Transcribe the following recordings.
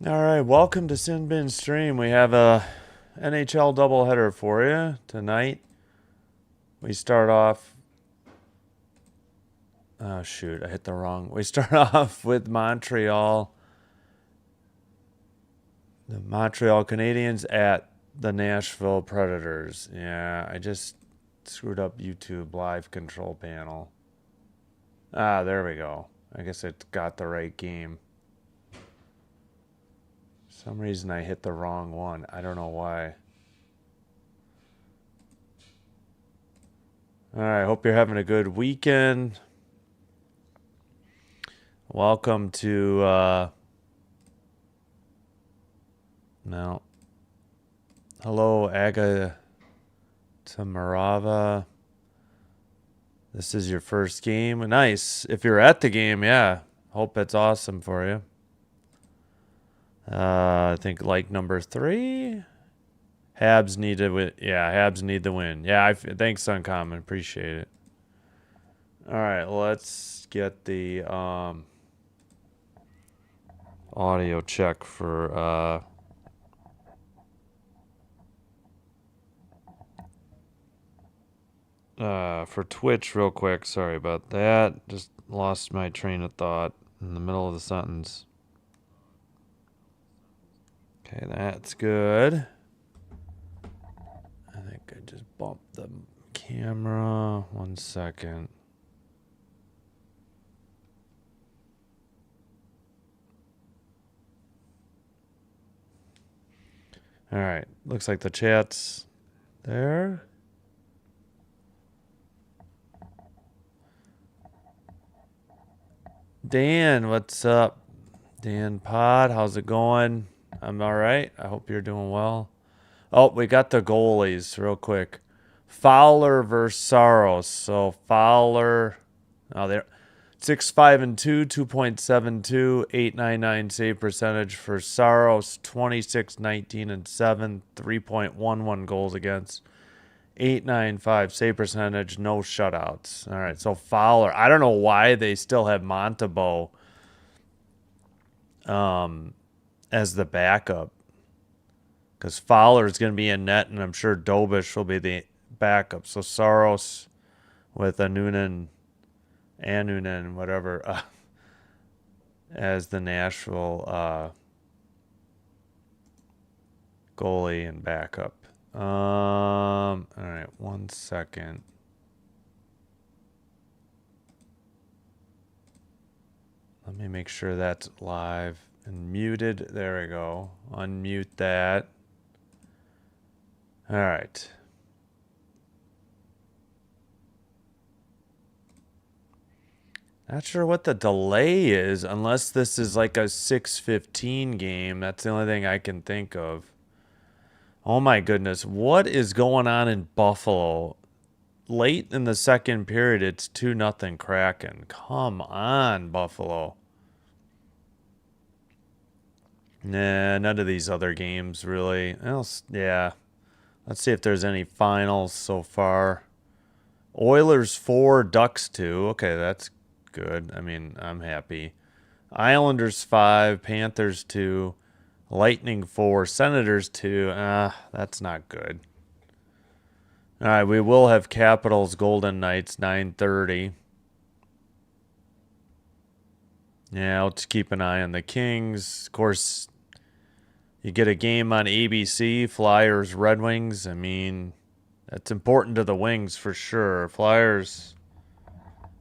All right, welcome to Sin Bin Stream. We have a NHL doubleheader for you tonight. We start off. Oh shoot, I hit the wrong. We start off with Montreal, the Montreal Canadiens at the Nashville Predators. Yeah, I just screwed up YouTube live control panel. Ah, there we go. I guess it got the right game. For some reason I hit the wrong one. I don't know why. All right, hope you're having a good weekend. Welcome to no. Hello, Aga Tamarava. This is your first game. Nice. If you're at the game, yeah. Hope it's awesome for you. I think like number 3. Habs need to win. Yeah, Habs need the win. Yeah, thanks, Uncommon. Appreciate it. All right, let's get the audio check for Twitch real quick. Sorry about that. Just lost my train of thought in the middle of the sentence. Okay, that's good. I think I just bumped the camera. 1 second. All right, looks like the chat's there. Dan, what's up? Dan Pod, how's it going? I'm all right. I hope you're doing well. Oh, we got the goalies real quick. Fowler versus Saros. So Fowler, oh, they're 6-5-2, 2.72, 8.99 save percentage for Saros. 26-19-7, 3.11 goals against. 8.95 save percentage, no shutouts. All right, so Fowler. I don't know why they still have Montembeault as the backup, because Fowler is going to be in net, and I'm sure Dobish will be the backup. So Saros with Anunen, whatever, as the Nashville goalie and backup. All right, 1 second. Let me make sure that's live and muted. There we go. Unmute that. All right. Not sure what the delay is, unless this is like a 6:15 game. That's the only thing I can think of. Oh my goodness, what is going on in Buffalo? Late in the second period, it's 2-0 Kraken. Come on, Buffalo. Nah, none of these other games really. Yeah. Let's see if there's any finals so far. Oilers 4, Ducks 2. Okay, that's good. I mean, I'm happy. Islanders 5, Panthers 2, Lightning 4, Senators 2. That's not good. All right, we will have Capitals Golden Knights 9:30. Yeah, let's keep an eye on the Kings. Of course, you get a game on ABC, Flyers Red Wings. I mean, that's important to the Wings for sure. Flyers,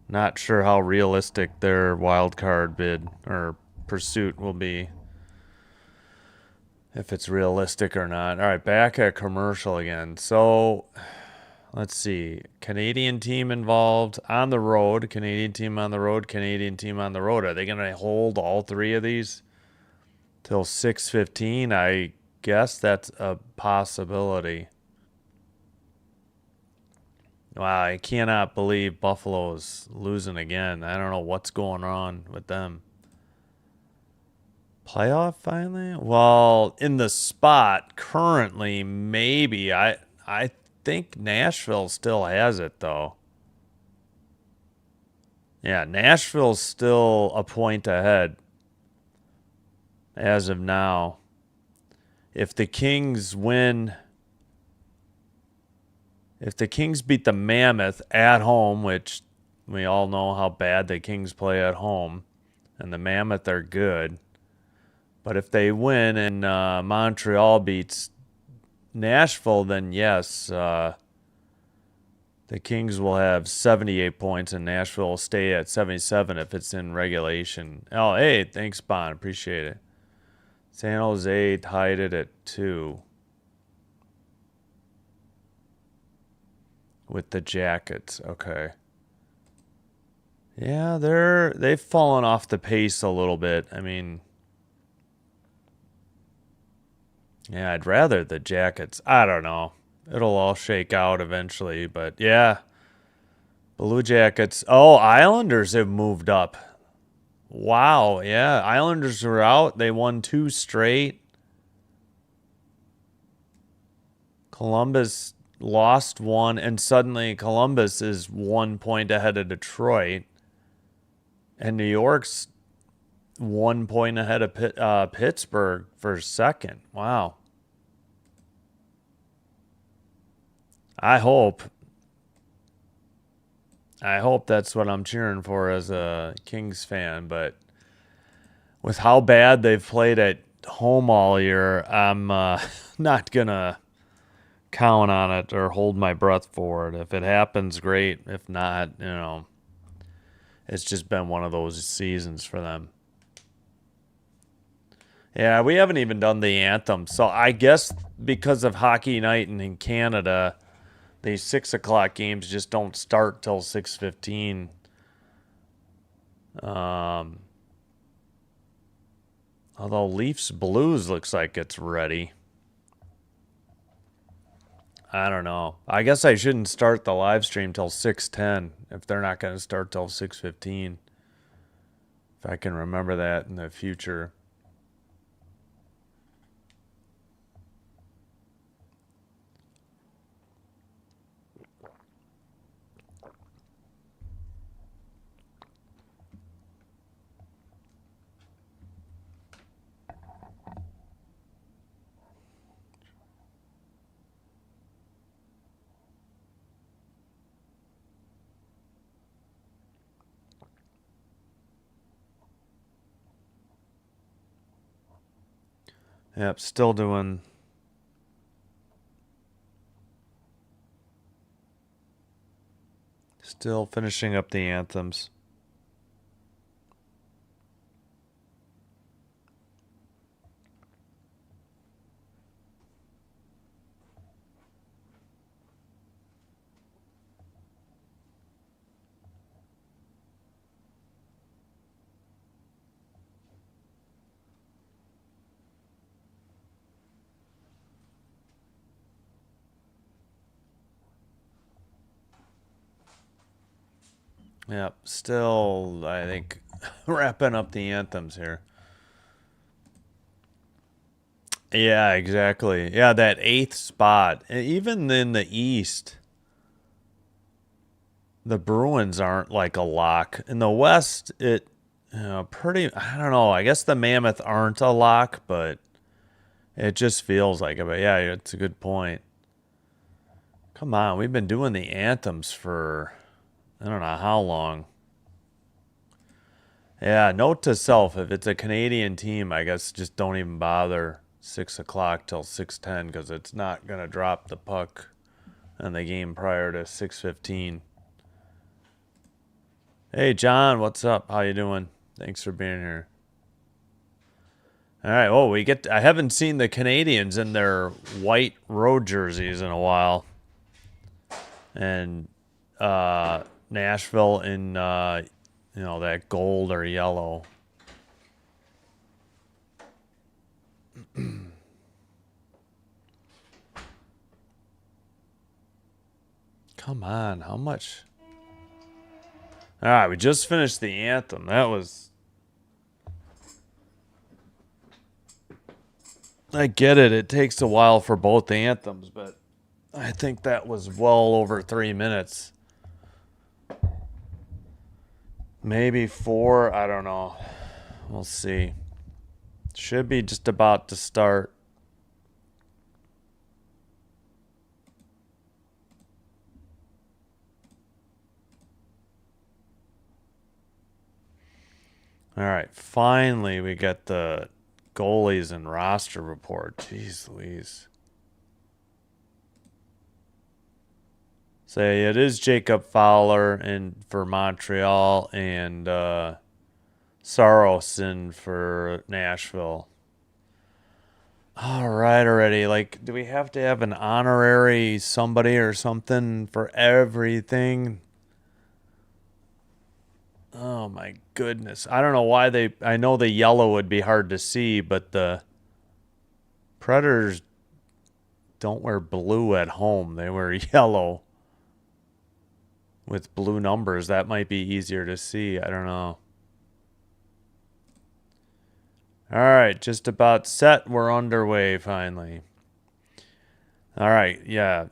not sure how realistic their wild card bid or pursuit will be, if it's realistic or not. All right, back at commercial again. So let's see. Canadian team involved on the road. Canadian team on the road. Canadian team on the road. Are they going to hold all 3 of these till 6:15? I guess that's a possibility. Wow, I cannot believe Buffalo's losing again. I don't know what's going on with them. Playoff finally? Well, in the spot currently, maybe. I think Nashville still has it though. Yeah, Nashville's still a point ahead. as of now. If the Kings win, if the Kings beat the Mammoth at home, which we all know how bad the Kings play at home, and the Mammoth are good. But if they win and Montreal beats Nashville, then yes, the Kings will have 78 points and Nashville will stay at 77 if it's in regulation. Oh, hey, thanks, Bond. Appreciate it. San Jose tied it at 2 with the Jackets. Okay. Yeah, they've fallen off the pace a little bit. I mean, yeah, I'd rather the Jackets. I don't know. It'll all shake out eventually, but yeah. Blue Jackets. Oh, Islanders have moved up. Wow, yeah. Islanders are out. They won 2 straight. Columbus lost 1, and suddenly Columbus is 1 point ahead of Detroit. And New York's 1 point ahead of Pittsburgh for second. Wow. I hope that's what I'm cheering for as a Kings fan, but with how bad they've played at home all year, I'm not going to count on it or hold my breath for it. If it happens, great. If not, it's just been one of those seasons for them. Yeah, we haven't even done the anthem. So I guess because of Hockey Night and in Canada, these 6 o'clock games just don't start till 6:15. Although Leafs Blues looks like it's ready. I don't know. I guess I shouldn't start the live stream till 6:10 if they're not going to start till 6:15. If I can remember that in the future. Yep, still finishing up the anthems. Yep, still, I think, wrapping up the anthems here. Yeah, exactly. Yeah, that 8th spot. Even in the East, the Bruins aren't like a lock. In the West, I don't know. I guess the Mammoth aren't a lock, but it just feels like it. But yeah, it's a good point. Come on, we've been doing the anthems for I don't know how long. Yeah, note to self, if it's a Canadian team, I guess just don't even bother 6 o'clock till 6:10 because it's not going to drop the puck in the game prior to 6:15. Hey, John, what's up? How you doing? Thanks for being here. All right, well, I haven't seen the Canadians in their white road jerseys in a while. And Nashville in that gold or yellow. Come on, how much? All right, we just finished the anthem. I get it. It takes a while for both anthems, but I think that was well over 3 minutes. Maybe 4. I don't know. We'll see. Should be just about to start. All right, finally we get the goalies and roster report. Jeez Louise. Say it is Jacob Fowler for Montreal and Sarosin for Nashville. All right, already. Like, do we have to have an honorary somebody or something for everything? Oh my goodness. I don't know why I know the yellow would be hard to see, but the Predators don't wear blue at home. They wear yellow with blue numbers. That might be easier to see. I don't know. All right, just about set. We're underway finally. All right, yeah.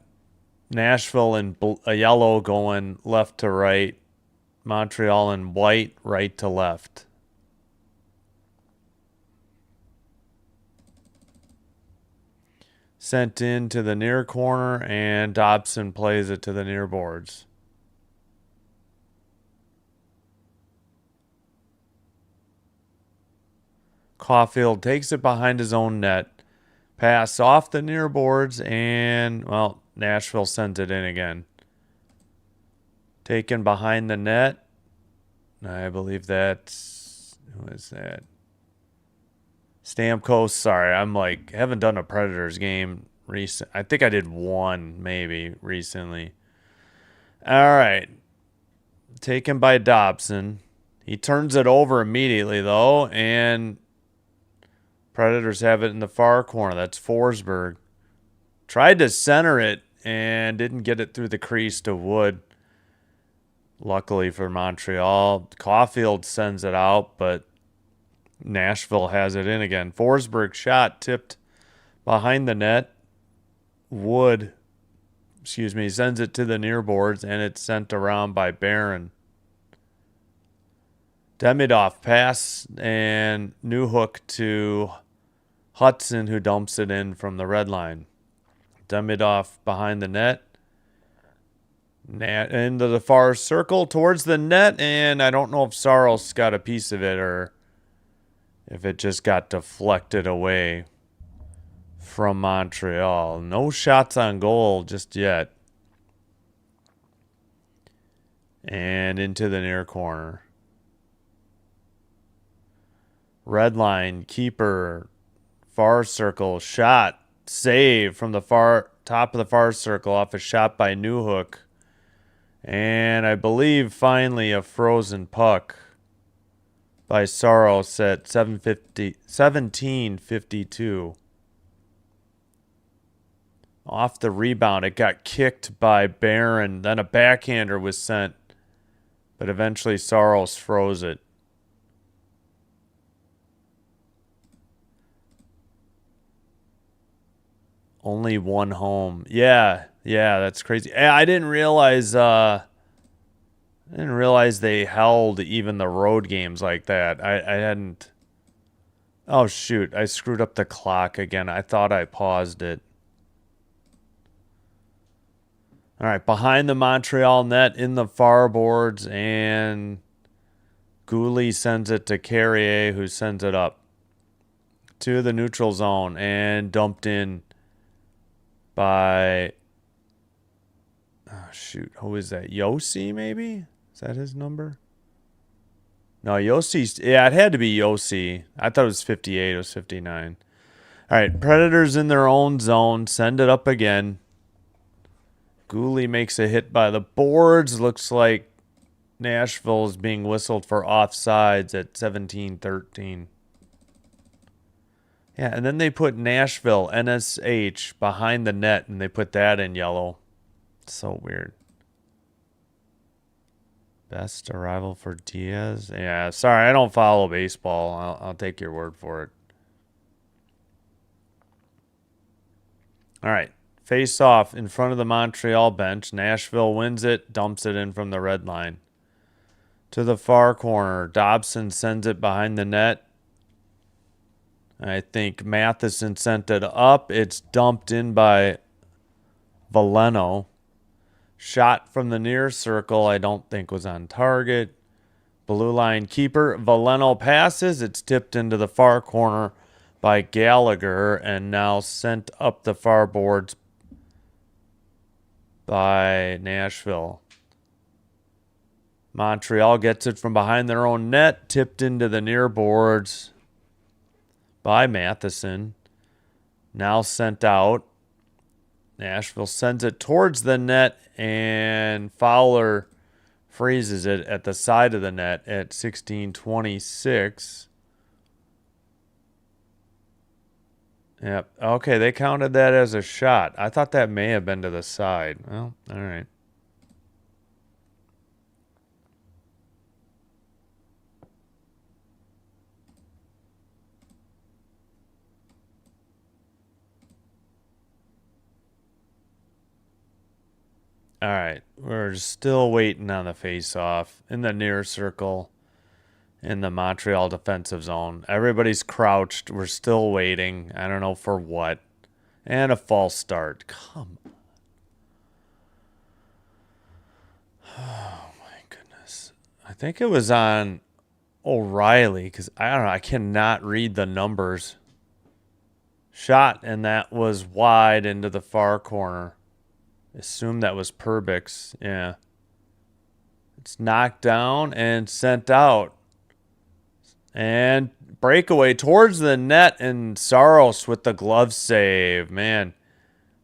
Nashville in yellow going left to right. Montreal in white, right to left. Sent in to the near corner, and Dobson plays it to the near boards. Caulfield takes it behind his own net. Pass off the near boards, and, well, Nashville sends it in again. Taken behind the net. I believe that's... Who is that? Stamkos. Sorry, I'm like... haven't done a Predators game recent. I think I did one, maybe, recently. All right. Taken by Dobson. He turns it over immediately, though, and... Predators have it in the far corner. That's Forsberg. Tried to center it and didn't get it through the crease to Wood. Luckily for Montreal. Caulfield sends it out, but Nashville has it in again. Forsberg shot tipped behind the net. Wood, sends it to the near boards, and it's sent around by Barron. Demidov pass and new hook to Hudson, who dumps it in from the red line. Demidov behind the net. Into the far circle towards the net, and I don't know if Saros got a piece of it or if it just got deflected away from Montreal. No shots on goal just yet. And into the near corner. Red line, keeper, far circle, shot, save from the far top of the far circle off a shot by Newhook. And I believe finally a frozen puck by Saros at 17:52. Off the rebound, it got kicked by Barron. Then a backhander was sent, but eventually Saros froze it. Only one home. Yeah, that's crazy. I didn't realize they held even the road games like that. I hadn't. Oh shoot, I screwed up the clock again. I thought I paused it. All right, behind the Montreal net in the far boards, and Goulet sends it to Carrier, who sends it up to the neutral zone and dumped in by, oh shoot, who is that? Yossi, maybe? Is that his number? No, Yossi's, yeah, it had to be Yossi. I thought it was 58, it was 59. All right, Predators in their own zone, send it up again. Goulet makes a hit by the boards. Looks like Nashville is being whistled for offsides at 17:13. Yeah, and then they put Nashville, NSH, behind the net, and they put that in yellow. So weird. Best arrival for Diaz? Yeah, sorry, I don't follow baseball. I'll take your word for it. All right, face off in front of the Montreal bench. Nashville wins it, dumps it in from the red line. To the far corner, Dobson sends it behind the net. I think Matheson sent it up. It's dumped in by Veleno. Shot from the near circle, I don't think was on target. Blue line keeper. Veleno passes. It's tipped into the far corner by Gallagher and now sent up the far boards by Nashville. Montreal gets it from behind their own net, tipped into the near boards by Matheson. Now sent out. Nashville sends it towards the net, and Fowler freezes it at the side of the net at 16:26. Yep. Okay, they counted that as a shot. I thought that may have been to the side. Well, all right. All right. We're still waiting on the face-off in the near circle in the Montreal defensive zone. Everybody's crouched. We're still waiting. I don't know for what. And a false start. Come on. Oh, my goodness. I think it was on O'Reilly because I don't know. I cannot read the numbers. Shot, and that was wide into the far corner. Assume that was Perbix. Yeah. It's knocked down and sent out. And breakaway towards the net, and Saros with the glove save. Man,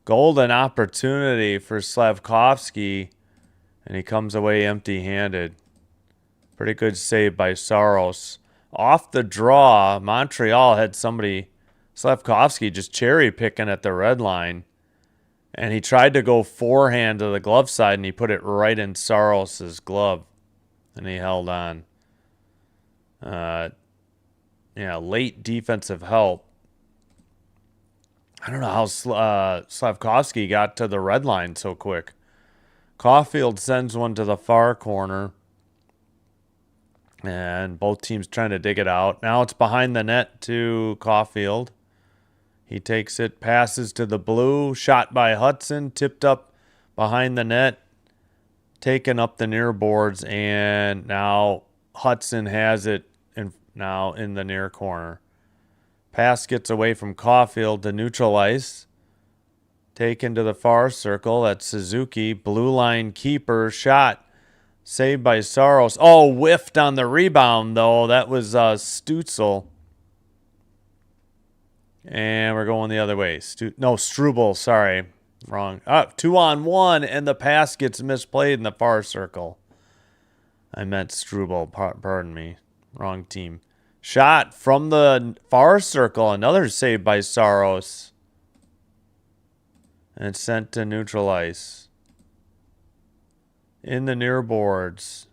golden opportunity for Slavkovsky, and he comes away empty-handed. Pretty good save by Saros. Off the draw, Montreal had somebody, Slavkovsky, just cherry-picking at the red line. And he tried to go forehand to the glove side, and he put it right in Saros's glove. And he held on. Late defensive help. I don't know how Slavkovsky got to the red line so quick. Caulfield sends one to the far corner. And both teams trying to dig it out. Now it's behind the net to Caulfield. He takes it, passes to the blue, shot by Hudson, tipped up behind the net, taken up the near boards, and now Hudson has it now in the near corner. Pass gets away from Caulfield to neutral ice. Taken to the far circle. That's Suzuki. Blue line keeper. Shot. Saved by Saros. Oh, whiffed on the rebound, though. That was Stutzel. And we're going the other way. Struble. Sorry. Wrong. 2-on-1, and the pass gets misplayed in the far circle. I meant Struble. Pardon me. Wrong team. Shot from the far circle. Another save by Saros. And it's sent to neutral ice. In the near boards.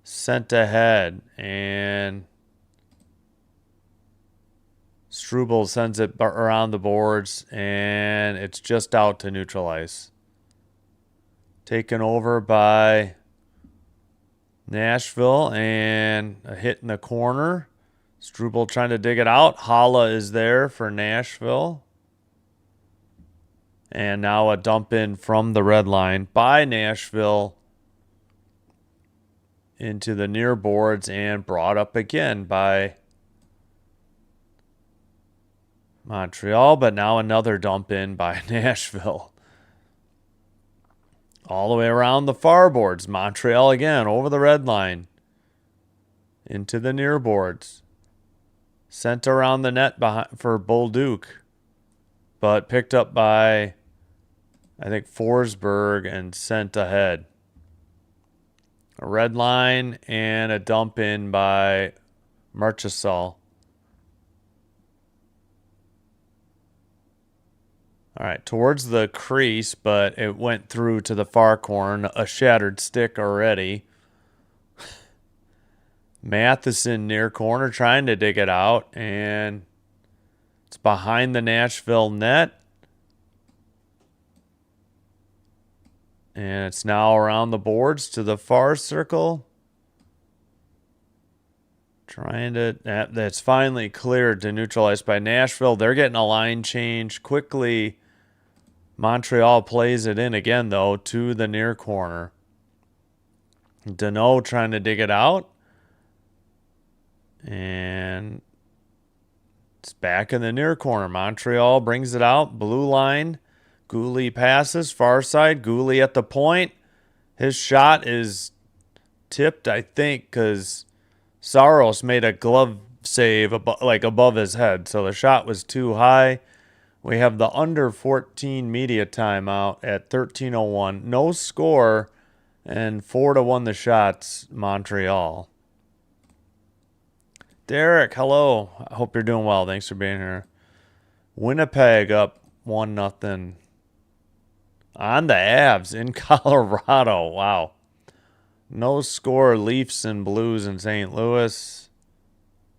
Sent ahead. And Struble sends it around the boards. And it's just out to neutral ice. Taken over by Nashville, and a hit in the corner. Struble trying to dig it out. Holla is there for Nashville. And now a dump in from the red line by Nashville into the near boards and brought up again by Montreal, but now another dump in by Nashville. All the way around the far boards. Montreal again over the red line. Into the near boards. Sent around the net for Bolduc. But picked up by, I think, Forsberg and sent ahead. A red line and a dump in by Marchessault. All right, towards the crease, but it went through to the far corner. A shattered stick already. Matheson near corner trying to dig it out, and it's behind the Nashville net. And it's now around the boards to the far circle. Trying to, that's finally cleared to neutralize by Nashville. They're getting a line change quickly. Montreal plays it in again, though, to the near corner. Deneau trying to dig it out. And it's back in the near corner. Montreal brings it out. Blue line. Gooley passes. Far side. Gooley at the point. His shot is tipped, I think, because Saros made a glove save above his head. So the shot was too high. We have the under 14 media timeout at 13:01. No score, and 4-1 the shots, Montreal. Derek, hello. I hope you're doing well. Thanks for being here. Winnipeg up 1-0 on the Avs in Colorado. Wow. No score, Leafs and Blues in St. Louis.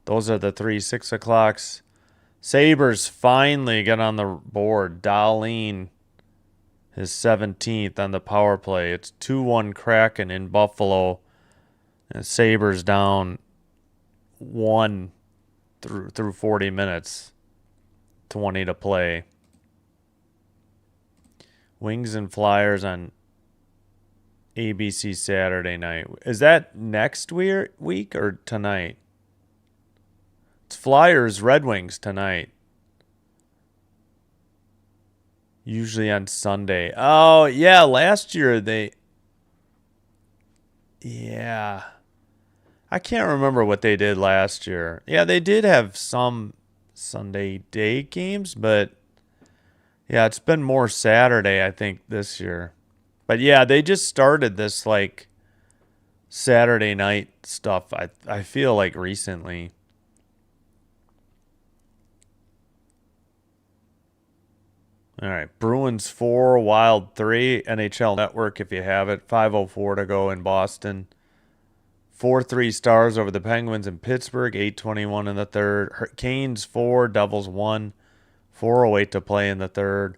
Those are the 3 6 o'clocks. Sabres finally get on the board. Dahlin, his 17th on the power play. It's 2-1 Kraken in Buffalo. And Sabres down 1 through 40 minutes. 20 to play. Wings and Flyers on ABC Saturday night. Is that next week or tonight? It's Flyers, Red Wings tonight. Usually on Sunday. Oh, yeah, last year Yeah. I can't remember what they did last year. Yeah, they did have some Sunday day games, but yeah, it's been more Saturday, I think, this year. But yeah, they just started this like Saturday night stuff, I feel like recently. All right, Bruins 4, Wild 3, NHL Network if you have it. 5:04 to go in Boston. 4-3 Stars over the Penguins in Pittsburgh. 8:21 in the third. Canes 4, Devils 1. 4:08 to play in the third.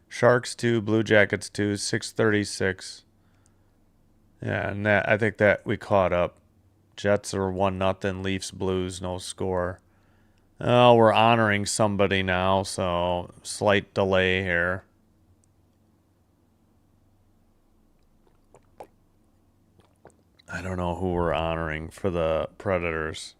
Sharks 2, Blue Jackets 2. 6:36. Yeah, and I think that we caught up. Jets are 1-0. Leafs Blues no score. Oh, we're honoring somebody now, so slight delay here. I don't know who we're honoring for the Predators.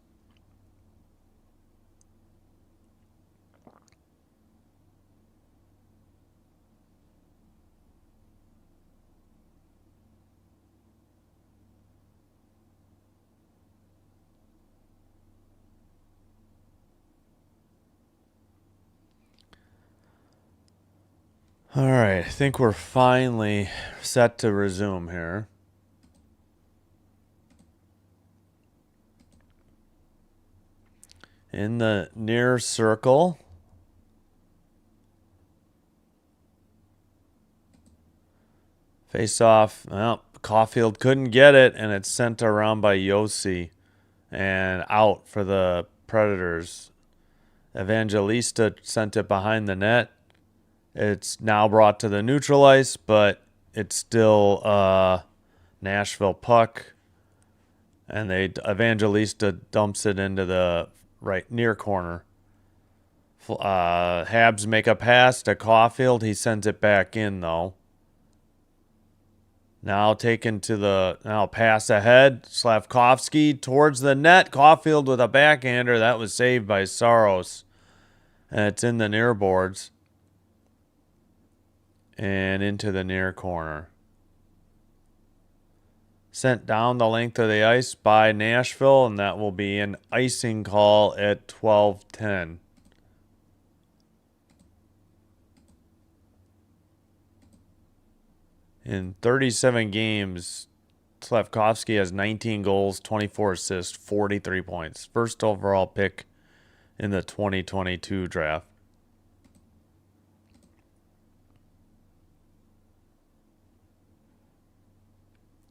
All right, I think we're finally set to resume here. In the near circle. Face off. Well, Caulfield couldn't get it, and it's sent around by Yossi and out for the Predators. Evangelista sent it behind the net. It's now brought to the neutral ice, but it's still Nashville puck. And Evangelista dumps it into the right near corner. Habs make a pass to Caulfield. He sends it back in, though. Now pass ahead. Slavkovsky towards the net. Caulfield with a backhander. That was saved by Saros. And it's in the near boards. And into the near corner. Sent down the length of the ice by Nashville, and that will be an icing call at 12:10. In 37 games, Slavkovsky has 19 goals, 24 assists, 43 points. First overall pick in the 2022 draft.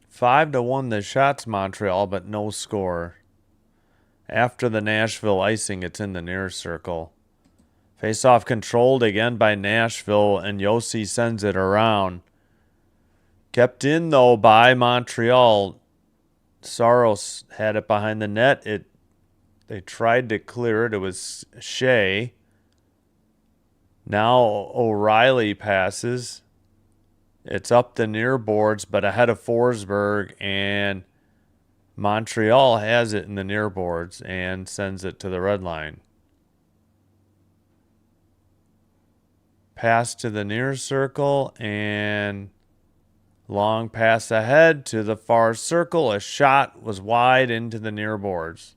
Five to 1 the shots, Montreal, but no score. After the Nashville icing, it's in the near circle. Face-off controlled again by Nashville, and Yossi sends it around. Kept in, though, by Montreal. Saros had it behind the net. It They tried to clear it. It was Shea. Now O'Reilly passes. It's up the near boards, but ahead of Forsberg, and Montreal has it in the near boards and sends it to the red line. Pass to the near circle, and long pass ahead to the far circle. A shot was wide into the near boards.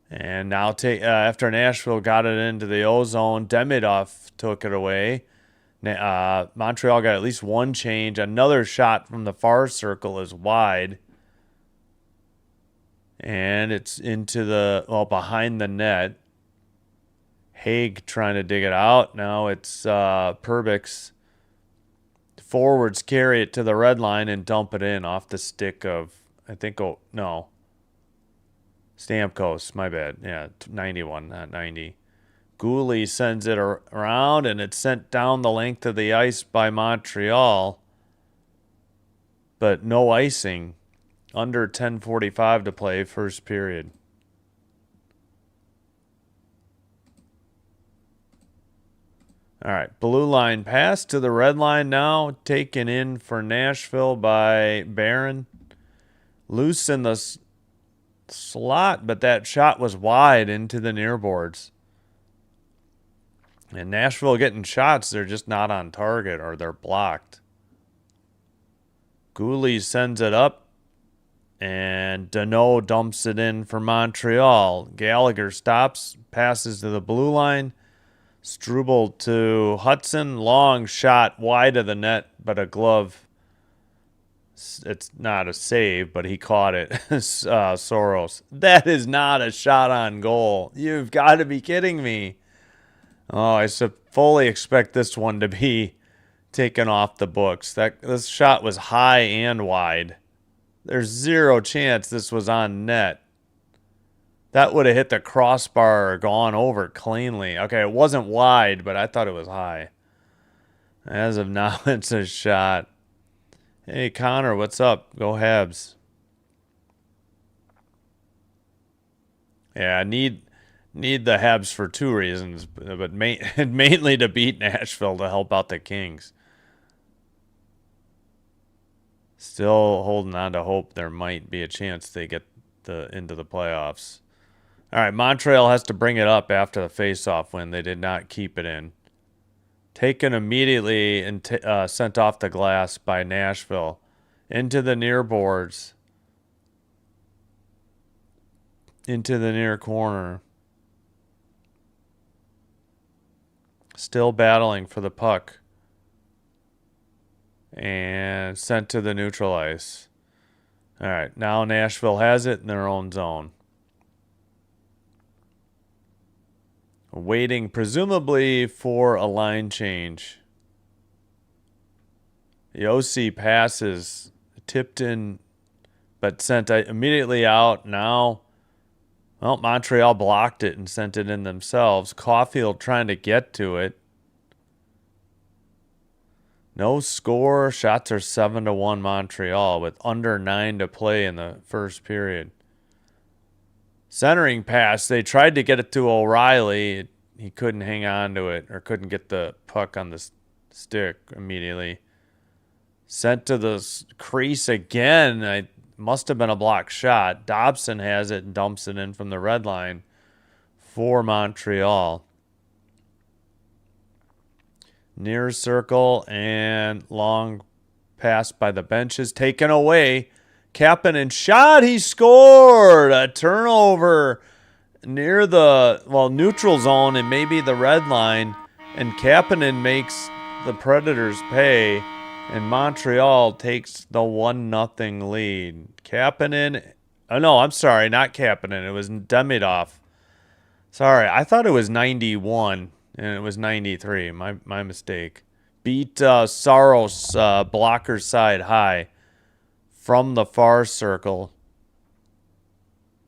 And now after Nashville got it into the O-zone, Demidov took it away. Montreal got at least one change. Another shot from the far circle is wide. And it's into behind the net. Haig trying to dig it out. Now it's Perbix. Forwards carry it to the red line and dump it in off the stick of, Stamkos, my bad. Yeah, 91, not 90. Gooley sends it around, and it's sent down the length of the ice by Montreal. But no icing. Under 10:45 to play, first period. All right, blue line pass to the red line now. Taken in for Nashville by Barron. Loose in the slot, but that shot was wide into the near boards. And Nashville getting shots, they're just not on target or they're blocked. Gooley sends it up, and Deneau dumps it in for Montreal. Gallagher stops, passes to the blue line. Struble to Hudson. Long shot wide of the net, but a glove. It's not a save, but he caught it. Soros. That is not a shot on goal. You've got to be kidding me. Oh, I fully expect this one to be taken off the books. This shot was high and wide. There's zero chance this was on net. That would have hit the crossbar or gone over cleanly. Okay, it wasn't wide, but I thought it was high. As of now, it's a shot. Hey, Connor, what's up? Go Habs. Yeah, I need the Habs for two reasons, but mainly to beat Nashville to help out the Kings. Still holding on to hope there might be a chance they get into the playoffs. All right, Montreal has to bring it up after the faceoff win. They did not keep it in. Taken immediately and sent off the glass by Nashville. Into the near boards. Into the near corner. Still battling for the puck. And sent to the neutral ice. All right, now Nashville has it in their own zone. Waiting presumably for a line change. Yossi passes, tipped in, but sent immediately out. Now, well, Montreal blocked it and sent it in themselves. Caulfield trying to get to it. No score. Shots are 7-1 Montreal with under 9 to play in the first period. Centering pass. They tried to get it to O'Reilly. He couldn't hang on to it or couldn't get the puck on the stick immediately. Sent to the crease again. It must have been a blocked shot. Dobson has it and dumps it in from the red line for Montreal. Near circle and long pass by the benches. Taken away. Kapanen shot. He scored. A turnover near the neutral zone and maybe the red line. And Kapanen makes the Predators pay. And Montreal takes the 1-0 lead. Kapanen. Oh, no, I'm sorry. Not Kapanen. It was Demidov. Sorry. I thought it was 91. And it was 93. My mistake. Beat Saros blocker side high from the far circle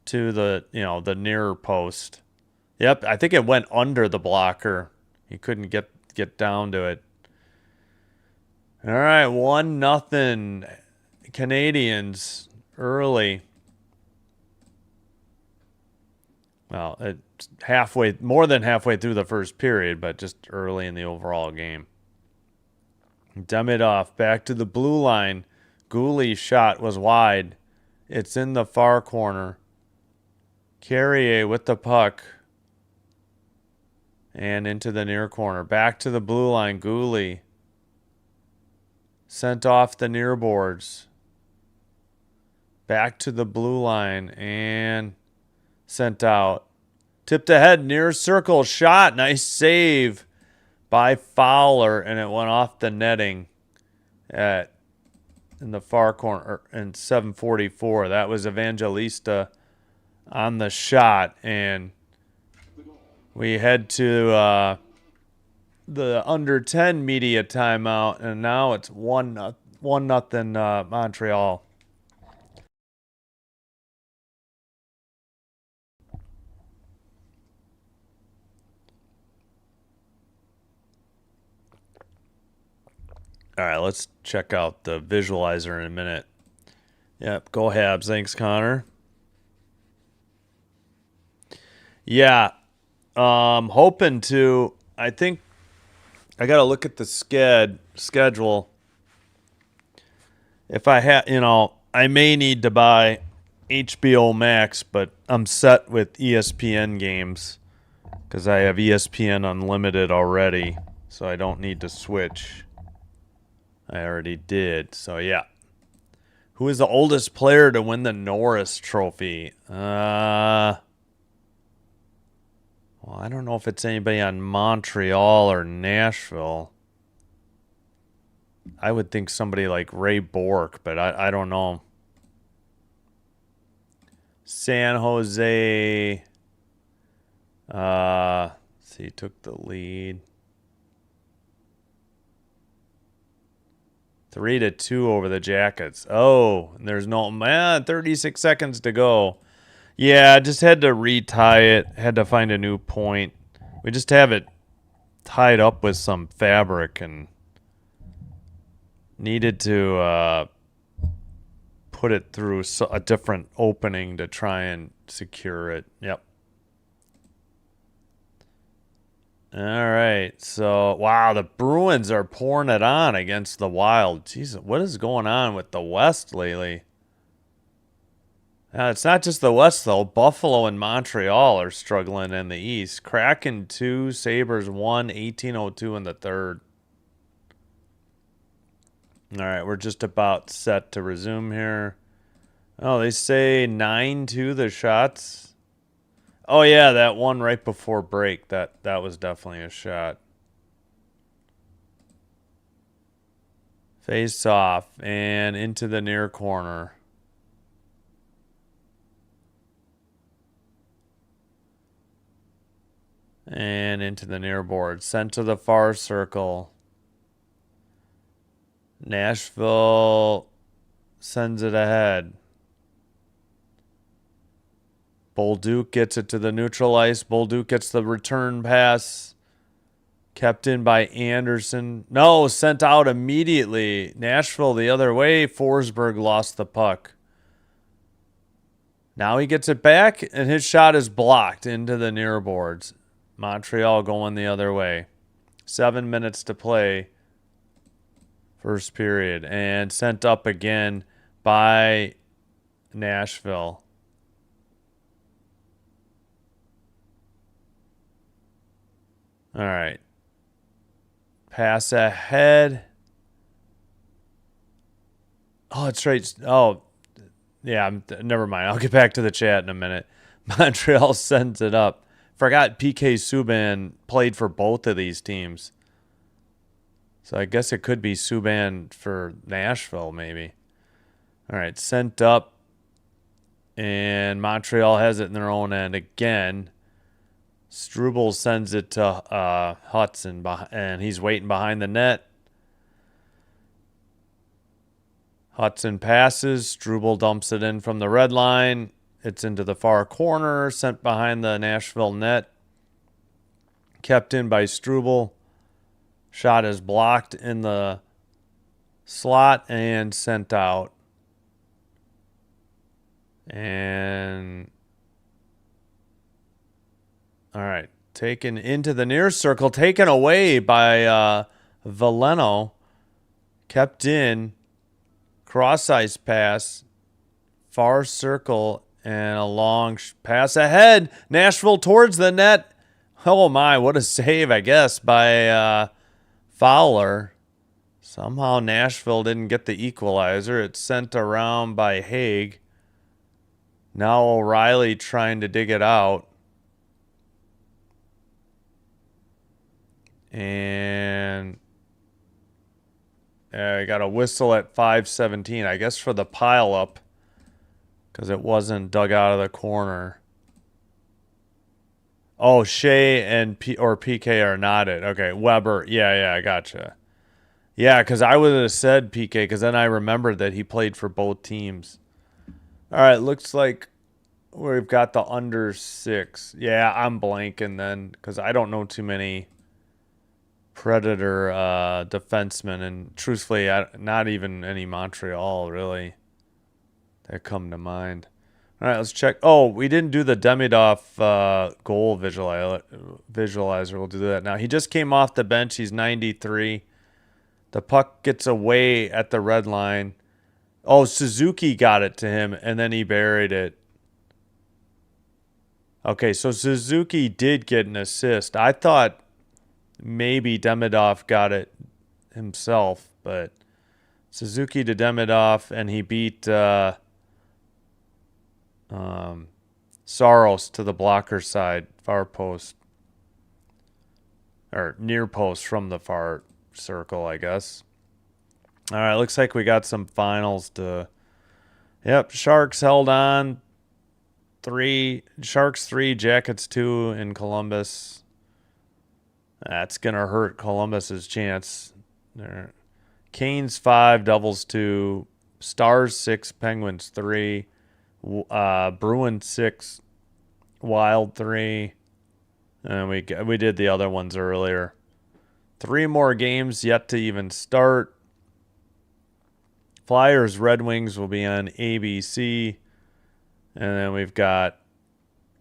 to the near post. Yep, I think it went under the blocker. He couldn't get down to it. All right, 1-0 Canadiens early. Well, it's more than halfway through the first period, but just early in the overall game. Demidov back to the blue line. Gouli's shot was wide. It's in the far corner. Carrier with the puck. And into the near corner. Back to the blue line. Gouli. Sent off the near boards. Back to the blue line. And sent out. Tipped ahead. Near circle. Shot. Nice save by Fowler. And it went off the netting in the far corner in 7:44. That was Evangelista on the shot. And we head to the under 10 media timeout, and now it's 1-0 Montreal. All right, let's check out the visualizer in a minute. Yep, go Habs. Thanks, Connor. Yeah, hoping to. I think I got to look at the schedule. If I have, I may need to buy HBO Max, but I'm set with ESPN games because I have ESPN Unlimited already, so I don't need to switch. I already did, so yeah. Who is the oldest player to win the Norris Trophy? Well, I don't know if it's anybody on Montreal or Nashville. I would think somebody like Ray Bourque, but I don't know. San Jose. See, took the lead. 3-2 over the Jackets. Oh, and there's 36 seconds to go. Yeah, just had to retie it. Had to find a new point. We just have it tied up with some fabric and needed to put it through a different opening to try and secure it. Yep. All right. So, wow, the Bruins are pouring it on against the Wild. Jesus, what is going on with the West lately? It's not just the West, though. Buffalo and Montreal are struggling in the East. Kraken 2, Sabres 1, 18:02 in the third. All right, we're just about set to resume here. Oh, they say 9-2 the shots. Oh, yeah, that one right before break. That was definitely a shot. Face off and into the near corner. And into the near board. Sent to the far circle. Nashville sends it ahead. Bolduc gets it to the neutral ice. Bolduc gets the return pass. Kept in by Anderson. No, sent out immediately. Nashville the other way. Forsberg lost the puck. Now he gets it back, and his shot is blocked into the near boards. Montreal going the other way. 7 minutes to play. First period. And sent up again by Nashville. All right. Pass ahead. Oh, it's right. Oh, yeah. Never mind. I'll get back to the chat in a minute. Montreal sends it up. Forgot PK Subban played for both of these teams. So I guess it could be Subban for Nashville, maybe. All right, sent up. And Montreal has it in their own end again. Struble sends it to Hudson, and he's waiting behind the net. Hudson passes. Struble dumps it in from the red line. It's into the far corner, sent behind the Nashville net. Kept in by Struble. Shot is blocked in the slot and sent out. And All right. Taken into the near circle. Taken away by Valeno. Kept in. Cross ice pass. Far circle. And a long pass ahead. Nashville towards the net. Oh my, what a save, I guess, by Fowler. Somehow Nashville didn't get the equalizer. It's sent around by Haig. Now O'Reilly trying to dig it out. And I got a whistle at 5:17, I guess for the pile up, because it wasn't dug out of the corner. Oh, Shea and PK are not it. Okay, Weber. Yeah, I gotcha. Yeah, because I would have said PK, because then I remembered that he played for both teams. All right, looks like we've got the under 6. Yeah, I'm blanking then, because I don't know too many Predator defensemen, and truthfully, not even any Montreal, really, that come to mind. All right, let's check. Oh, we didn't do the Demidov goal visualizer. We'll do that now. He just came off the bench. He's 93. The puck gets away at the red line. Oh, Suzuki got it to him, and then he buried it. Okay, so Suzuki did get an assist. I thought maybe Demidov got it himself, but Suzuki to Demidov, and he beat Saros to the blocker side, far post, or near post from the far circle, I guess. All right, looks like we got some finals to. Yep, Sharks held on. Sharks 3, Jackets 2 in Columbus. That's gonna hurt Columbus's chance. There. Canes 5, Devils 2, Stars 6, Penguins 3, Bruins 6, Wild 3, and we did the other ones earlier. 3 more games yet to even start. Flyers Red Wings will be on ABC, and then we've got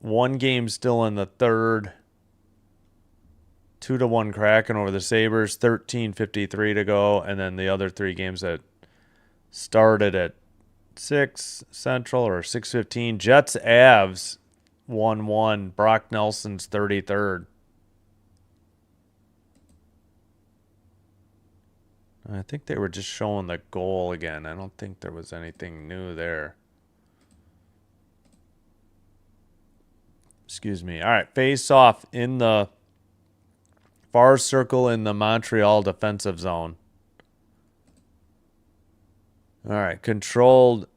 1 game still in the third. 2-1 Kraken over the Sabres, 13:53 to go, and then the other 3 games that started at 6 Central or 6:15. Jets Avs 1-1. Brock Nelson's 33rd. I think they were just showing the goal again. I don't think there was anything new there. Excuse me. All right, face off in the far circle in the Montreal defensive zone. All right, controlled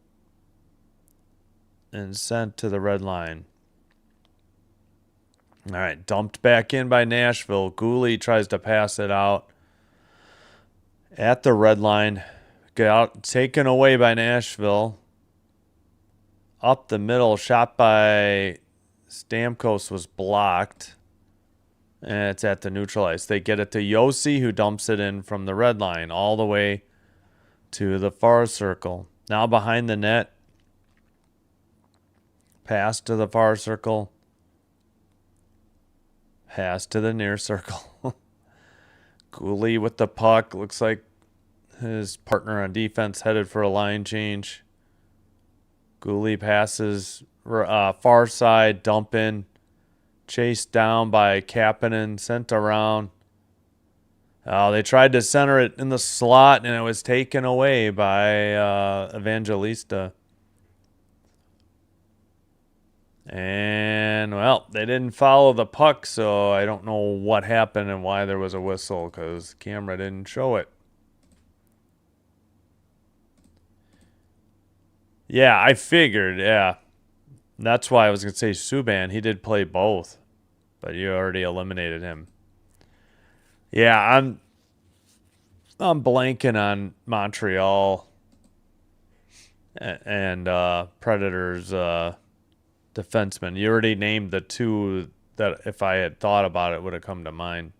and sent to the red line. All right, dumped back in by Nashville. Gooley tries to pass it out at the red line. Taken away by Nashville. Up the middle, shot by Stamkos was blocked. And it's at the neutral ice. They get it to Yossi, who dumps it in from the red line all the way to the far circle. Now behind the net. Pass to the far circle. Pass to the near circle. Gooley with the puck. Looks like his partner on defense headed for a line change. Gooley passes far side, dump in. Chased down by Kapanen, sent around. They tried to center it in the slot, and it was taken away by Evangelista. And, well, they didn't follow the puck, so I don't know what happened and why there was a whistle, because the camera didn't show it. Yeah, I figured, yeah. That's why I was going to say Subban. He did play both, but you already eliminated him. Yeah, I'm blanking on Montreal and Predators defensemen. You already named the 2 that if I had thought about it would have come to mind.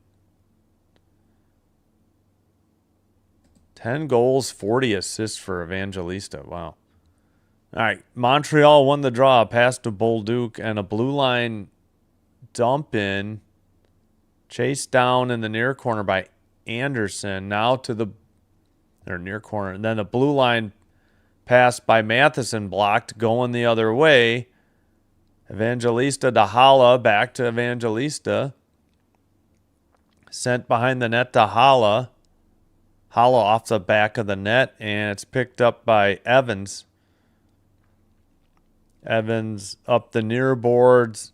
10 goals, 40 assists for Evangelista. Wow. All right, Montreal won the draw, pass to Bolduc, and a blue line dump in. Chased down in the near corner by Anderson. Now to the near corner. And then the blue line pass by Matheson blocked, going the other way. Evangelista to Hala, back to Evangelista. Sent behind the net to Hala. Hala off the back of the net, and it's picked up by Evans. Evans up the near boards.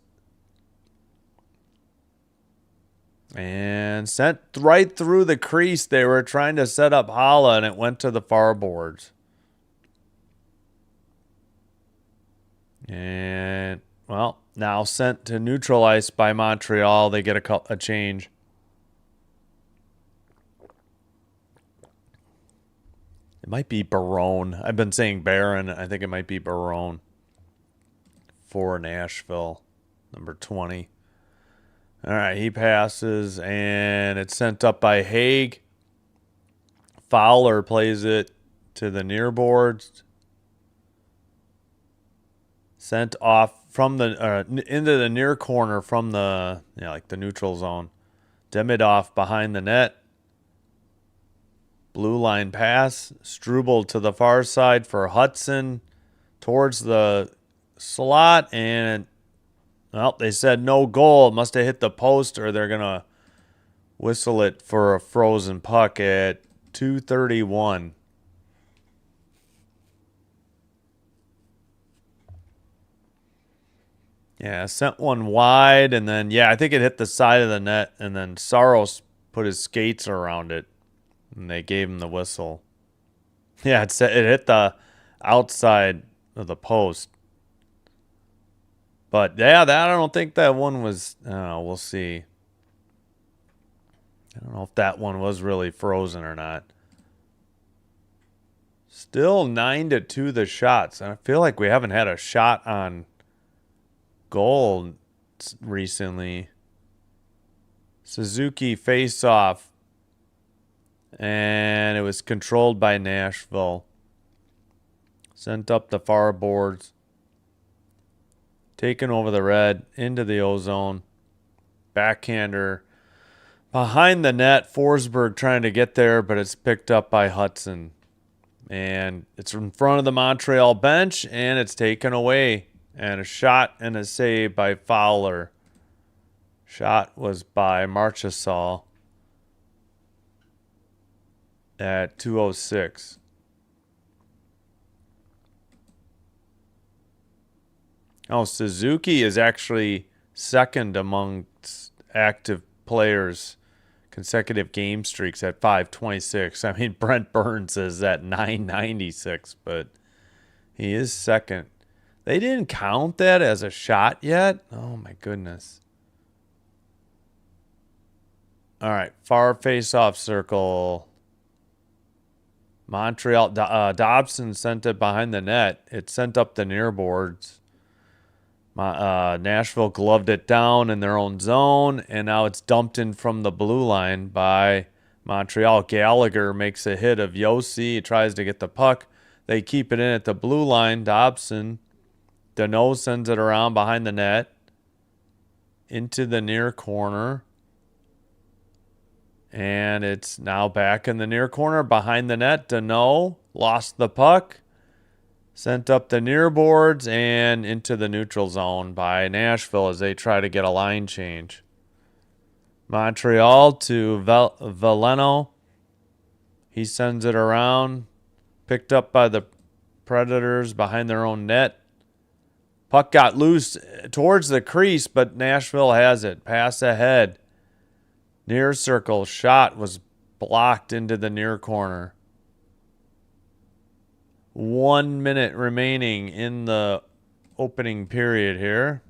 And sent right through the crease. They were trying to set up Hala, and it went to the far boards. And, well, now sent to neutral ice by Montreal. They get a change. It might be Barone. I've been saying Barron. I think it might be Barone for Nashville, number 20. All right, he passes, and it's sent up by Haig. Fowler plays it to the near boards. Sent off from the into the near corner from the like the neutral zone. Demidov behind the net. Blue line pass. Struble to the far side for Hudson towards the slot, and well, they said no goal. It must have hit the post, or they're gonna whistle it for a frozen puck at 2:31. Yeah, sent one wide, and then, I think it hit the side of the net, and then Saros put his skates around it, and they gave him the whistle. Yeah, it hit the outside of the post. But, I don't think that one was, I don't know, we'll see. I don't know if that one was really frozen or not. Still 9-2 the shots. I feel like we haven't had a shot on goal recently. Suzuki face-off. And it was controlled by Nashville. Sent up the far boards. Taken over the red. Into the ozone. Backhander. Behind the net. Forsberg trying to get there, but it's picked up by Hudson. And it's in front of the Montreal bench, and it's taken away. And a shot and a save by Fowler. Shot was by Marchessault at 2:06. Oh, Suzuki is actually second amongst active players, consecutive game streaks at 526. I mean, Brent Burns is at 996, but he is second. They didn't count that as a shot yet? Oh, my goodness. All right, far face-off circle. Montreal, Dobson sent it behind the net. It sent up the near boards. Nashville gloved it down in their own zone, and now it's dumped in from the blue line by Montreal. Gallagher makes a hit of Yossi. He tries to get the puck. They keep it in at the blue line. Dobson. Deneau sends it around behind the net. Into the near corner. And it's now back in the near corner behind the net. Deneau lost the puck. Sent up the near boards and into the neutral zone by Nashville as they try to get a line change. Montreal to Veleno. He sends it around. Picked up by the Predators behind their own net. Puck got loose towards the crease, but Nashville has it. Pass ahead. Near circle. Shot was blocked into the near corner. 1 minute remaining in the opening period here.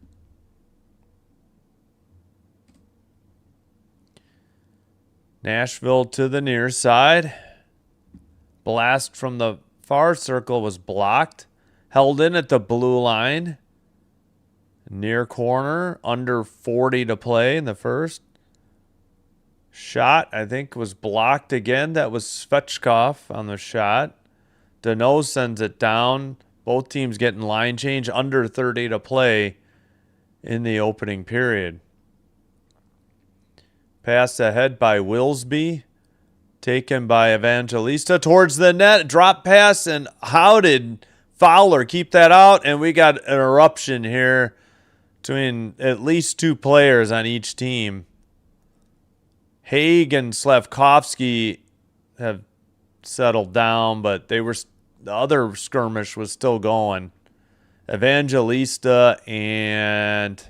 Nashville to the near side. Blast from the far circle was blocked. Held in at the blue line. Near corner. Under 40 to play in the first. Shot, I think, was blocked again. That was Svechkov on the shot. Deneau sends it down. Both teams getting line change. Under 30 to play in the opening period. Pass ahead by Willsby. Taken by Evangelista towards the net. Drop pass, and how did Fowler keep that out? And we got an eruption here between at least 2 players on each team. Haig and Slavkovsky have settled down, but the other skirmish was still going. Evangelista and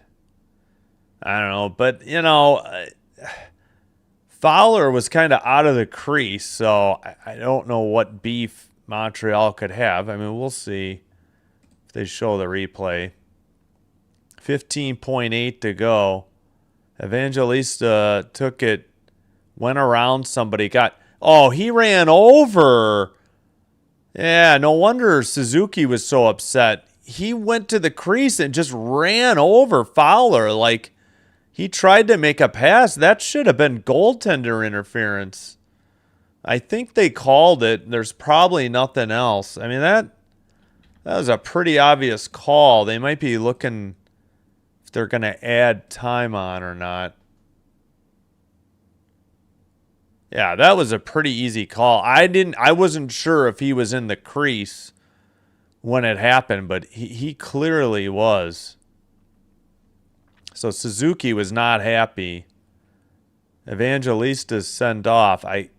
I don't know, but Fowler was kind of out of the crease, so I don't know what beef Montreal could have. I mean, we'll see if they show the replay. 15.8 to go. Evangelista took it, went around somebody, he ran over. Yeah, no wonder Suzuki was so upset. He went to the crease and just ran over Fowler. Like, he tried to make a pass. That should have been goaltender interference. I think they called it. There's probably nothing else. I mean, that was a pretty obvious call. They might be looking if they're going to add time on or not. Yeah, that was a pretty easy call. I wasn't sure if he was in the crease when it happened, but he clearly was. So Suzuki was not happy. Evangelista's sent off. They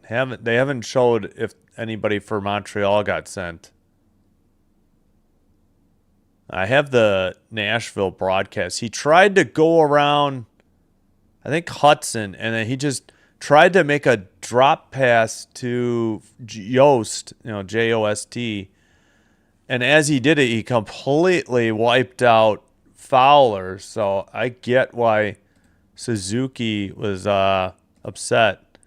haven't showed if anybody for Montreal got sent. I have the Nashville broadcast. He tried to go around, I think, Hudson, and then he just tried to make a drop pass to Jost, Jost. And as he did it, he completely wiped out Fowler. So I get why Suzuki was upset.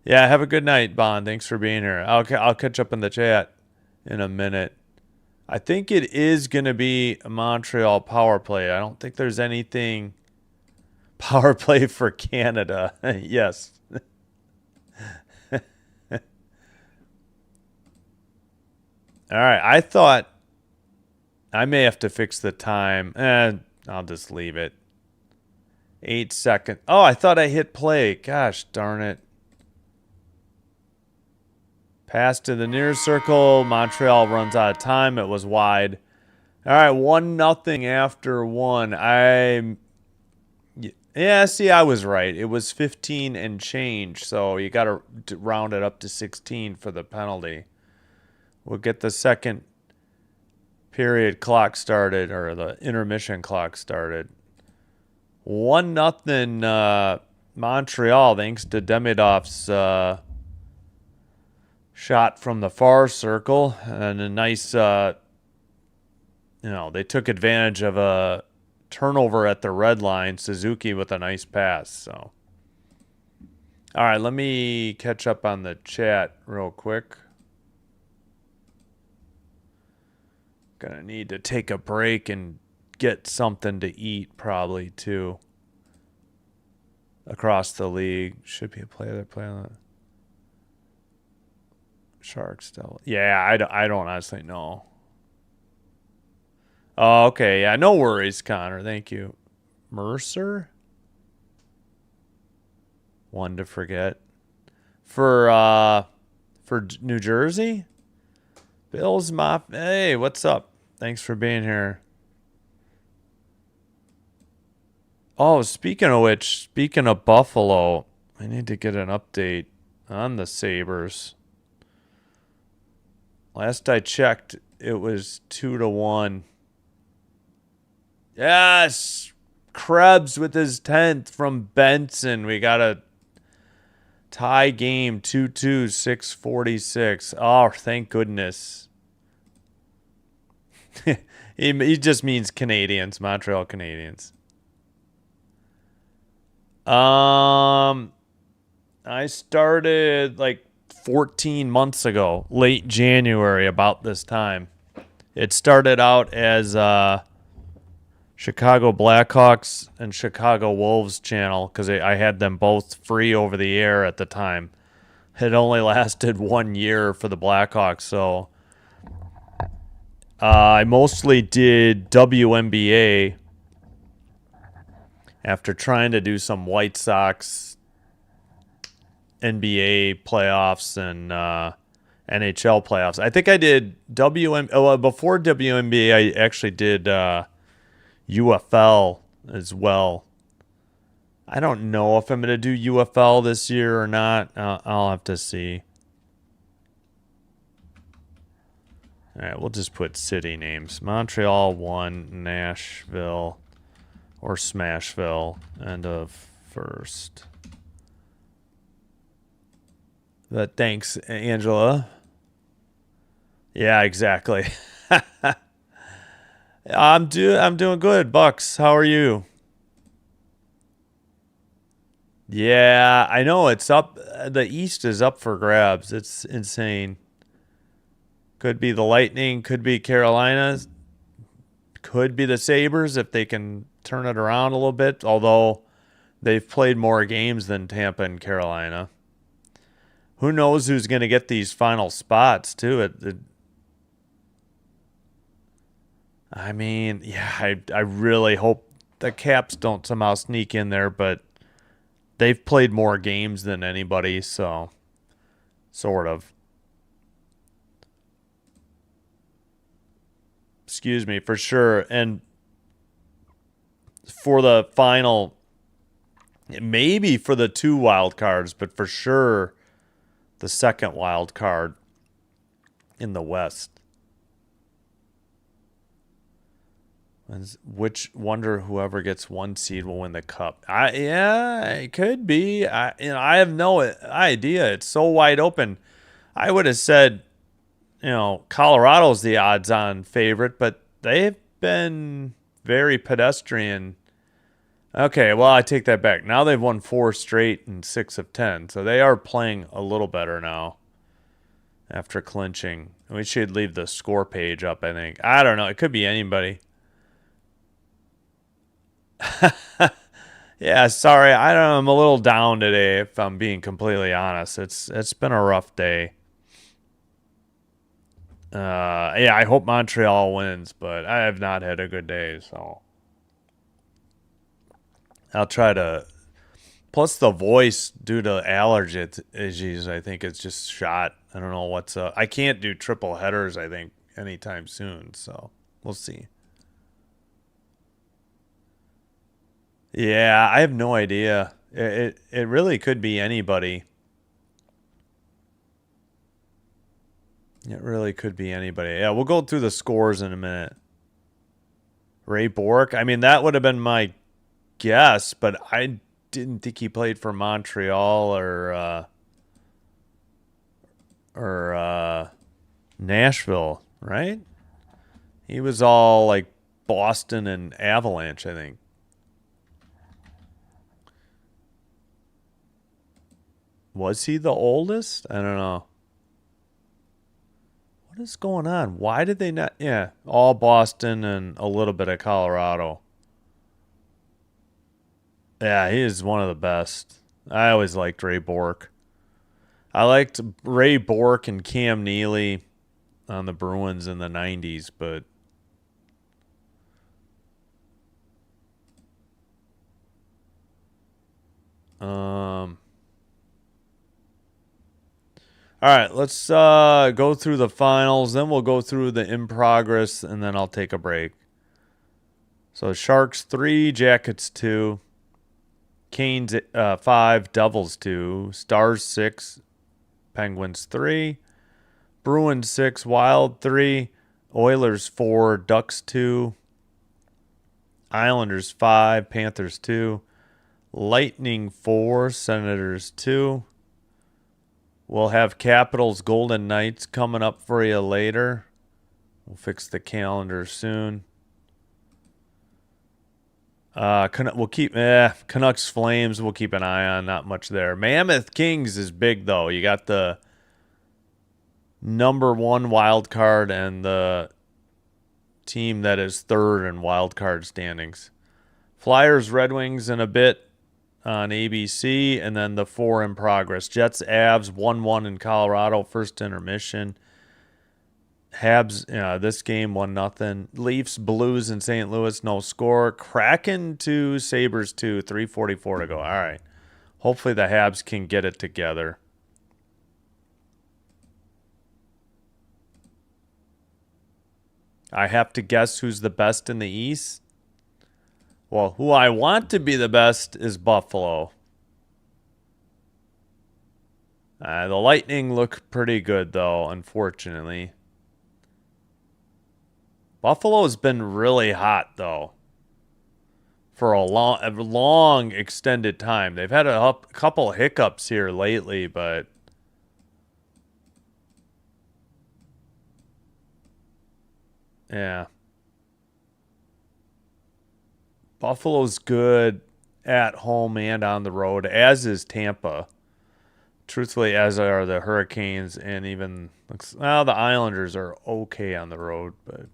Yeah, have a good night, Bond. Thanks for being here. I'll catch up in the chat in a minute. I think it is going to be a Montreal power play. I don't think there's anything power play for Canada. Yes. All right. I thought I may have to fix the time. I'll just leave it. 8 seconds. Oh, I thought I hit play. Gosh darn it. Pass to the near circle. Montreal runs out of time. It was wide. All right, 1-0 after 1. I was right. It was 15 and change, so you got to round it up to 16 for the penalty. We'll get the second period clock started, or the intermission clock started. 1-0 Montreal, thanks to Demidov's shot from the far circle, and a nice, they took advantage of a turnover at the red line. Suzuki with a nice pass. So, all right, let me catch up on the chat real quick. Gonna need to take a break and get something to eat, probably too. Across the league, should be a player that play on that. Sharks still. Yeah, I don't honestly know. Oh, okay. Yeah, no worries, Connor. Thank you. Mercer? One to forget. For New Jersey? Bills Mop. Hey, what's up? Thanks for being here. Oh, speaking of which, speaking of Buffalo, I need to get an update on the Sabres. Last I checked, it was 2-1. Yes! Krebs with his 10th from Benson. We got a tie game, 2-2, 6:46. Oh, thank goodness. He just means Canadians, Montreal Canadiens. I started like 14 months ago, late January, about this time. It started out as Chicago Blackhawks and Chicago Wolves channel because I had them both free over the air at the time. It only lasted 1 year for the Blackhawks, so I mostly did WNBA. after trying to do some White Sox NBA playoffs and NHL playoffs. I think I did before WNBA. I actually did UFL as well. I don't know if I'm going to do UFL this year or not. I'll have to see. All right, we'll just put city names. Montreal 1, Nashville, or Smashville, end of first. But thanks, Angela. Yeah, exactly. I'm doing good, Bucks. How are you? Yeah, I know it's up. The East is up for grabs. It's insane. Could be the Lightning, could be Carolina, could be the Sabres if they can turn it around a little bit, although they've played more games than Tampa and Carolina. Who knows who's going to get these final spots, too? I mean, yeah, I really hope the Caps don't somehow sneak in there, but they've played more games than anybody, so sort of. Excuse me, for sure. And for the final, maybe for the 2 wild cards, but for sure the second wild card in the West. Which wonder whoever gets 1 seed will win the cup. Yeah, it could be. I have no idea. It's so wide open. I would have said, Colorado's the odds-on favorite, but they've been very pedestrian. Okay, well, I take that back. Now they've won 4 straight and 6 of 10, so they are playing a little better now after clinching. We should leave the score page up, I think. I don't know. It could be anybody. Yeah, sorry. I don't know. I'm a little down today, if I'm being completely honest. It's been a rough day. Yeah, I hope Montreal wins, but I have not had a good day, so I'll try to. Plus, the voice due to allergies, I think it's just shot. I don't know what's up. I can't do triple headers, I think, anytime soon, so we'll see. Yeah, I have no idea. It really could be anybody. It really could be anybody. Yeah, we'll go through the scores in a minute. Ray Bork. I mean, that would have been my guess, but I didn't think he played for Montreal or Nashville, right? He was all like Boston and Avalanche, I think. Was he the oldest? I don't know. What is going on? Why did they not? Yeah, all Boston and a little bit of Colorado. Yeah, he is one of the best. I always liked Ray Bork. I liked Ray Bork and Cam Neely on the Bruins in the 90s, but all right, let's go through the finals, then we'll go through the in progress, and then I'll take a break. So Sharks 3, Jackets 2, Canes 5, Devils 2, Stars 6, Penguins 3, Bruins 6, Wild 3, Oilers 4, Ducks 2, Islanders 5, Panthers 2, Lightning 4, Senators 2. We'll have Capitals Golden Knights coming up for you later. We'll fix the calendar soon. We'll keep Canucks Flames. We'll keep an eye on. Not much there. Mammoth Kings is big though. You got the number 1 wild card and the team that is third in wild card standings. Flyers Red Wings in a bit on ABC, and then the 4 in progress. Jets Avs 1-1 in Colorado, first intermission. Habs, this game 1-0. Leafs, Blues in St. Louis, no score. Kraken 2, Sabres 2, 3:44 to go. All right. Hopefully the Habs can get it together. I have to guess who's the best in the East. Well, who I want to be the best is Buffalo. The Lightning look pretty good, though, unfortunately. Buffalo's been really hot, though, for a long extended time. They've had a couple hiccups here lately, but yeah. Buffalo's good at home and on the road, as is Tampa. Truthfully, as are the Hurricanes, and even the Islanders are okay on the road, but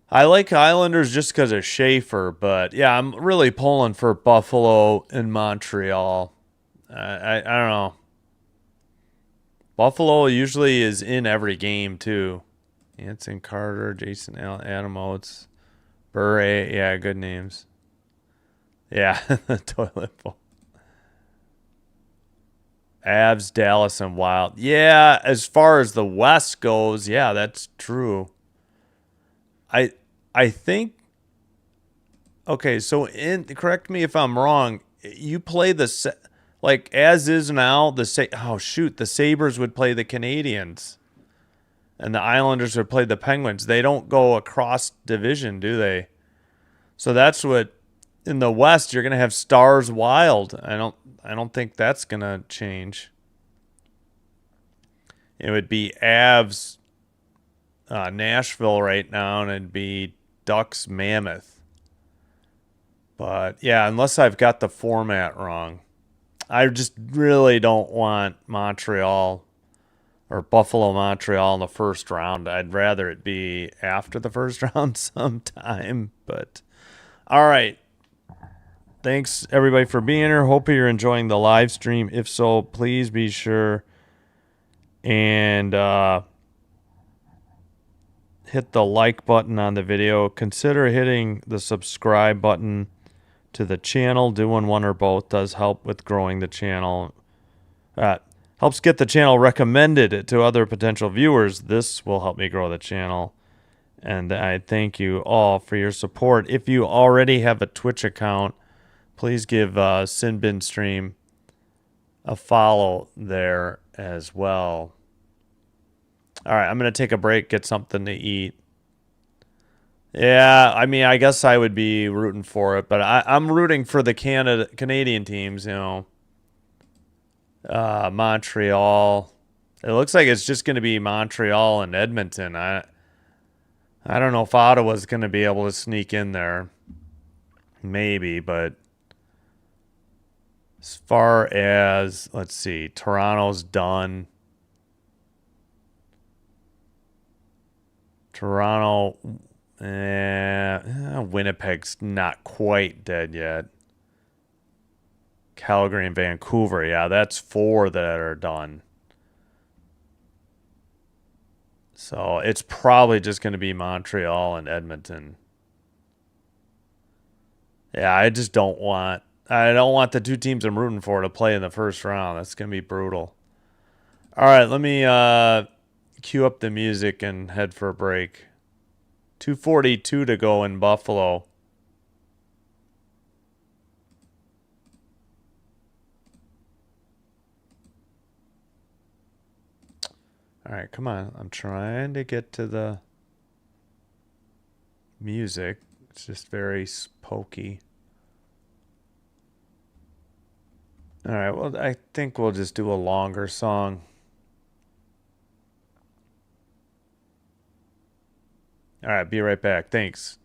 I like Islanders just because of Schaefer. But yeah, I'm really pulling for Buffalo and Montreal. I don't know. Buffalo usually is in every game too. Anson Carter, Jason Adam Oates, Bure, yeah, good names. Yeah, the toilet bowl. Avs, Dallas, and Wild. Yeah, as far as the West goes, yeah, that's true. I think. Okay, so correct me if I'm wrong. You play like as is now. The Sabres would play the Canadiens, and the Islanders would play the Penguins. They don't go across division, do they? So that's what in the West you're gonna have Stars Wild. I don't think that's gonna change. It would be Avs, Nashville right now, and it'd be Ducks Mammoth. But yeah, unless I've got the format wrong, I just really don't want Montreal or Buffalo Montreal in the first round. I'd rather it be after the first round sometime. But all right. Thanks everybody for being here. Hope you're enjoying the live stream. If so, please be sure and hit the like button on the video. Consider hitting the subscribe button to the channel. Doing one or both does help with growing the channel. Helps get the channel recommended to other potential viewers. This will help me grow the channel. And I thank you all for your support. If you already have a Twitch account, please give Sinbin Stream a follow there as well. All right, I'm going to take a break, get something to eat. Yeah, I mean, I guess I would be rooting for it, but I'm rooting for the Canadian teams, Montreal. It looks like it's just going to be Montreal and Edmonton. I don't know if Ottawa's going to be able to sneak in there. Maybe, but as far as, let's see, Toronto's done. Toronto, Winnipeg's not quite dead yet. Calgary and Vancouver, yeah, that's 4 that are done. So it's probably just going to be Montreal and Edmonton. Yeah, I don't want the two teams I'm rooting for to play in the first round. That's going to be brutal. All right, let me cue up the music and head for a break. 2:42 to go in Buffalo. All right, come on. I'm trying to get to the music. It's just very pokey. All right, well, I think we'll just do a longer song. All right, be right back. Thanks.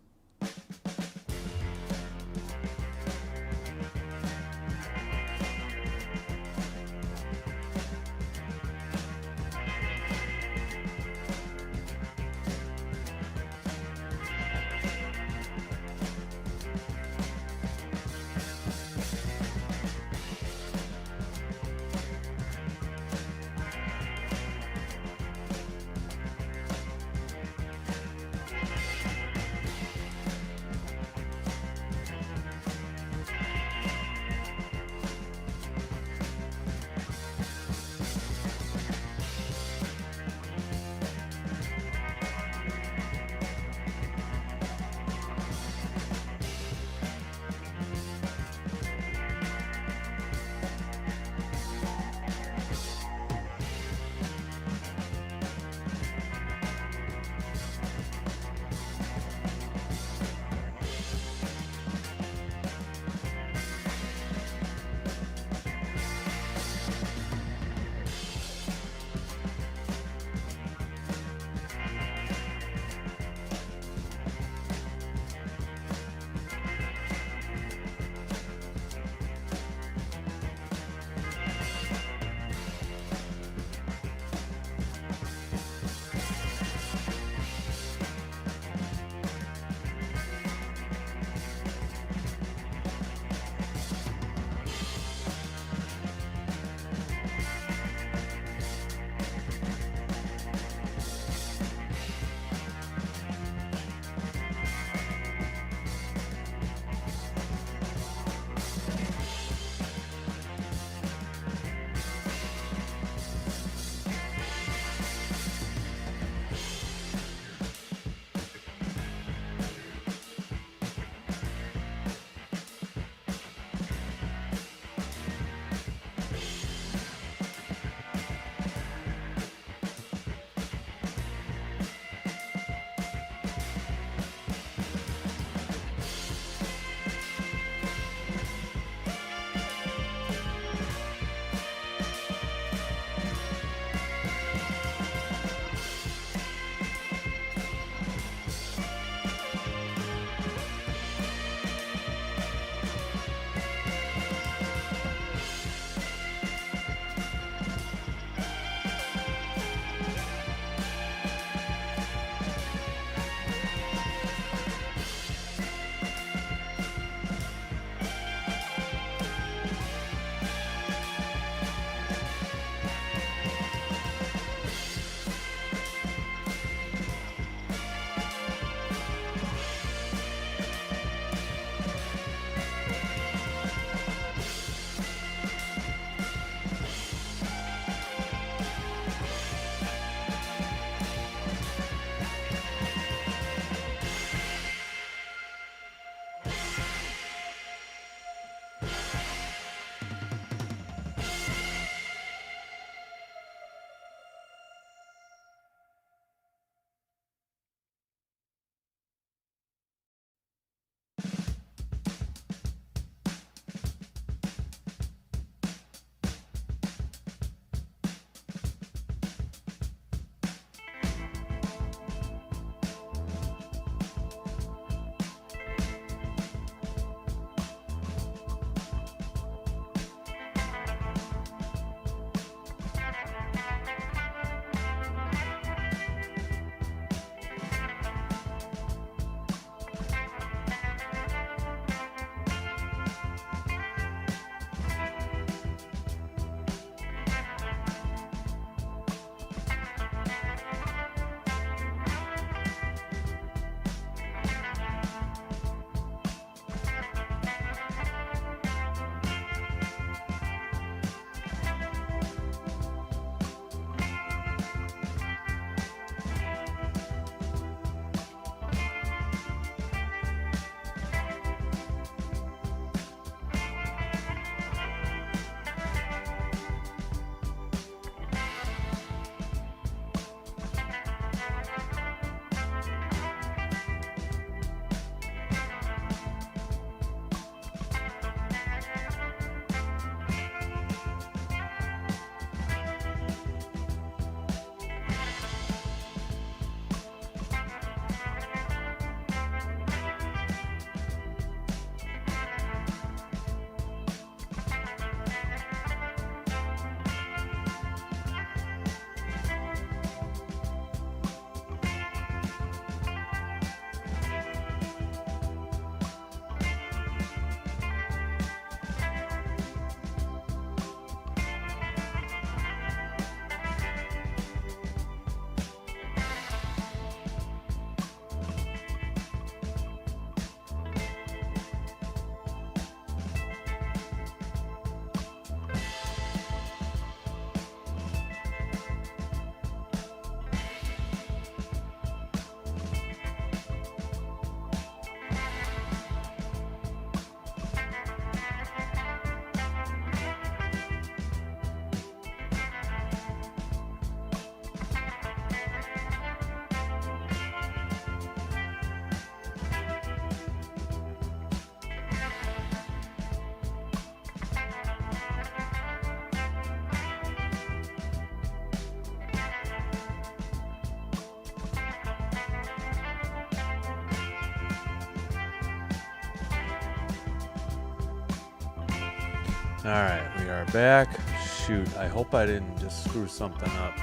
All right, we are back. Shoot, I hope I didn't just screw something up.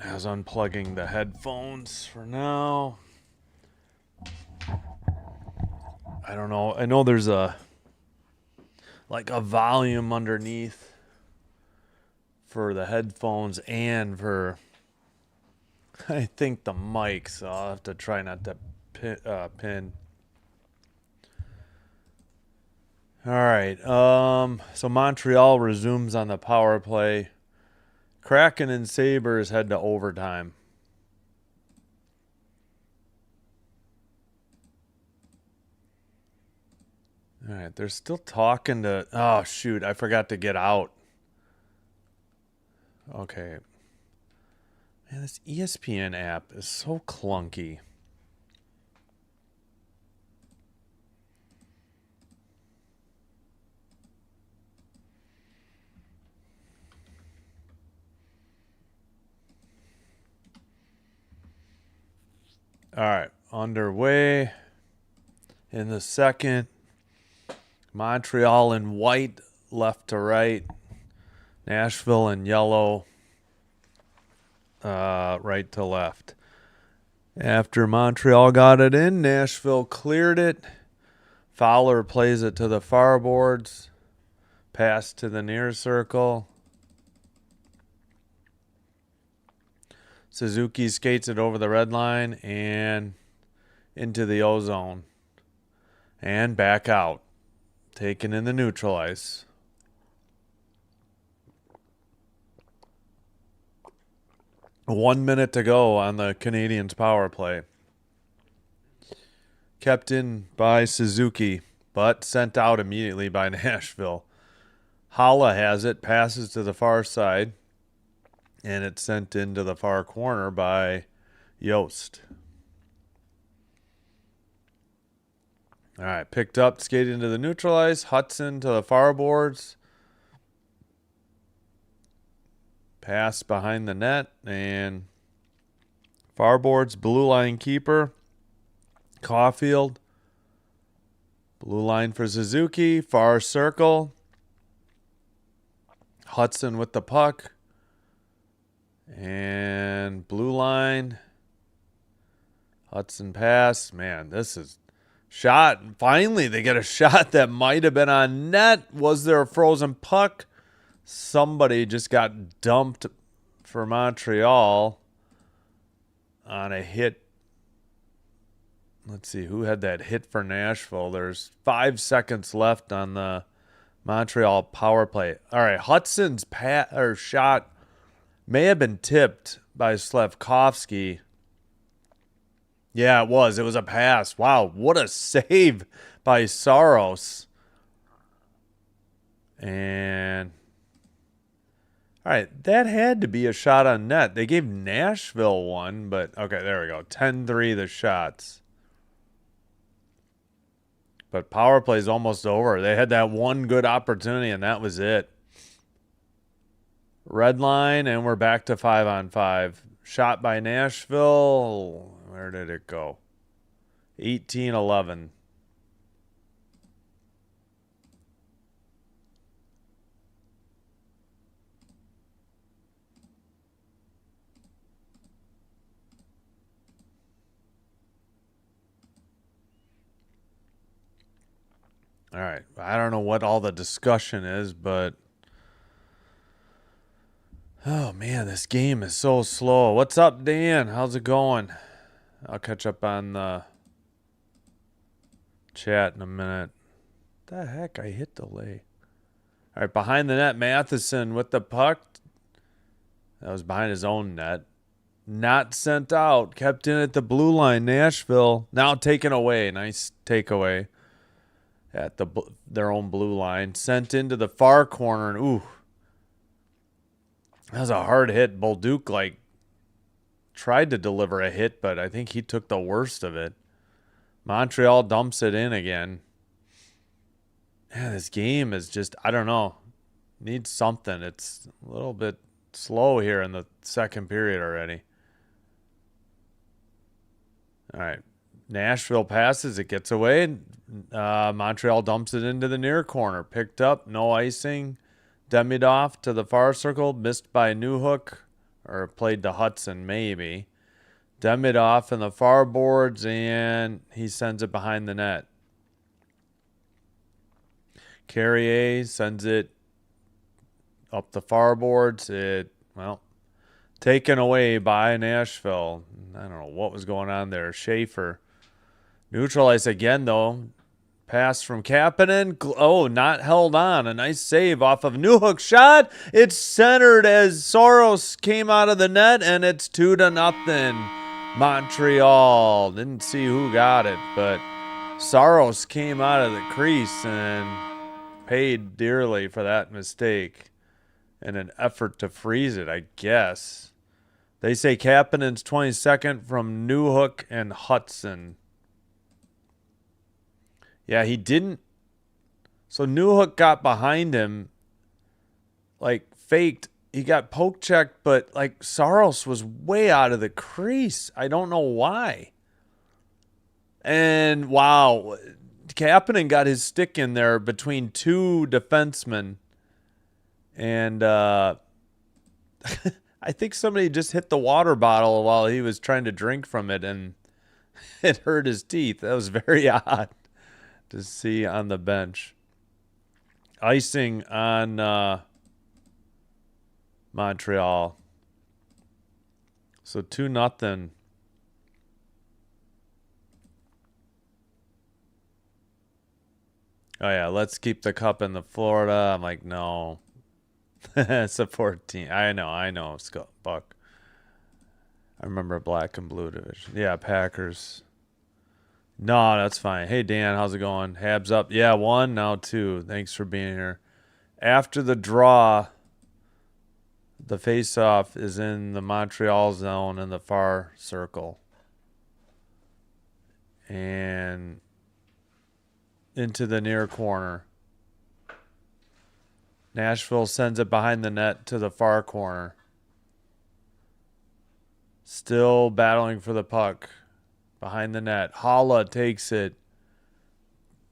I was unplugging the headphones for now. I don't know. I know there's a volume underneath for the headphones and for I think the mic, so I'll have to try not to pin. All right. So Montreal resumes on the power play. Kraken and Sabres head to overtime. All right, they're still talking to... Oh, shoot, I forgot to get out. Okay. Man, this ESPN app is so clunky. All right, underway in the second. Montreal in white, left to right. Nashville in yellow, right to left. After Montreal got it in, Nashville cleared it. Fowler plays it to the far boards. Pass to the near circle. Suzuki skates it over the red line and into the O-zone. And back out. Taken in the neutral ice. One minute to go on the Canadiens power play. Kept in by Suzuki, but sent out immediately by Nashville. Holla has it, passes to the far side, and it's sent into the far corner by Yost. All right, picked up, skated into the neutral ice. Hudson to the far boards. Pass behind the net, and far boards, blue line keeper. Caulfield. Blue line for Suzuki. Far circle. Hudson with the puck. And blue line. Hudson pass. Man, this is shot. Finally, they get a shot that might have been on net. Was there a frozen puck? Somebody just got dumped for Montreal on a hit. Let's see, who had that hit for Nashville? There's 5 seconds left on the Montreal power play. All right, Hudson's shot may have been tipped by Slafkovsky. Yeah, it was. It was a pass. Wow, what a save by Saros. And... all right, that had to be a shot on net. They gave Nashville one, but... okay, there we go. 10-3 the shots. But power play's almost over. They had that one good opportunity, and that was it. Red line, and we're back to 5-on-5. Shot by Nashville. Where did it go? 18-11. All right. I don't know what all the discussion is, but... oh, man, this game is so slow. What's up, Dan? How's it going? I'll catch up on the chat in a minute. What the heck? I hit delay. All right, behind the net, Matheson with the puck. That was behind his own net. Not sent out. Kept in at the blue line, Nashville. Now taken away. Nice takeaway at their own blue line. Sent into the far corner. And, ooh. That was a hard hit. Bolduc, tried to deliver a hit, but I think he took the worst of it. Montreal dumps it in again. Man, this game is just, I don't know. Needs something. It's a little bit slow here in the second period already. All right. Nashville passes. It gets away. Montreal dumps it into the near corner. Picked up. No icing. Demidov to the far circle. Missed by Newhook. Or played to Hudson, maybe. Demidov in the far boards, and he sends it behind the net. Carrier sends it up the far boards. Taken away by Nashville. I don't know what was going on there. Schaefer. Neutralized again, though. Pass from Kapanen. Oh, not held on. A nice save off of Newhook shot. It's centered as Soros came out of the net, and it's 2-0. Montreal. Didn't see who got it, but Soros came out of the crease and paid dearly for that mistake in an effort to freeze it, I guess. They say Kapanen's 22nd from Newhook and Hudson. Yeah, he didn't. So Newhook got behind him, like faked. He got poke checked, but like Saros was way out of the crease. I don't know why. And wow, Kapanen got his stick in there between two defensemen. And I think somebody just hit the water bottle while he was trying to drink from it, and it hurt his teeth. That was very odd to see on the bench. Icing on Montreal. So 2-0. Oh yeah, let's keep the cup in the Florida. I'm like, no. It's a 14. I know, Buck. I remember black and blue division. Yeah, Packers. No, that's fine. Hey, Dan, how's it going? Habs up. Yeah, 1, now 2. Thanks for being here. After the draw, the face-off is in the Montreal zone in the far circle. And into the near corner. Nashville sends it behind the net to the far corner. Still battling for the puck. Behind the net. Holla takes it.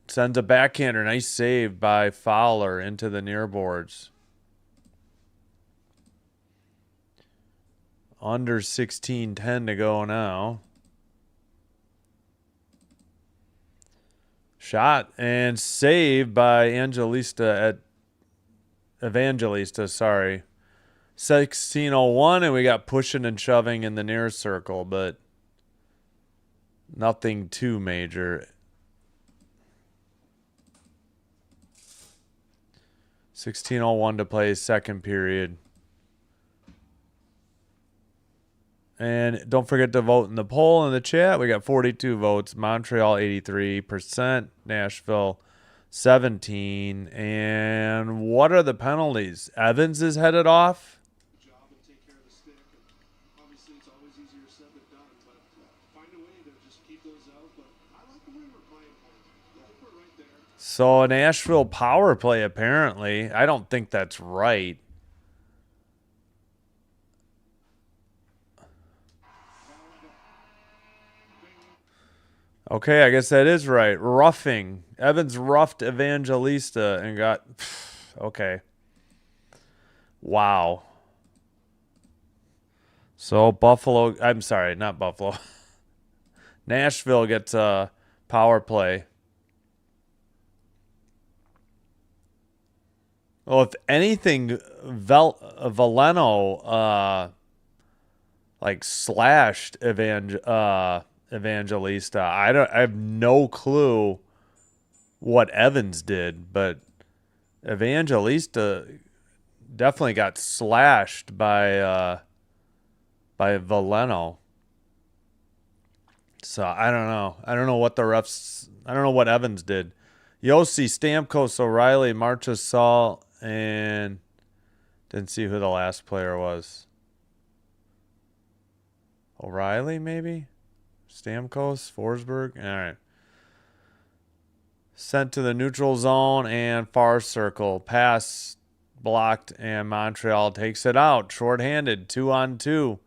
Sends a backhander. Nice save by Fowler into the near boards. Under 16:10 to go now. Shot and save by Evangelista, sorry. 16:01, and we got pushing and shoving in the near circle, but nothing too major. 16:01 to play second period. And don't forget to vote in the poll in the chat. We got 42 votes. Montreal 83%. Nashville 17. And what are the penalties? Evans is headed off. Job and take care of the stick. And obviously, it's always easier said than done, but find a way to just keep those out. But I like the way we're playing. I think we're right there. So Nashville power play, apparently. I don't think that's right. Okay, I guess that is right. Roughing. Evans roughed Evangelista and got... Okay. Wow. So Buffalo... I'm sorry, not Buffalo. Nashville gets a power play. Well, if anything, Valeno like slashed Evangelista. I have no clue what Evans did, but Evangelista definitely got slashed by Valeno. So I don't know. I don't know what the refs. I don't know what Evans did. Yossi, Stamkos, O'Reilly, Marchessault, and didn't see who the last player was. O'Reilly, maybe? Stamkos, Forsberg. All right. Sent to the neutral zone and far circle. Pass blocked, and Montreal takes it out. Shorthanded, 2-on-2.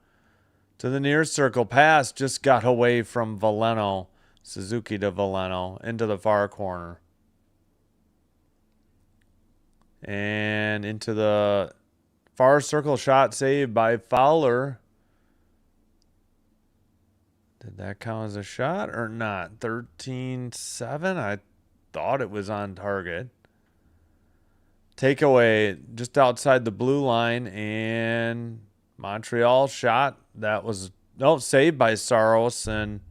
To the near circle. Pass just got away from Valeno. Suzuki to Veleno into the far corner. And into the far circle, shot saved by Fowler. Did that count as a shot or not? 13-7? I thought it was on target. Takeaway just outside the blue line, and Montreal shot. That was saved by Saros, and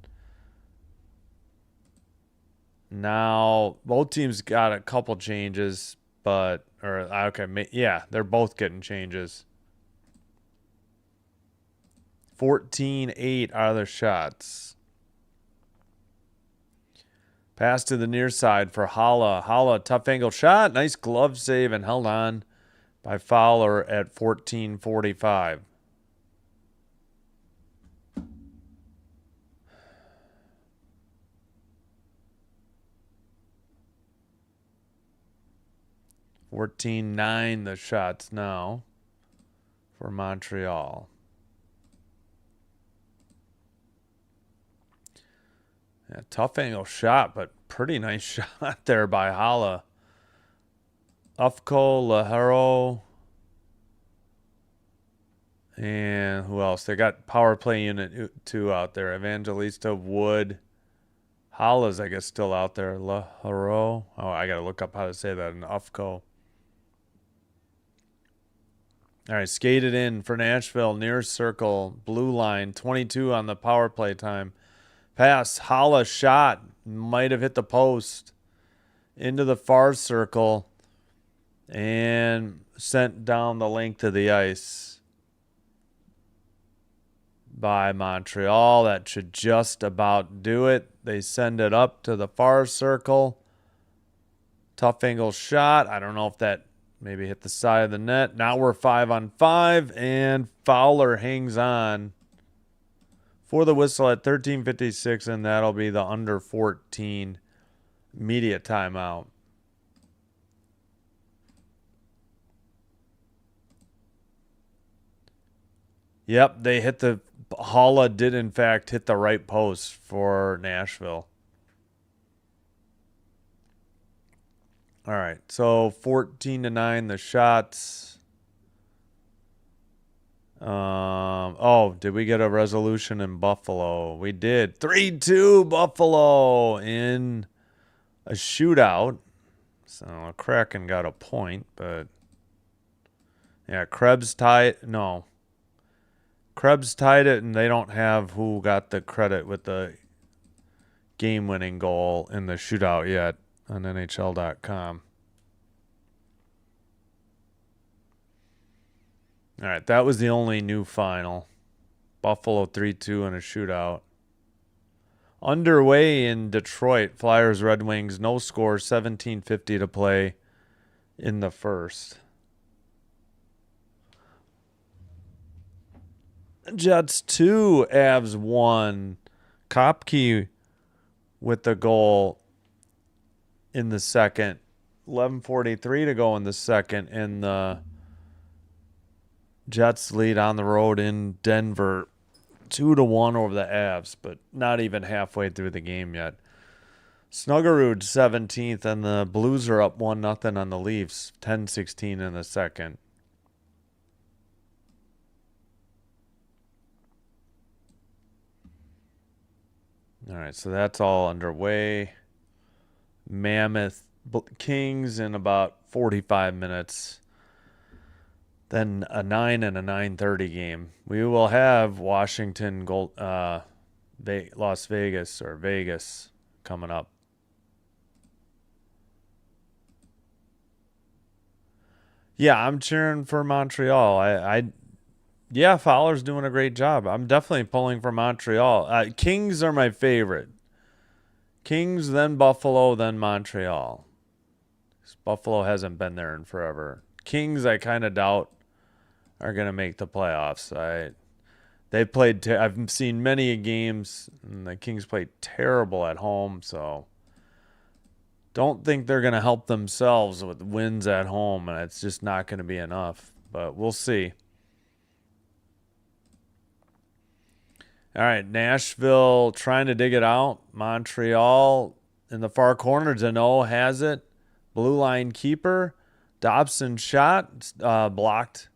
now both teams got a couple changes, but they're both getting changes. 14-8 are the shots. Pass to the near side for Holla. Holla, tough angle shot. Nice glove save and held on by Fowler at 14:45. (14-9) the shots now for Montreal. Yeah, tough angle shot, but pretty nice shot there by Holla. Ufko, Lahero, and who else? They got power play unit 2 out there. Evangelista, Wood. Holla's, I guess, still out there. Lahero. Oh, I got to look up how to say that in Ufko. All right, skated in for Nashville, near circle, blue line, 22 on the power play time. Pass, Holla shot, might have hit the post, into the far circle, and sent down the length of the ice by Montreal. That should just about do it. They send it up to the far circle. Tough angle shot. I don't know if that maybe hit the side of the net. Now we're 5-on-5, and Fowler hangs on for the whistle at 13:56, and that'll be the under 14 media timeout. Yep, they hit the Holla did in fact hit the right post for Nashville. All right, so 14-9 the shots. Did we get a resolution in Buffalo? We did. 3-2 Buffalo in a shootout. So Kraken got a point, but yeah, Krebs tied it, and they don't have who got the credit with the game-winning goal in the shootout yet on NHL.com. All right, that was the only new final. Buffalo 3-2 in a shootout. Underway in Detroit, Flyers, Red Wings, no score, 17:50 to play in the first. Jets 2, Avs 1. Kopke with the goal in the second. 11:43 to go in the second, and the Jets lead on the road in Denver 2-1 over the Avs, but not even halfway through the game yet. Snuggerud 17th, and the Blues are up 1-0 on the Leafs, 10:16 in the second. All right, so that's all underway. Mammoth Kings in about 45 minutes. Then a 9 and a 9:30 game. We will have Washington, Las Vegas or Vegas coming up. Yeah, I'm cheering for Montreal. Yeah, Fowler's doing a great job. I'm definitely pulling for Montreal. Kings are my favorite. Kings, then Buffalo, then Montreal. Buffalo hasn't been there in forever. Kings, I kind of doubt are going to make the playoffs. I've seen many games, and the Kings played terrible at home, so don't think they're going to help themselves with wins at home, and it's just not going to be enough. But we'll see. All right, Nashville trying to dig it out. Montreal in the far corner. Deneau has it. Blue line keeper. Dobson shot. Blocked.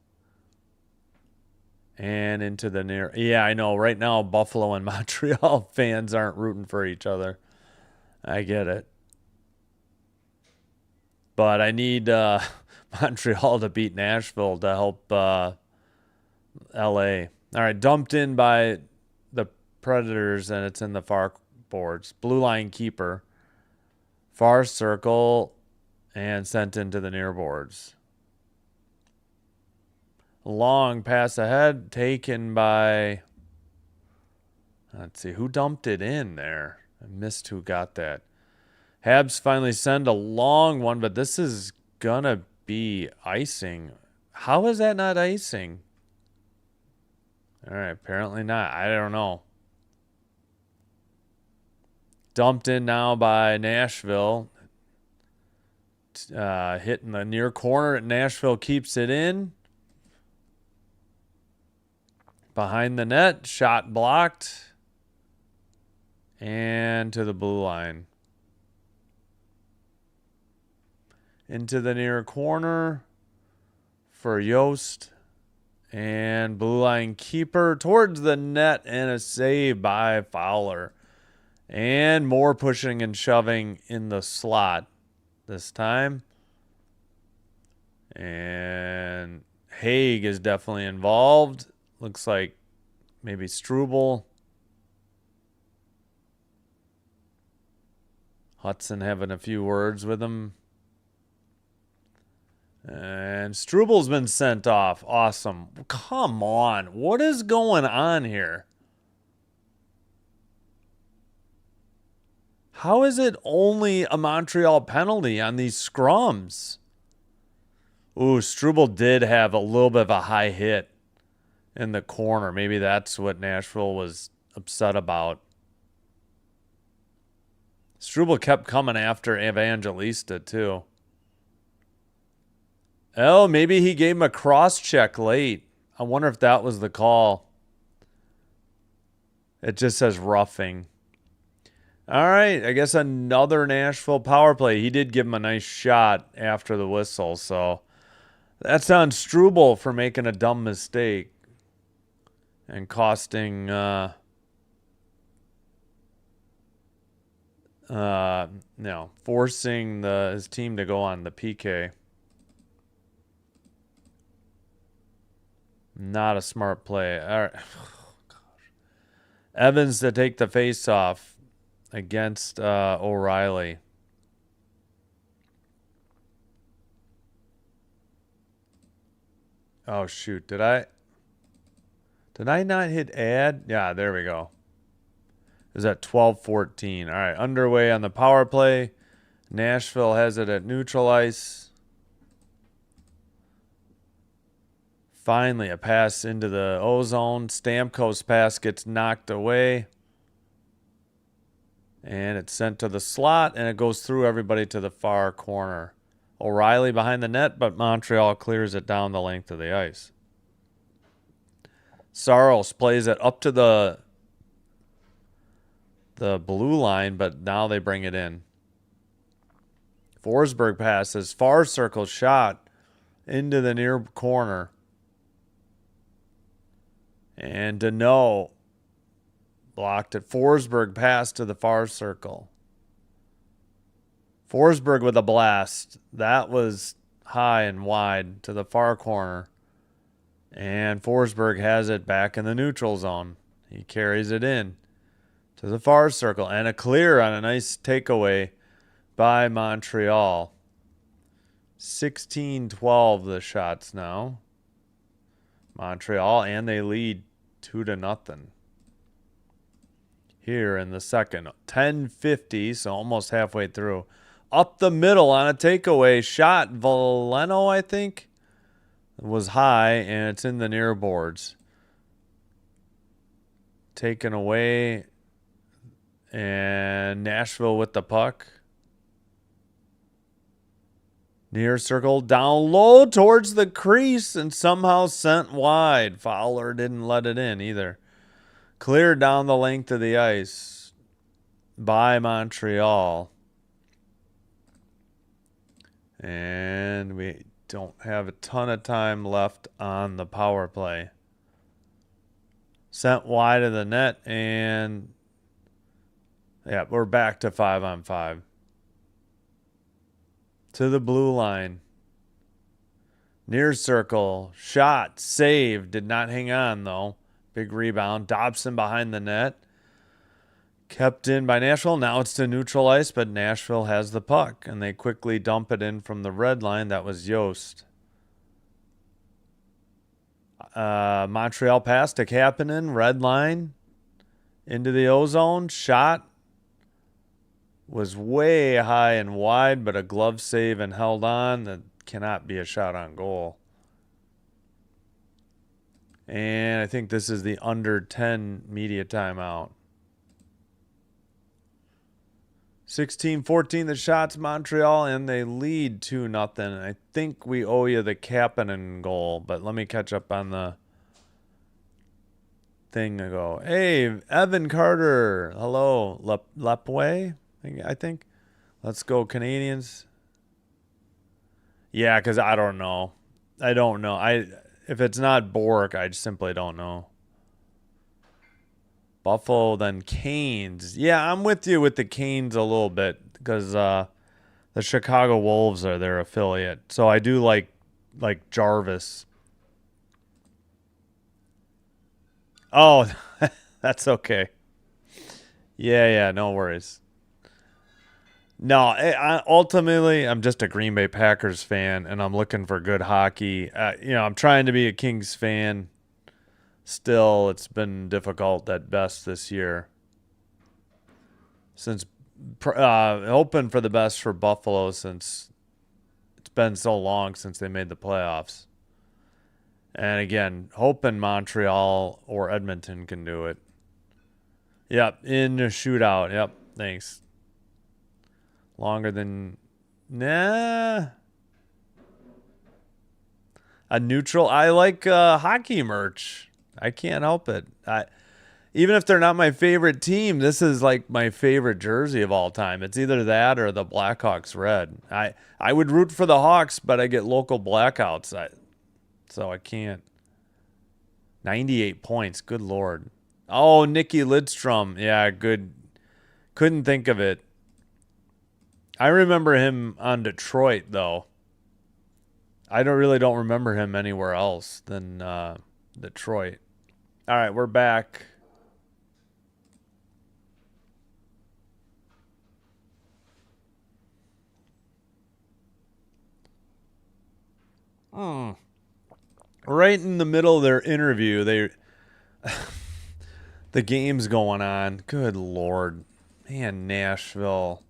And into the near. Yeah, I know. Right now, Buffalo and Montreal fans aren't rooting for each other. I get it. But I need Montreal to beat Nashville to help LA. All right, dumped in by the Predators, and it's in the far boards. Blue line keeper. Far circle, and sent into the near boards. Long pass ahead, taken by, let's see, who dumped it in there? I missed who got that. Habs finally send a long one, but this is gonna be icing. How is that not icing? All right, apparently not. I don't know. Dumped in now by Nashville. Hitting the near corner. Nashville keeps it in. Behind the net, shot blocked. And to the blue line. Into the near corner for Yost. And blue line keeper towards the net, and a save by Fowler. And more pushing and shoving in the slot this time. And Haig is definitely involved. Looks like maybe Struble. Hudson having a few words with him. And Struble's been sent off. Awesome. Come on. What is going on here? How is it only a Montreal penalty on these scrums? Ooh, Struble did have a little bit of a high hit in the corner. Maybe that's what Nashville was upset about. Struble kept coming after Evangelista, too. Oh, maybe he gave him a cross check late. I wonder if that was the call. It just says roughing. All right, I guess another Nashville power play. He did give him a nice shot after the whistle, so that's on Struble for making a dumb mistake and costing forcing his team to go on the PK. Not a smart play. All right. Oh, gosh. Evans to take the face-off against O'Reilly. Oh, shoot. Did I not hit add? Yeah, there we go. Is at 12-14. All right, underway on the power play. Nashville has it at neutral ice. Finally, a pass into the O-zone. Stamkos' pass gets knocked away. And it's sent to the slot, and it goes through everybody to the far corner. O'Reilly behind the net, but Montreal clears it down the length of the ice. Saros plays it up to the blue line, but now they bring it in. Forsberg passes. Far circle shot into the near corner. And Deneau blocked it. Forsberg passed to the far circle. Forsberg with a blast. That was high and wide to the far corner. And Forsberg has it back in the neutral zone. He carries it in to the far circle. And a clear on a nice takeaway by Montreal. 16-12 the shots now. Montreal, and they lead 2-0 here in the second. 10:50, so almost halfway through. Up the middle on a takeaway shot. Valeno, I think, was high, and it's in the near boards. Taken away, and Nashville with the puck. Near circle, down low towards the crease, and somehow sent wide. Fowler didn't let it in either. Cleared down the length of the ice by Montreal. And we don't have a ton of time left on the power play. Sent wide of the net, and yeah, we're back to 5-on-5. To the blue line. Near circle. Shot. Save. Did not hang on, though. Big rebound. Dobson behind the net. Kept in by Nashville. Now it's to neutral ice, but Nashville has the puck, and they quickly dump it in from the red line. That was Yost. Montreal pass to Kapanen. Red line. Into the O-zone. Shot. Was way high and wide, but a glove save and held on. That cannot be a shot on goal. And I think this is the under 10 media timeout. 16-14 the shots, Montreal, and they lead 2-0. I think we owe you the Kapanen goal, but let me catch up on the thing ago. Hey, Evan Carter. Hello. Lepway, I think. Let's go, Canadiens. Yeah, because I don't know. I don't know. If it's not Bork, I just simply don't know. Buffalo, then Canes. Yeah, I'm with you with the Canes a little bit because the Chicago Wolves are their affiliate. So I do like Jarvis. Oh, that's okay. Yeah, no worries. No, ultimately, I'm just a Green Bay Packers fan, and I'm looking for good hockey. I'm trying to be a Kings fan. Still, it's been difficult at best this year. Since hoping for the best for Buffalo, since it's been so long since they made the playoffs. And again, hoping Montreal or Edmonton can do it. Yep, in a shootout. Yep, thanks. Longer than... Nah. A neutral... I like hockey merch. I can't help it. Even if they're not my favorite team, this is like my favorite jersey of all time. It's either that or the Blackhawks red. I would root for the Hawks, but I get local blackouts. So I can't. 98 points. Good Lord. Oh, Nicky Lidstrom. Yeah, good. Couldn't think of it. I remember him on Detroit, though. I don't remember him anywhere else than Detroit. All right, we're back. Right in the middle of their interview, the game's going on. Good Lord. Man, Nashville.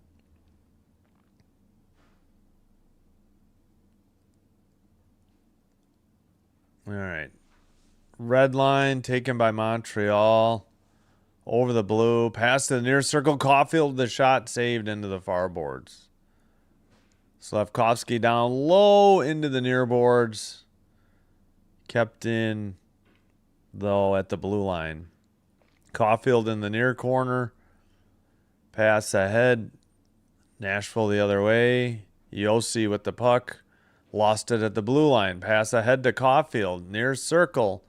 All right. Red line taken by Montreal. Over the blue. Pass to the near circle. Caulfield, the shot saved into the far boards. Slavkovsky down low into the near boards. Kept in, though, at the blue line. Caulfield in the near corner. Pass ahead. Nashville the other way. Yossi with the puck. Lost it at the blue line. Pass ahead to Caulfield. Near circle.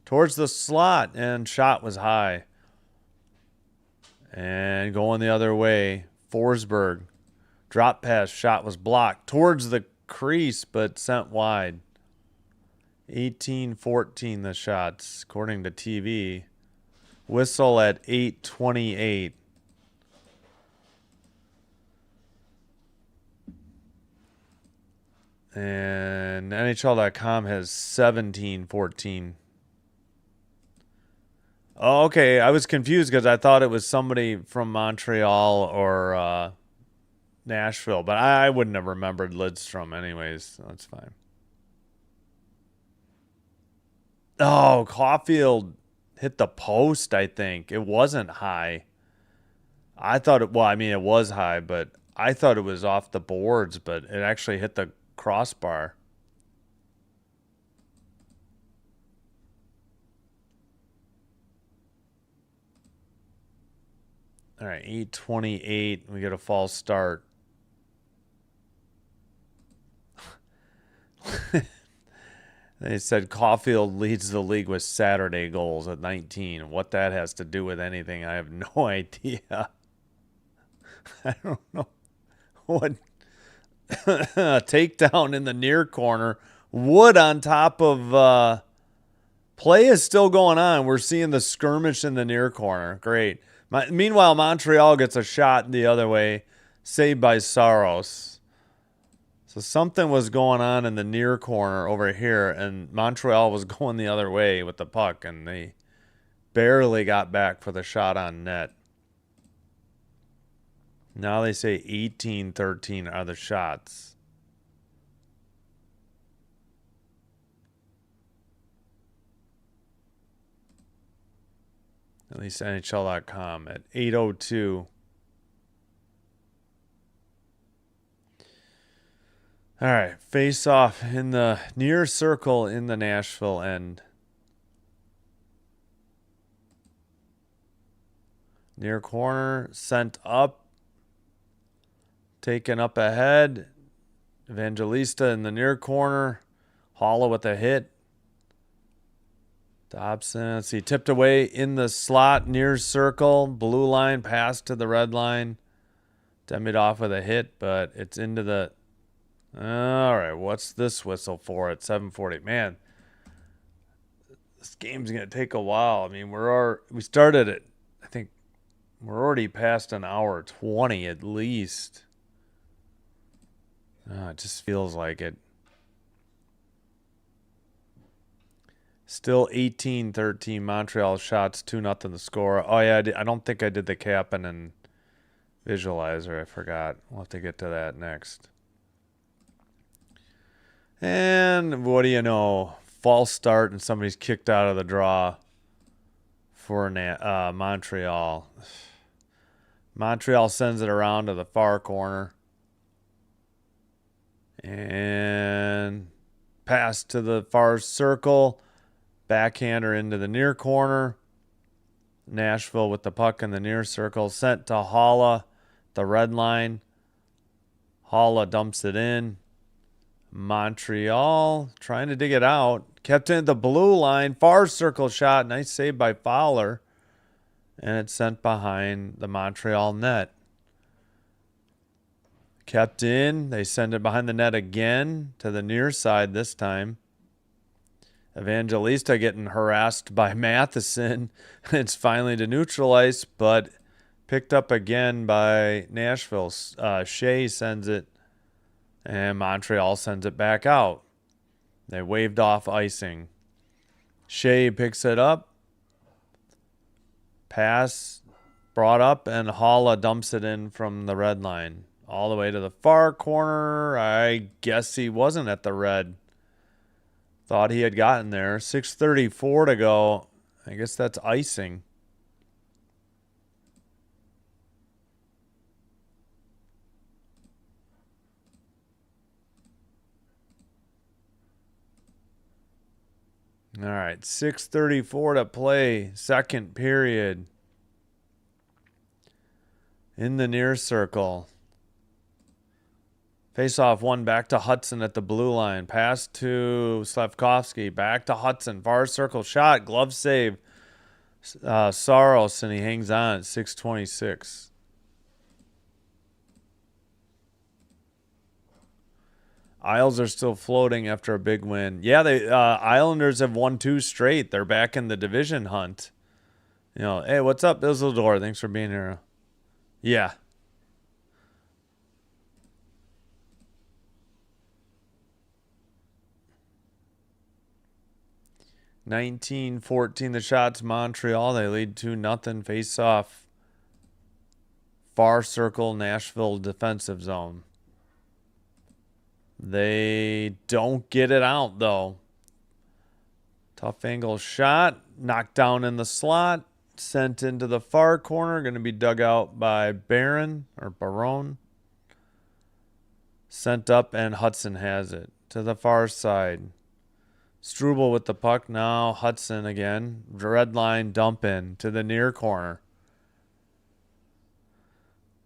Towards the slot. And shot was high. And going the other way. Forsberg. Drop pass. Shot was blocked. Towards the crease, but sent wide. 18-14 the shots, according to TV. Whistle at 8:28. And NHL.com has 17-14. Oh, okay. I was confused because I thought it was somebody from Montreal or Nashville, but I wouldn't have remembered Lidstrom anyways. So that's fine. Oh, Caulfield hit the post, I think. It wasn't high. I thought it was high, but I thought it was off the boards, but it actually hit the crossbar. All right, 8:28. We get a false start. They said Caulfield leads the league with Saturday goals at 19. What that has to do with anything, I have no idea. I don't know what. Takedown in the near corner. Wood on top of play is still going on. We're seeing the skirmish in the near corner. Great. Meanwhile, Montreal gets a shot the other way, saved by Saros. So something was going on in the near corner over here, and Montreal was going the other way with the puck, and they barely got back for the shot on net. Now they say 18-13 are the shots. At least NHL.com at 8:02. All right, face off in the near circle in the Nashville end. Near corner, sent up. Taken up ahead. Evangelista in the near corner. Holla with a hit. Dobson, let's see, tipped away in the slot near circle. Blue line, pass to the red line. Demidov with a hit, but it's into the... All right, what's this whistle for at 7:40? Man, this game's going to take a while. I mean, we started it. I think we're already past an hour 20 at least. It just feels like it. Still 18-13 Montreal shots, 2-0 the score. Oh, yeah, I don't think I did the capping and visualizer. I forgot. We'll have to get to that next. And what do you know? False start and somebody's kicked out of the draw for Montreal. Montreal sends it around to the far corner. And pass to the far circle. Backhander into the near corner. Nashville with the puck in the near circle. Sent to Holla, the red line. Holla dumps it in. Montreal trying to dig it out. Kept in at the blue line. Far circle shot. Nice save by Fowler. And it's sent behind the Montreal net. Kept in. They send it behind the net again to the near side this time. Evangelista getting harassed by Matheson. It's finally to neutral ice, but picked up again by Nashville. Shea sends it, and Montreal sends it back out. They waved off icing. Shea picks it up. Pass brought up, and Holla dumps it in from the red line. All the way to the far corner. I guess he wasn't at the red. Thought he had gotten there. 6:34 to go. I guess that's icing. All right, 6:34 to play. Second period. In the near circle. Face-off one back to Hudson at the blue line. Pass to Slavkovsky. Back to Hudson. Far circle shot. Glove save. Saros, and he hangs on at 6:26. Isles are still floating after a big win. Yeah, the Islanders have won 2 straight. They're back in the division hunt. You know, hey, what's up, Isildur? Thanks for being here. Yeah. $19-14 the shots. Montreal, they lead 2-0. Face off. Far circle, Nashville defensive zone. They don't get it out, though. Tough angle shot. Knocked down in the slot. Sent into the far corner. Going to be dug out by Barron or Barone. Sent up, and Hudson has it to the far side. Struble with the puck. Now Hudson again. Red line dump in to the near corner.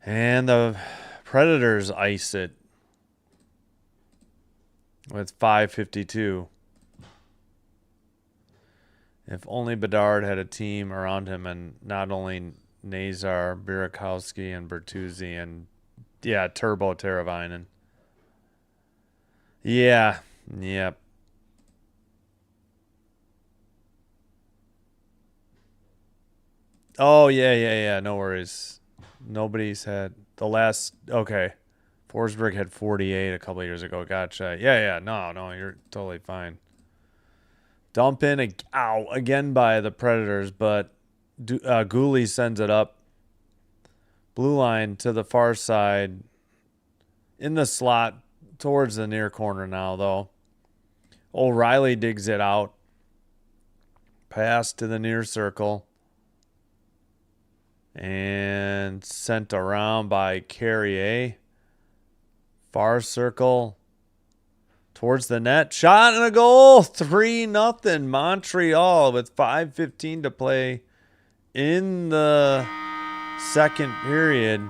And the Predators ice it with 5:52. If only Bedard had a team around him, and not only Nazar, Birakowski, and Bertuzzi, and yeah, Turbo Teravainen. Yeah, yep. Oh yeah. No worries. Nobody's had the last. Okay, Forsberg had 48 a couple of years ago. Gotcha. Yeah. No, you're totally fine. Dump in again by the Predators, but Gooley sends it up. Blue line to the far side. In the slot towards the near corner now, though. O'Reilly digs it out. Pass to the near circle. And sent around by Carrier. Far circle. Towards the net. Shot and a goal. 3-0 Montreal with 5:15 to play in the second period.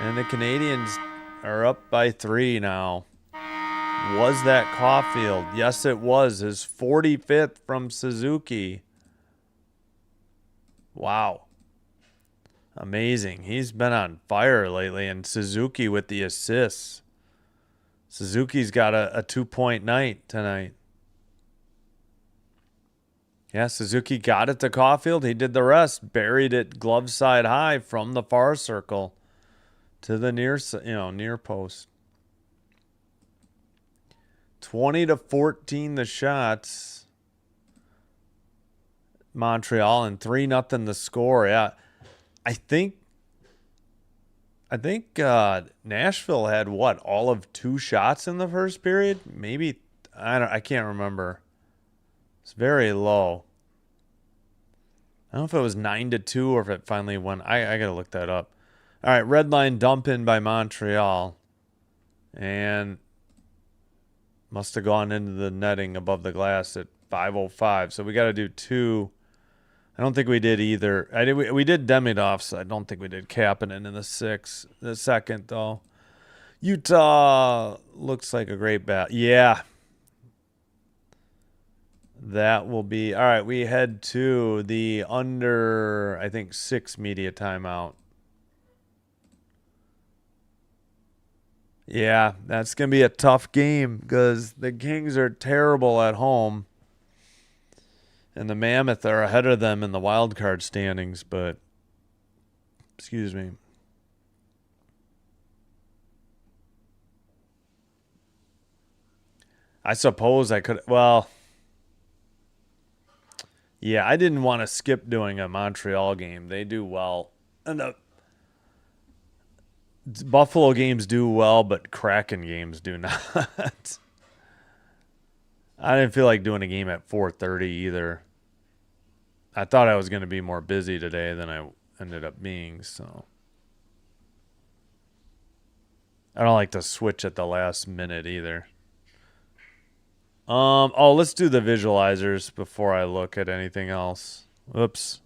And the Canadiens are up by 3 now. Was that Caulfield? Yes, it was. His 45th from Suzuki. Wow. Amazing. He's been on fire lately. And Suzuki with the assists. Suzuki's got a 2-point night tonight. Yeah, Suzuki got it to Caulfield. He did the rest. Buried it glove side high from the far circle to the near post. 20-14 the shots. Montreal, and 3-0 the score. Yeah. I think Nashville had all of 2 shots in the first period? Maybe I can't remember. It's very low. I don't know if it was 9-2 or if it finally went. I gotta look that up. All right, red line dump in by Montreal. And must have gone into the netting above the glass at 5:05. So we got to do 2. I don't think we did either. We did Demidov's. I don't think we did Kapanen in the second, though. Utah looks like a great bat. Yeah. That will be. All right, we head to the under, I think, 6 media timeout. Yeah, that's going to be a tough game because the Kings are terrible at home. And the Mammoth are ahead of them in the wild card standings, but excuse me. I suppose I could. Well, yeah, I didn't want to skip doing a Montreal game. They do well. And the Buffalo games do well, but Kraken games do not. I didn't feel like doing a game at 4:30 either. I thought I was going to be more busy today than I ended up being, so I don't like to switch at the last minute either. Let's do the visualizers before I look at anything else. Oops.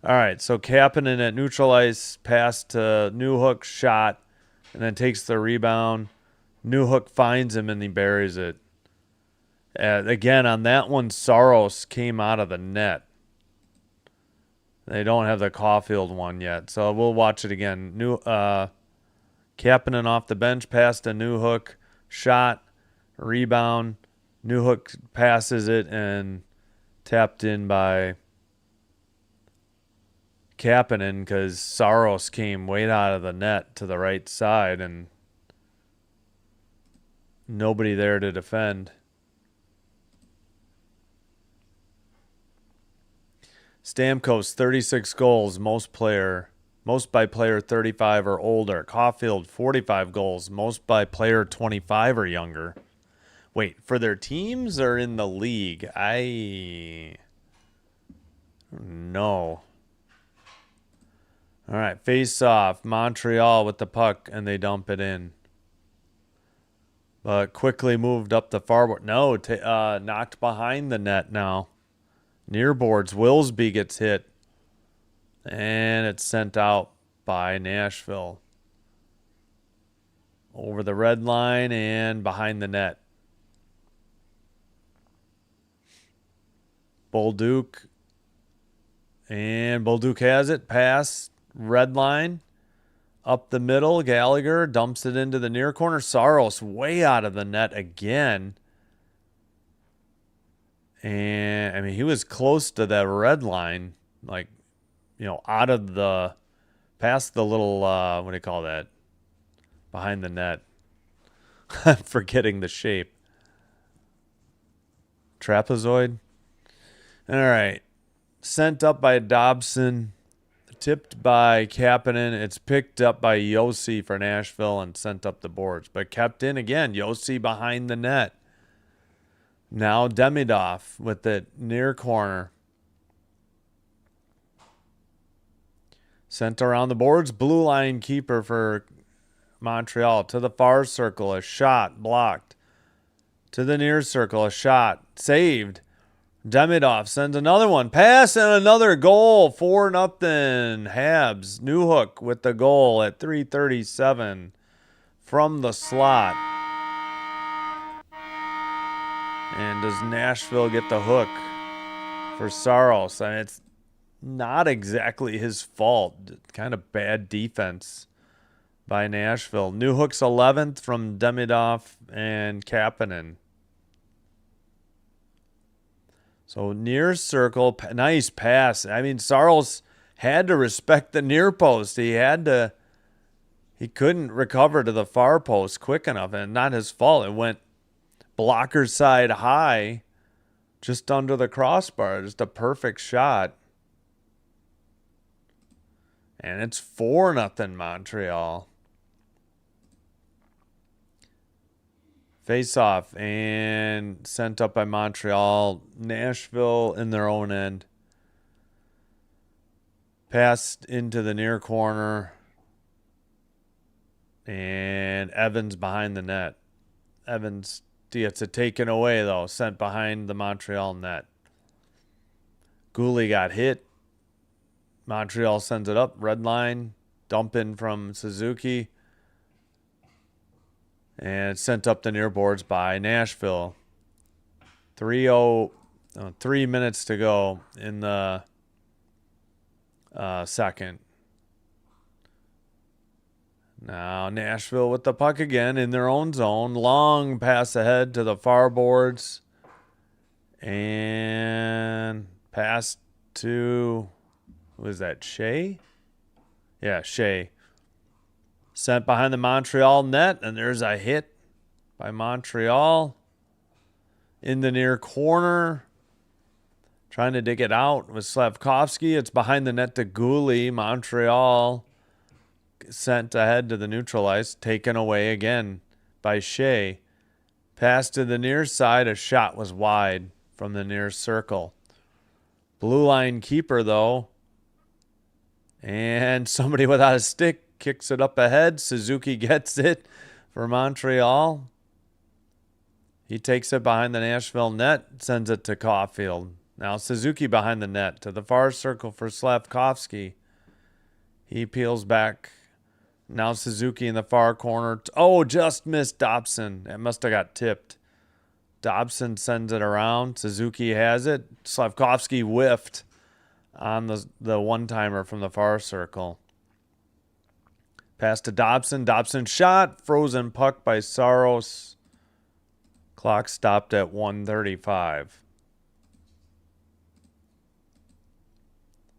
All right, so Kapanen at neutral ice, pass to Newhook, shot, and then takes the rebound. Newhook finds him and he buries it. Again, on that one, Saros came out of the net. They don't have the Caulfield one yet, so we'll watch it again. Kapanen off the bench, pass to Newhook, shot, rebound. Newhook passes it and tapped in by Kapanen because Saros came way out of the net to the right side and nobody there to defend. Stamkos, 36 goals, most by player 35 or older. Caulfield, 45 goals, most by player 25 or younger. Wait, for their teams or in the league? I don't know. All right, face off. Montreal with the puck, and they dump it in. But quickly moved up the far board. No, knocked behind the net now. Near boards. Willsby gets hit. And it's sent out by Nashville. Over the red line and behind the net. Bolduc. And Bolduc has it. Pass. Red line. Up the middle. Gallagher dumps it into the near corner. Saros way out of the net again. And, I mean, he was close to that red line. Like, you know, out of the... Past the little, what do you call that? Behind the net. I'm forgetting the shape. Trapezoid? All right. Sent up by Dobson. Tipped by Kapanen. It's picked up by Yossi for Nashville and sent up the boards. But kept in again. Yossi behind the net. Now Demidov with the near corner. Sent around the boards. Blue line keeper for Montreal. To the far circle. A shot blocked. To the near circle. A shot saved. Demidov sends another one. Pass and another goal. 4-0. Habs. Newhook with the goal at 3:37 from the slot. And does Nashville get the hook for Saros? And it's not exactly his fault. Kind of bad defense by Nashville. Newhook's 11th from Demidov and Kapanen. So near circle, nice pass. I mean, Saros had to respect the near post. He couldn't recover to the far post quick enough, and not his fault. It went blocker side high, just under the crossbar. Just a perfect shot. And it's 4-0 Montreal. Face off and sent up by Montreal. Nashville in their own end. Passed into the near corner. And Evans behind the net. Evans gets it taken away, though. Sent behind the Montreal net. Gooley got hit. Montreal sends it up. Red line. Dump in from Suzuki. And sent up the near boards by Nashville. 3 minutes to go in the second. Now Nashville with the puck again in their own zone. Long pass ahead to the far boards. And pass to, who is that, Shea? Yeah, Shea. Sent behind the Montreal net, and there's a hit by Montreal in the near corner. Trying to dig it out with Slavkovsky. It's behind the net to Gooley. Montreal sent ahead to the neutral ice. Taken away again by Shea. Pass to the near side. A shot was wide from the near circle. Blue line keeper, though. And somebody without a stick kicks it up ahead. Suzuki gets it for Montreal. He takes it behind the Nashville net, sends it to Caulfield. Now Suzuki behind the net to the far circle for Slavkovsky. He peels back. Now Suzuki in the far corner. Oh, just missed Dobson. It must have got tipped. Dobson sends it around. Suzuki has it. Slavkovsky whiffed on the one-timer from the far circle. Pass to Dobson. Dobson shot. Frozen puck by Saros. Clock stopped at 1:35.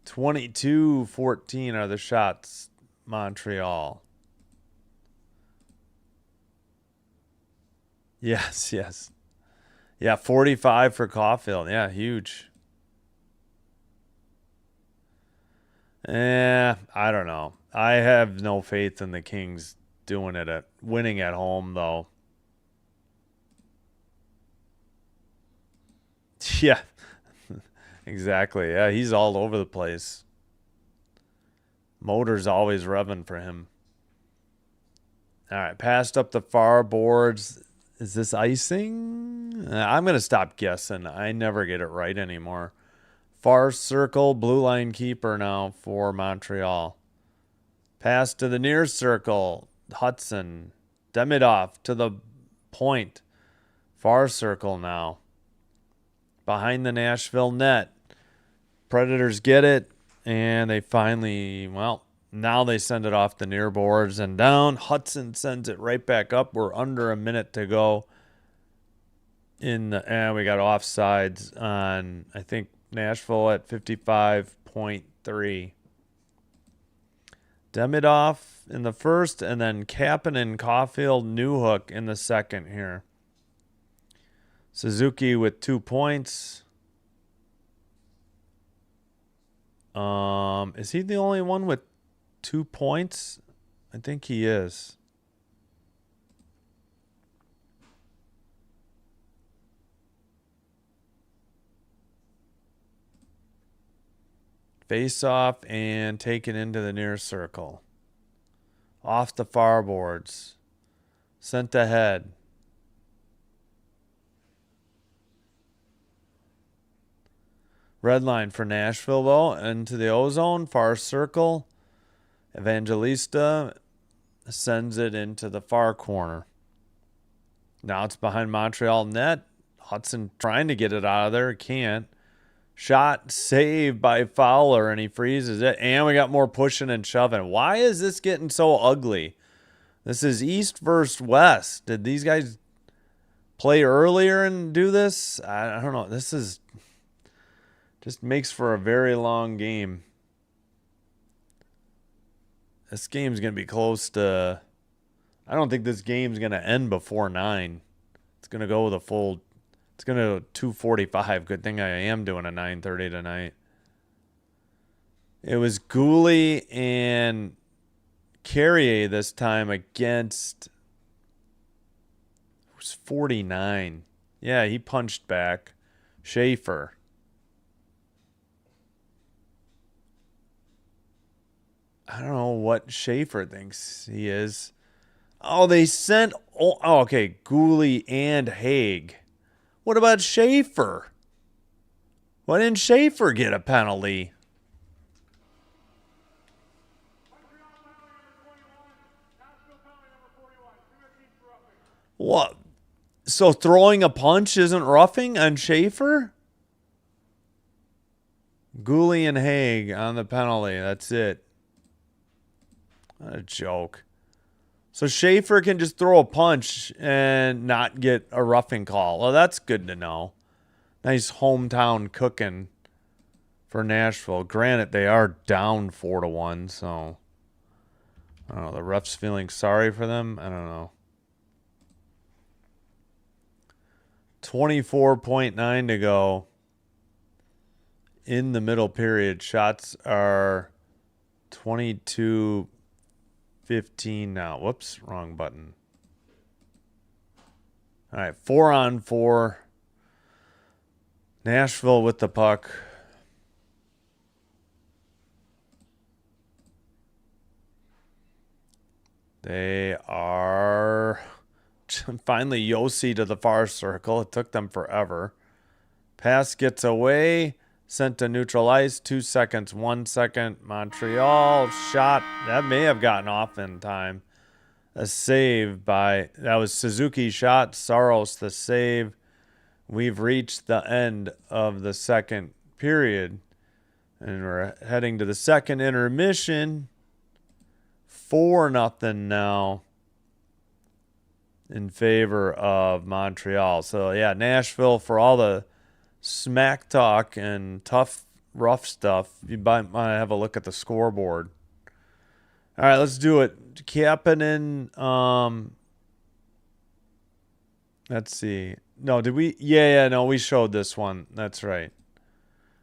22-14 are the shots, Montreal. Yes. Yeah, 45 for Caulfield. Yeah, huge. I don't know. I have no faith in the Kings winning at home, though. Yeah, exactly. Yeah, he's all over the place. Motor's always revving for him. All right, passed up the far boards. Is this icing? I'm going to stop guessing. I never get it right anymore. Far circle, blue line keeper now for Montreal. Pass to the near circle. Hudson. Demidov to the point. Far circle now. Behind the Nashville net. Predators get it. And they finally, well, now they send it off the near boards and down. Hudson sends it right back up. We're under a minute to go. And we got offsides on, I think, Nashville at 55.3. Demidov in the first, and then Kapanen, Caulfield, Newhook in the second here. Suzuki with 2 points. Is he the only one with 2 points? I think he is. Face off and taken into the near circle. Off the far boards. Sent ahead. Red line for Nashville, though. Into the ozone. Far circle. Evangelista sends it into the far corner. Now it's behind Montreal net. Hudson trying to get it out of there. Can't. Shot saved by Fowler, and he freezes it. And we got more pushing and shoving. Why is this getting so ugly? This is East versus West. Did these guys play earlier and do this? I don't know. This is just makes for a very long game. This game's going to be close to... I don't think this game's going to end before 9. It's going to go with a full... It's going to go 2:45. Good thing I am doing a 9:30 tonight. It was Gooley and Carrier this time against... It was 49. Yeah, he punched back. Schaefer. I don't know what Schaefer thinks he is. Oh, they sent... Oh, okay. Gooley and Haig. What about Schaefer? Why didn't Schaefer get a penalty? What? So throwing a punch isn't roughing on Schaefer? Gooley and Haig on the penalty. That's it. What a joke. So Schaefer can just throw a punch and not get a roughing call. Well, that's good to know. Nice hometown cooking for Nashville. Granted, they are down 4-1, so I don't know. The ref's feeling sorry for them. I don't know. 24.9 to go in the middle period. Shots are 22-15 now. Whoops, wrong button. All right, 4-on-4. Nashville with the puck. They are finally Yossi to the far circle. It took them forever. Pass gets away. Sent to neutral ice. 2 seconds, 1 second. Montreal shot. That may have gotten off in time. A save by... That was Suzuki's shot. Saros the save. We've reached the end of the second period. And we're heading to the second intermission. 4-0 now in favor of Montreal. So, yeah, Nashville, for all the smack talk and tough, rough stuff, you might have a look at the scoreboard. All right, let's do it. Kapanen, let's see. No, did we? Yeah, no, we showed this one. That's right.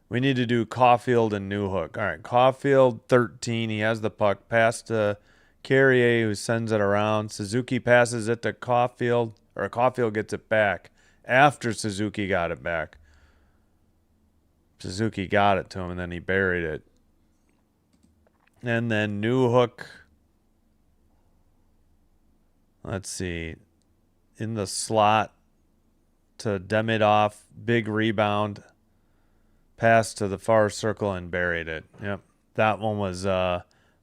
We need to do Caulfield and Newhook. All right, Caulfield, 13. He has the puck. Pass to Carrier, who sends it around. Suzuki passes it to Caulfield, or Caulfield gets it back after Suzuki got it back. Suzuki got it to him, and then he buried it. And then Newhook, let's see, in the slot to Demidov, big rebound, pass to the far circle and buried it. Yep, that one was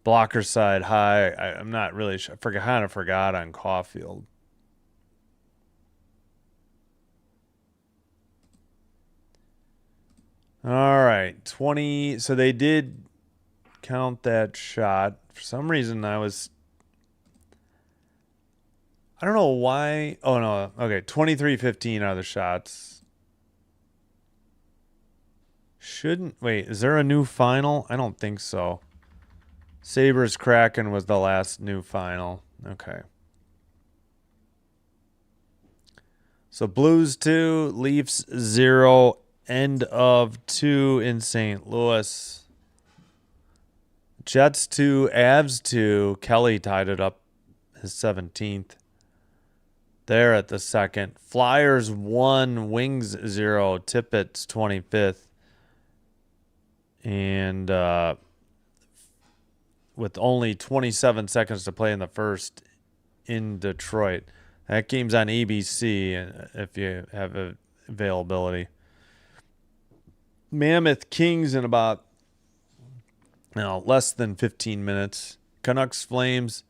Blocker side high. I'm not really sure. I kind of forgot on Caulfield. All right, 20. So they did count that shot. For some reason, I don't know why. Oh, no. Okay, 23-15 are the shots. Wait, is there a new final? I don't think so. Sabres Kraken was the last new final. Okay. So Blues 2, Leafs 0, end of 2 in St. Louis. Jets 2, Avs 2. Kelly tied it up, his 17th. There at the second. Flyers 1, Wings 0, Tippett's 25th. And with only 27 seconds to play in the first in Detroit. That game's on ABC if you have availability. Mammoth Kings in about less than 15 minutes. Canucks Flames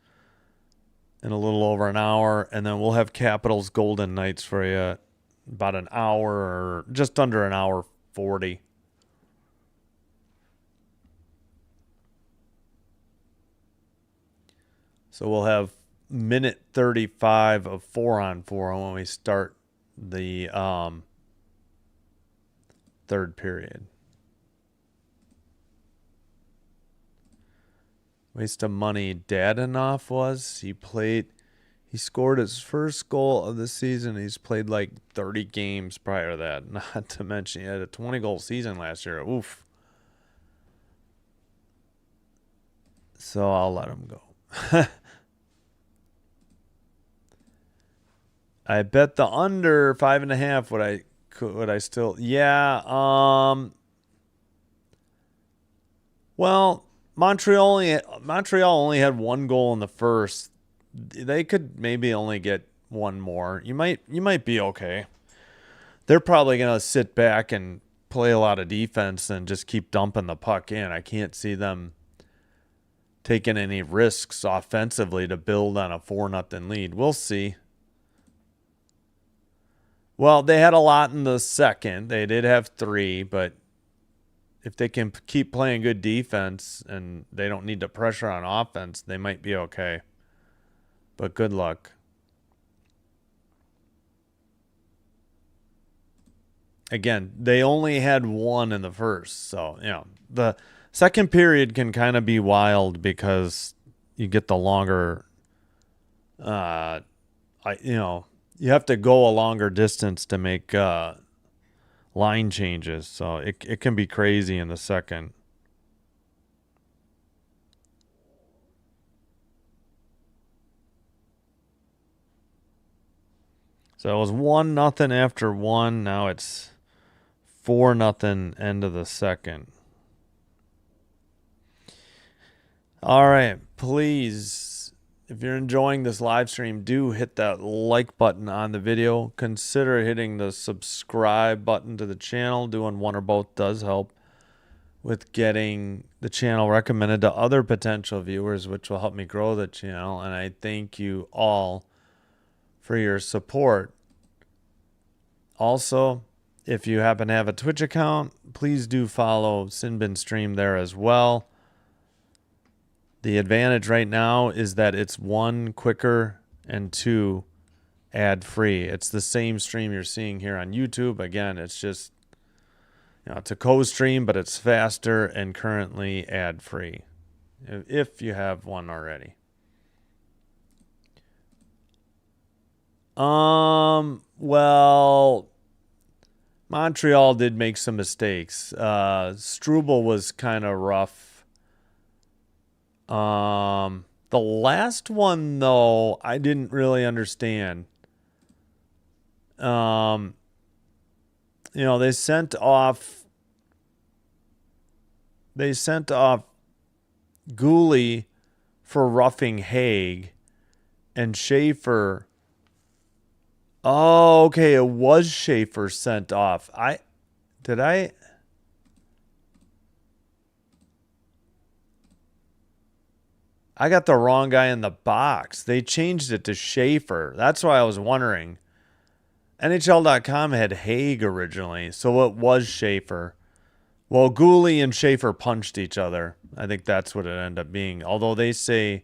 in a little over an hour. And then we'll have Capitals Golden Knights for you about an hour or just under an hour 40. So we'll have minute 35 of 4-on-4 when we start the third period. Waste of money. Dadanoff he scored his first goal of the season. He's played like 30 games prior to that. Not to mention he had a 20-goal season last year. Oof. So I'll let him go. I bet the under 5.5. Would I still? Yeah. Well, Montreal only had one goal in the first. They could maybe only get one more. You might be okay. They're probably gonna sit back and play a lot of defense and just keep dumping the puck in. I can't see them taking any risks offensively to build on a 4-0 lead. We'll see. Well, they had a lot in the second. They did have 3, but if they can keep playing good defense and they don't need to pressure on offense, they might be okay. But good luck. Again, they only had 1 in the first. So, the second period can kind of be wild because you get the longer, you have to go a longer distance to make line changes. So it can be crazy in the second. So it was 1-0 after 1. Now it's 4-0 end of the second. All right, please, if you're enjoying this live stream, do hit that like button on the video. Consider hitting the subscribe button to the channel. Doing one or both does help with getting the channel recommended to other potential viewers, which will help me grow the channel. And I thank you all for your support. Also, if you happen to have a Twitch account, please do follow Sinbin Stream there as well. The advantage right now is that it's 1, quicker, and 2, ad-free. It's the same stream you're seeing here on YouTube. Again, it's just, it's a co-stream, but it's faster and currently ad-free if you have one already. Well, Montreal did make some mistakes. Struble was kind of rough. The last one, though, I didn't really understand. They sent off Gooley for roughing Haig, and Schaefer. Oh, okay, it was Schaefer sent off. Did I? I got the wrong guy in the box. They changed it to Schaefer. That's why I was wondering. NHL.com had Haig originally, so it was Schaefer. Well, Gooley and Schaefer punched each other. I think that's what it ended up being. Although they say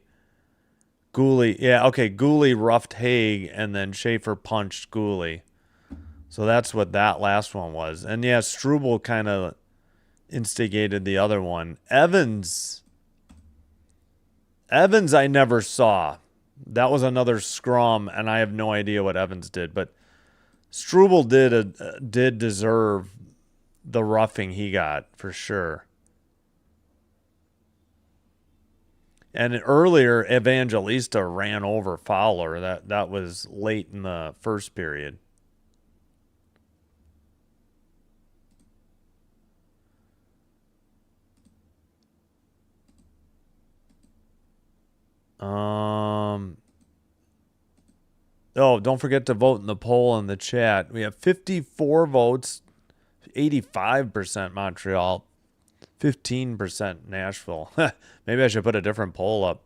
Gooley, yeah, okay, Gooley roughed Haig and then Schaefer punched Gooley. So that's what that last one was. And yeah, Struble kind of instigated the other one. Evans I never saw. That was another scrum, and I have no idea what Evans did. But Struble did deserve the roughing he got for sure. And earlier, Evangelista ran over Fowler. That was late in the first period. Oh, don't forget to vote in the poll in the chat. We have 54 votes, 85% Montreal, 15% Nashville. Maybe I should put a different poll up.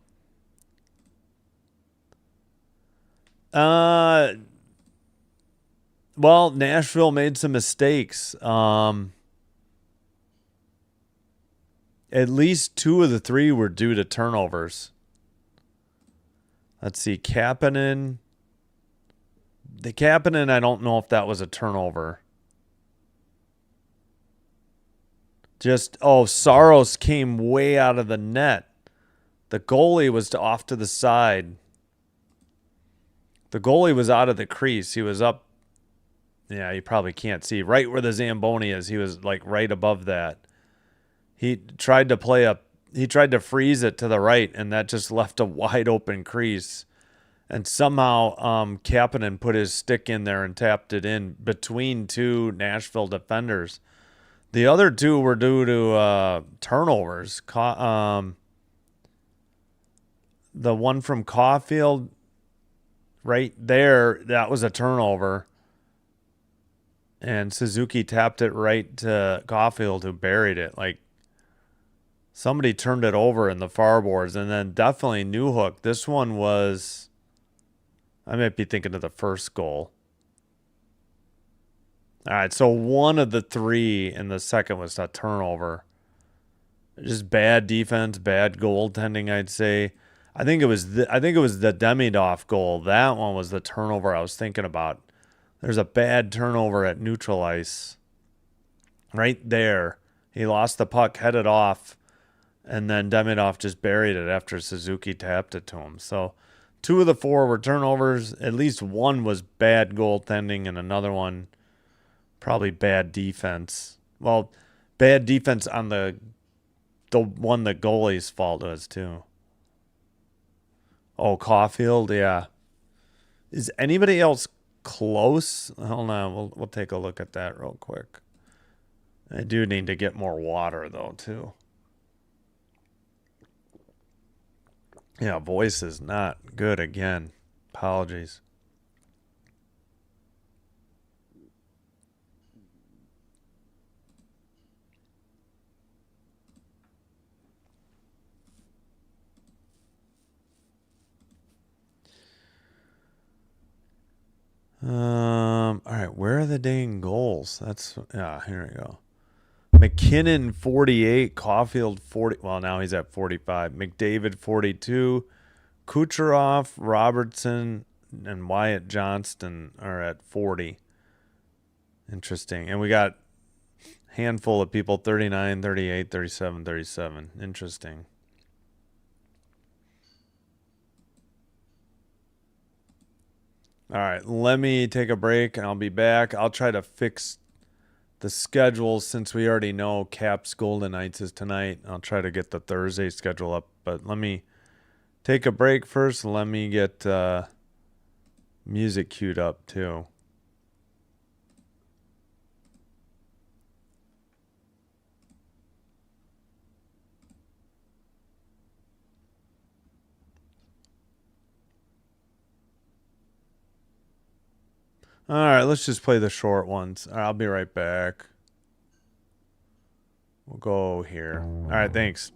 Well, Nashville made some mistakes. At least 2 of the 3 were due to turnovers. Let's see, Kapanen. The Kapanen, I don't know if that was a turnover. Saros came way out of the net. The goalie was off to the side. The goalie was out of the crease. He was up. Yeah, you probably can't see. Right where the Zamboni is, he was like right above that. He tried to freeze it to the right, and that just left a wide open crease. And somehow Kapanen put his stick in there and tapped it in between 2 Nashville defenders. The other 2 were due to turnovers. The one from Caulfield right there, that was a turnover. And Suzuki tapped it right to Caulfield, who buried it. Like, somebody turned it over in the far boards. And then definitely Newhook. This one was... I might be thinking of the first goal. All right, so 1 of the 3 in the second was a turnover. Just bad defense, bad goaltending, I'd say. I think it was the Demidov goal. That one was the turnover I was thinking about. There's a bad turnover at neutral ice. Right there. He lost the puck, headed off, and then Demidov just buried it after Suzuki tapped it to him. So 2 of the 4 were turnovers. At least 1 was bad goaltending, and another one probably bad defense. Well, bad defense on the one the goalie's fault was too. Oh, Caulfield, yeah. Is anybody else close? Hold on, we'll take a look at that real quick. I do need to get more water though too. Yeah, voice is not good again. Apologies. All right, where are the dang goals? Here we go. McKinnon 48, Caulfield 40. Well, now he's at 45. McDavid 42, Kucherov, Robertson, and Wyatt Johnston are at 40. Interesting. And we got a handful of people 39, 38, 37, 37. Interesting. All right, let me take a break and I'll be back. I'll try to fix the schedule since we already know Caps Golden Knights is tonight. I'll try to get the Thursday schedule up, but let me take a break first. Let me get music queued up too. All right, let's just play the short ones. I'll be right back. We'll go here. All right, thanks.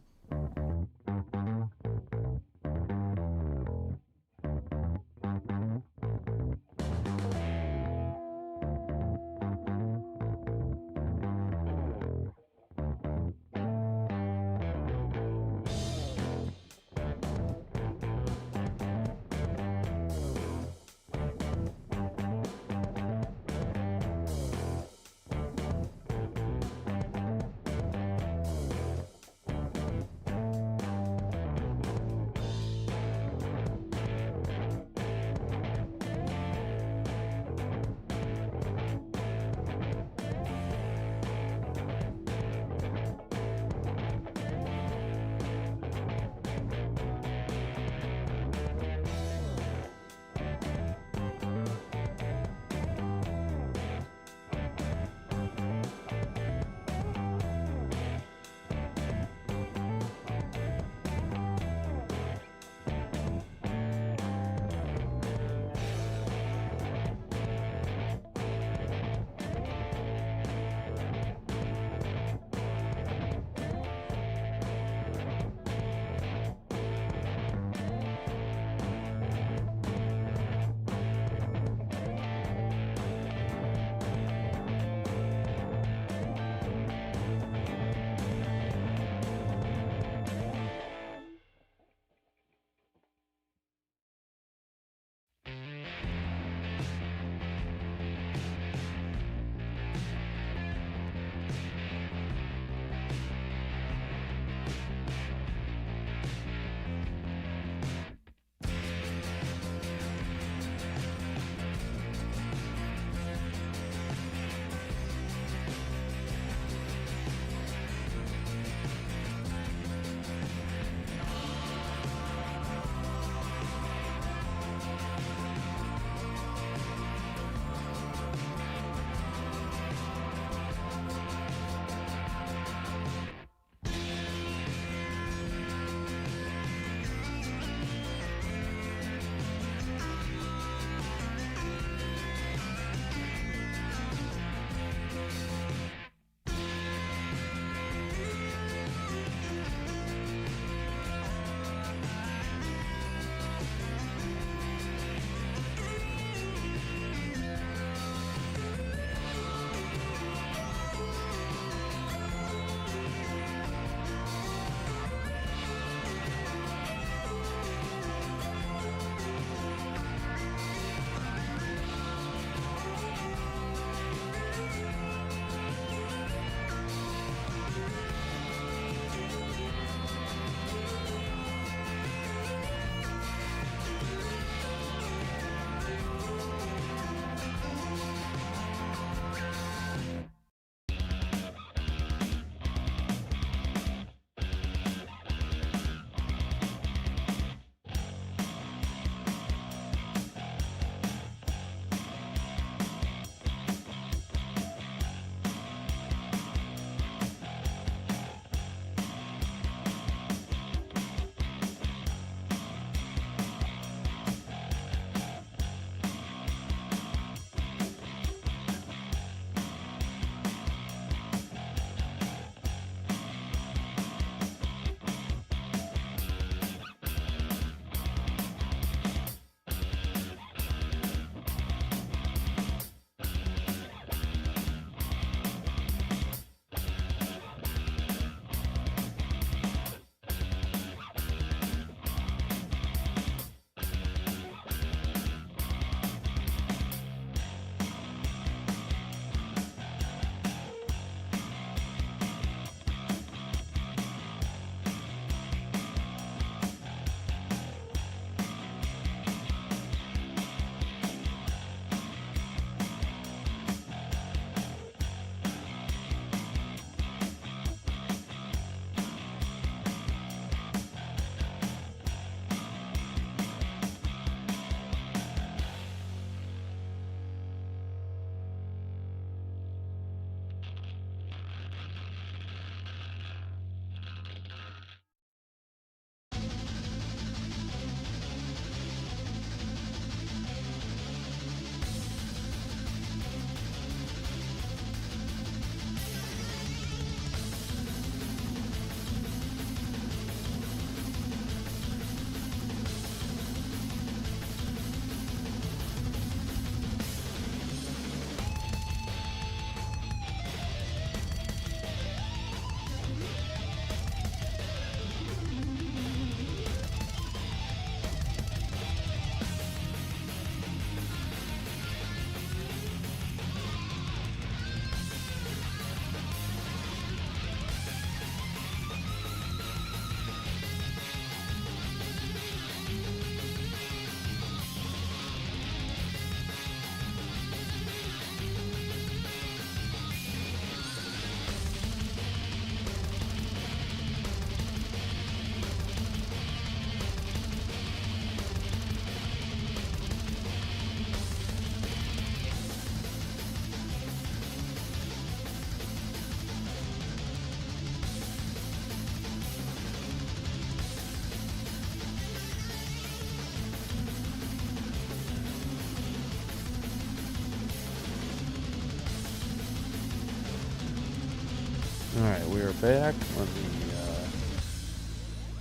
back. Let me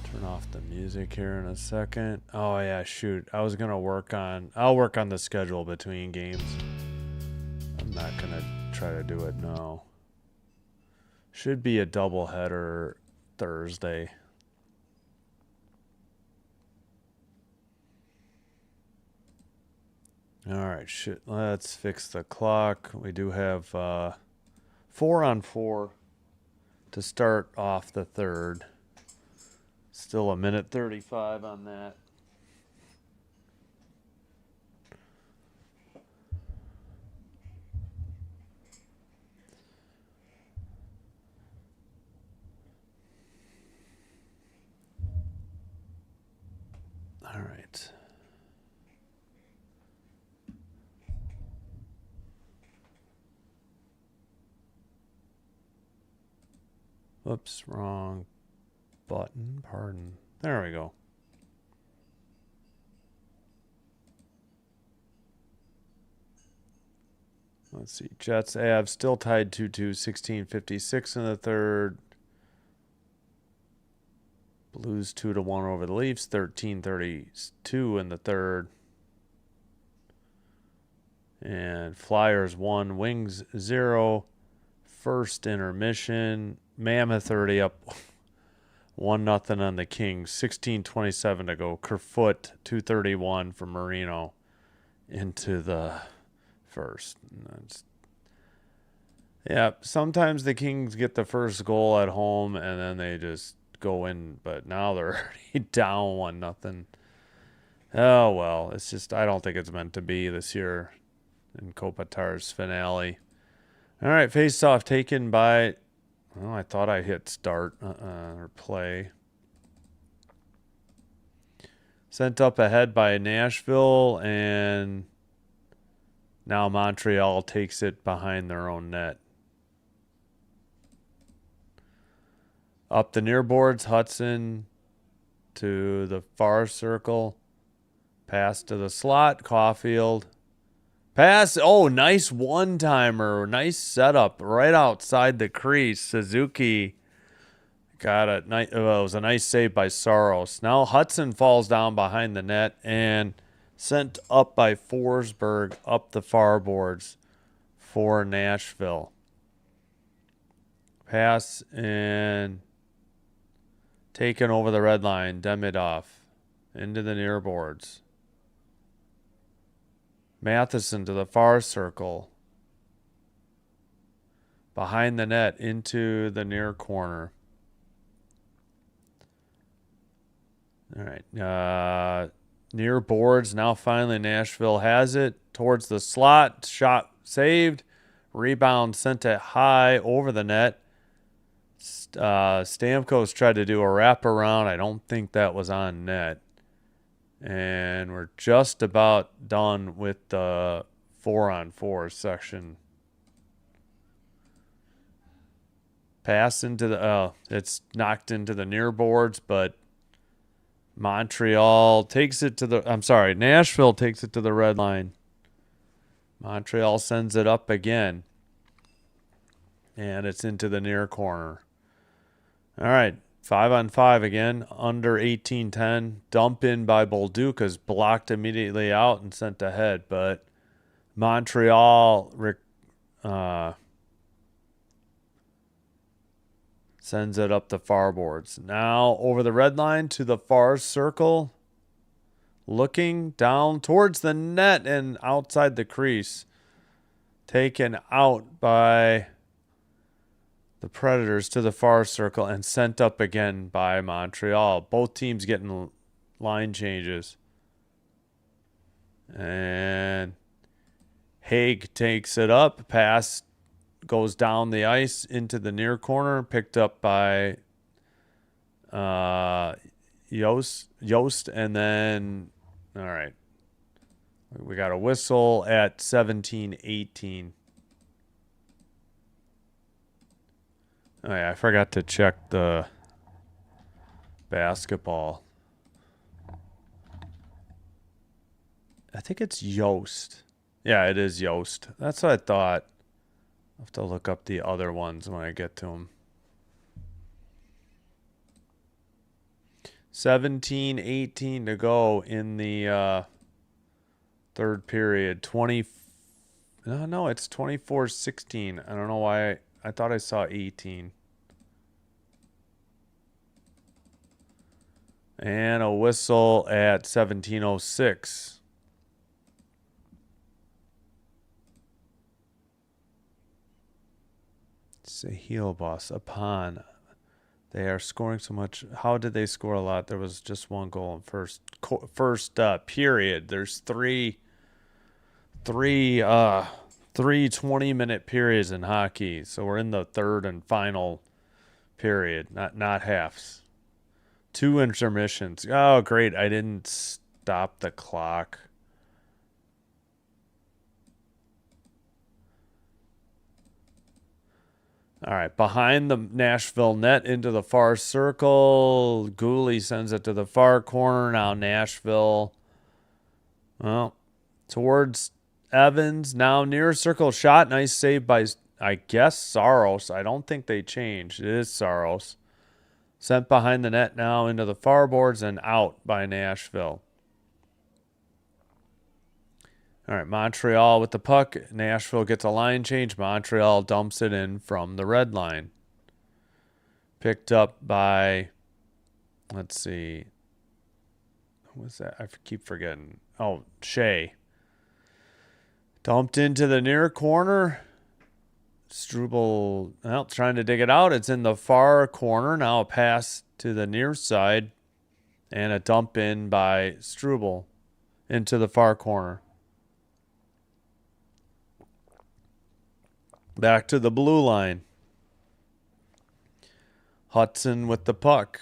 turn off the music here in a second. Oh yeah, shoot. I'll work on the schedule between games. I'm not gonna try to do it now. Should be a doubleheader Thursday. Alright, shit. Let's fix the clock. We do have 4-on-4 to start off the third. Still a minute 35 on that. All right. Whoops, wrong button. Pardon. There we go. Let's see. Jets, Avs still tied 2-2, 16:56 in the third. Blues 2-1 over the Leafs, 13:32 in the third. And Flyers 1, Wings 0. First intermission. Mammoth already up 1-0 on the Kings. 16:27 to go. Kerfoot 2:31 for Marino into the first. Yeah, sometimes the Kings get the first goal at home and then they just go in, but now they're already down 1-0. Oh well, it's just I don't think it's meant to be this year in Kopitar's finale. All right, face-off taken by. Well, I thought I hit start or play. Sent up ahead by Nashville, and now Montreal takes it behind their own net. Up the near boards, Hudson to the far circle. Pass to the slot, Caulfield. Pass. Oh, nice one-timer. Nice setup right outside the crease. Suzuki got it. It was a nice save by Saros. Now Hudson falls down behind the net and sent up by Forsberg up the far boards for Nashville. Pass and taken over the red line. Demidov into the near boards. Matheson to the far circle. Behind the net into the near corner. All right. Near boards. Now finally Nashville has it. Towards the slot. Shot saved. Rebound sent it high over the net. Stamkos tried to do a wraparound. I don't think that was on net. And we're just about done with the 4-on-4 section. Pass into the it's knocked into the near boards, but Nashville takes it to the red line. Montreal sends it up again. And it's into the near corner. All right. 5-on-5 again, under 18-10. Dump in by Bolduca's blocked immediately out and sent ahead. But Montreal sends it up the far boards. Now over the red line to the far circle. Looking down towards the net and outside the crease. Taken out by the Predators to the far circle and sent up again by Montreal. Both teams getting line changes. And Haig takes it up. Pass goes down the ice into the near corner. Picked up by Yost. And then, all right. We got a whistle at 17-18. Oh, yeah, I forgot to check the basketball. I think it's Yost. Yeah, it is Yost. That's what I thought. I'll have to look up the other ones when I get to them. 17-18 to go in the third period. No, it's 24-16. I don't know why I thought I saw 18. And a whistle at 17:06. Sahil boss upon. They are scoring so much. How did they score a lot? There was just one goal in first period. There's three 20-minute periods in hockey. So we're in the third and final period, not halves. 2 intermissions. Oh, great. I didn't stop the clock. All right, behind the Nashville net into the far circle. Gooley sends it to the far corner. Now Nashville, well, towards Evans. Now near circle shot. Nice save by, I guess, Saros. I don't think they changed. It is Saros. Sent behind the net now into the far boards and out by Nashville. All right, Montreal with the puck. Nashville gets a line change. Montreal dumps it in from the red line. Picked up by, let's see. Who was that? I keep forgetting. Oh, Shea. Dumped into the near corner. Struble, well, trying to dig it out. It's in the far corner. Now a pass to the near side. And a dump in by Struble into the far corner. Back to the blue line. Hudson with the puck.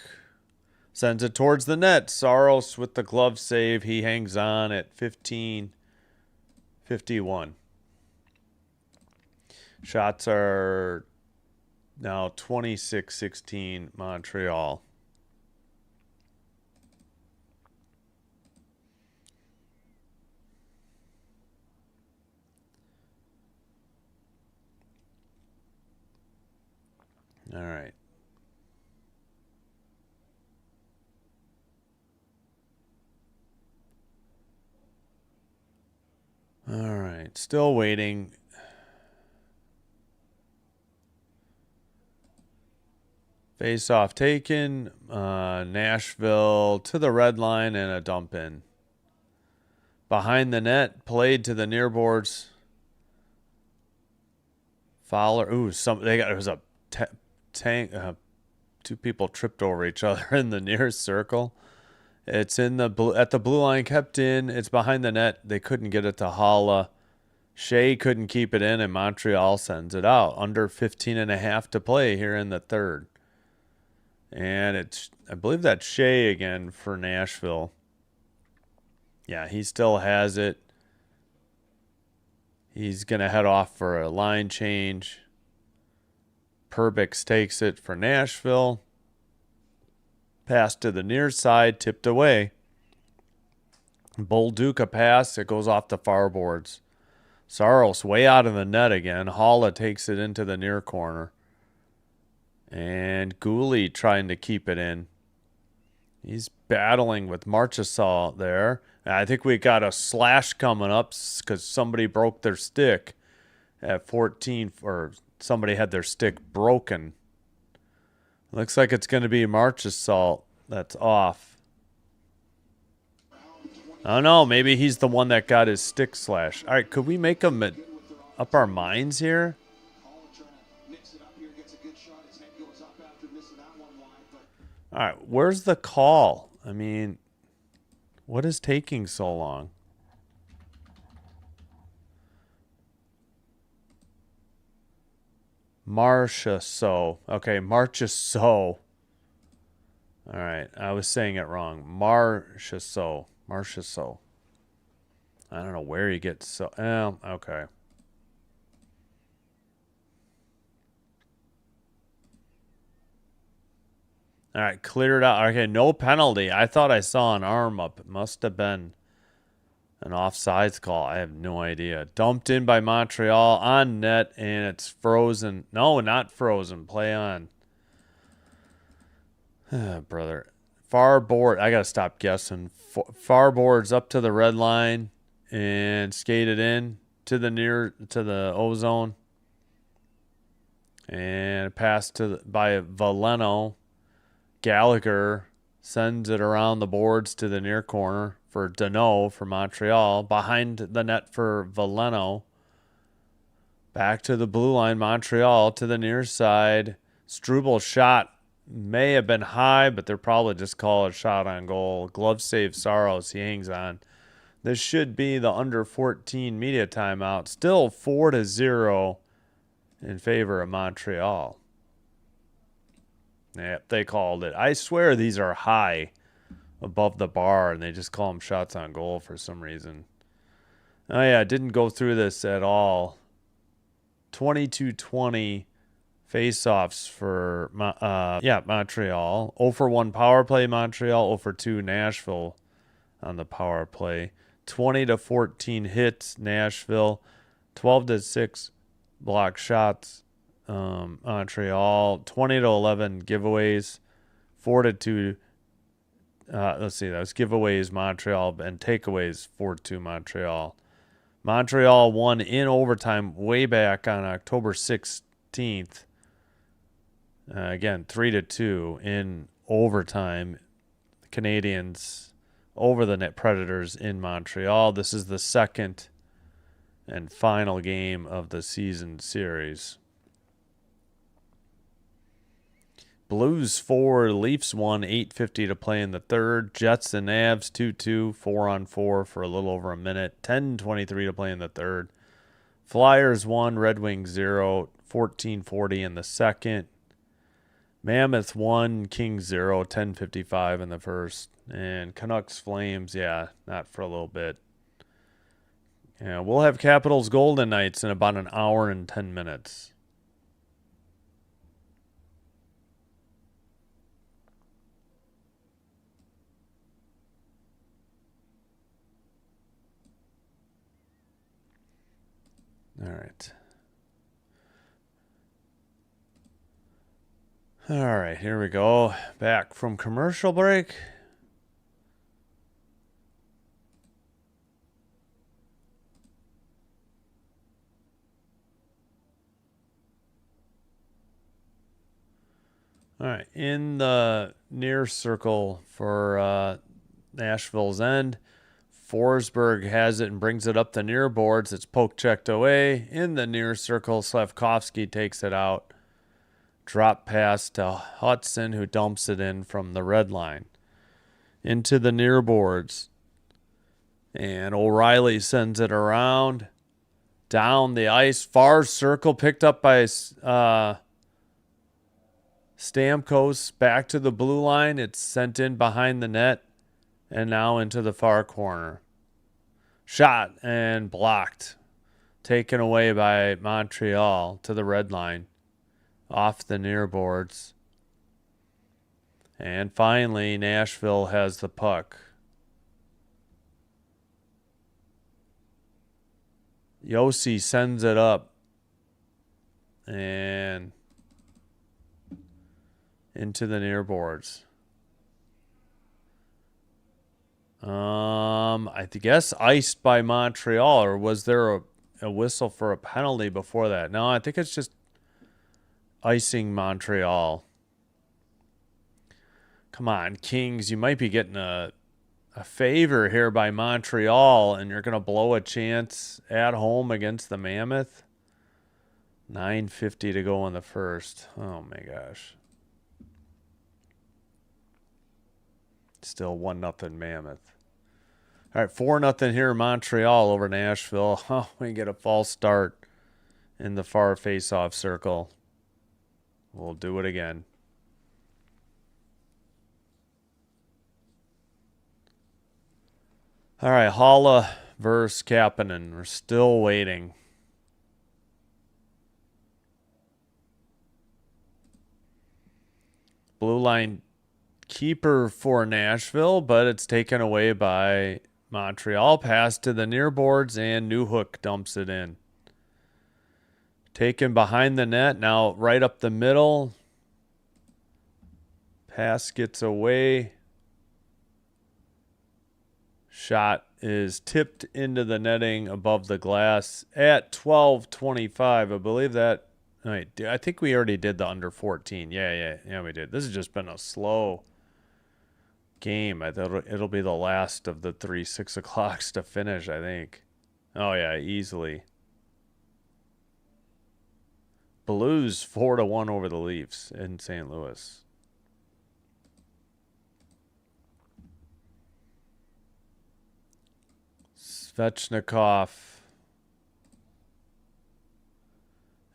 Sends it towards the net. Saros with the glove save. He hangs on at 15-51. Shots are now 26-16 Montreal. All right. All right. Still waiting. Face off taken. Nashville to the red line and a dump in. Behind the net, played to the near boards. Fowler. Ooh, it was a tank. Two people tripped over each other in the near circle. It's in the at the blue line, kept in. It's behind the net. They couldn't get it to Holla. Shea couldn't keep it in, and Montreal sends it out. Under 15.5 to play here in the third. And it's, I believe that's Shea again for Nashville. Yeah, he still has it. He's going to head off for a line change. Perbix takes it for Nashville. Pass to the near side, tipped away. Bolduca pass, it goes off the far boards. Saros way out of the net again. Holla takes it into the near corner. And Gooley trying to keep it in. He's battling with Marchessault there. I think we got a slash coming up because somebody broke their stick at 14, or somebody had their stick broken. Looks like it's going to be Marchessault that's off. I don't know. Maybe he's the one that got his stick slashed. All right, could we make him up our minds here? All right, where's the call? I mean, what is taking so long? Marchessault. Okay, Marchessault. All right, I was saying it wrong. Marchessault. Marchessault. I don't know where he gets so. Okay. All right, cleared out. Okay, no penalty. I thought I saw an arm up. It must have been an offsides call. I have no idea. Dumped in by Montreal on net, and it's frozen. No, not frozen. Play on. Brother. Far board. I got to stop guessing. Far boards up to the red line and skated in to the O zone. And pass by Valeno. Gallagher sends it around the boards to the near corner for Danault for Montreal. Behind the net for Valeno. Back to the blue line, Montreal to the near side. Struble shot may have been high, but they're probably just call it a shot on goal. Glove save Saros. He hangs on. This should be the under 14 media timeout. Still 4-0 in favor of Montreal. Yep, they called it. I swear these are high above the bar, and they just call them shots on goal for some reason. Oh, yeah, didn't go through this at all. 22-20 face-offs for Montreal. 0 for 1 power play Montreal, 0 for 2 Nashville on the power play. 20-14 hits Nashville. 12-6 block shots Montreal. 20-11 giveaways. 4-2 let's see, that was giveaways Montreal and takeaways 4-2 Montreal. Montreal won in overtime way back on October 16th. Again, 3-2 in overtime. The Canadiens over the net Predators in Montreal. This is the second and final game of the season series. Blues 4, Leafs 1, 8:50 to play in the third. Jets and Avs 2-2, 4-on-4 for a little over a minute. 10:23 to play in the third. Flyers 1, Red Wings 0, 14:40 in the second. Mammoth 1, Kings 0, 10:55 in the first. And Canucks Flames, not for a little bit. Yeah, we'll have Capitals Golden Knights in about an hour and 10 minutes. All right. All right, here we go. Back from commercial break. All right, in the near circle for Nashville's end, Forsberg has it and brings it up the near boards. It's poke checked away. In the near circle, Slafkovsky takes it out. Drop pass to Hudson, who dumps it in from the red line. Into the near boards. And O'Reilly sends it around. Down the ice. Far circle picked up by Stamkos. Back to the blue line. It's sent in behind the net. And now into the far corner. Shot and blocked. Taken away by Montreal to the red line. Off the near boards. And finally, Nashville has the puck. Yossi sends it up. And into the near boards. I guess iced by Montreal, or was there a whistle for a penalty before that? No, I think it's just icing Montreal. Come on, Kings, you might be getting a favor here by Montreal, and you're going to blow a chance at home against the Mammoth. 9:50 to go in the first. Oh, my gosh. Still 1-0 Mammoth. All right, 4-0 here in Montreal over Nashville. Oh, we get a false start in the far face-off circle. We'll do it again. All right, Haula versus Kapanen. We're still waiting. Blue line keeper for Nashville, but it's taken away by Montreal. Pass to the near boards, and Newhook dumps it in. Taken behind the net, now right up the middle. Pass gets away Shot is tipped into the netting above the glass at 12:25. I believe that. Wait, I think we already did the under 14. Yeah, we did. This has just been a slow game. I thought it'll be the last of the 3 6 o'clocks to finish, I think. Oh, yeah, easily. Blues 4-1 over the Leafs in St. Louis. Svechnikov.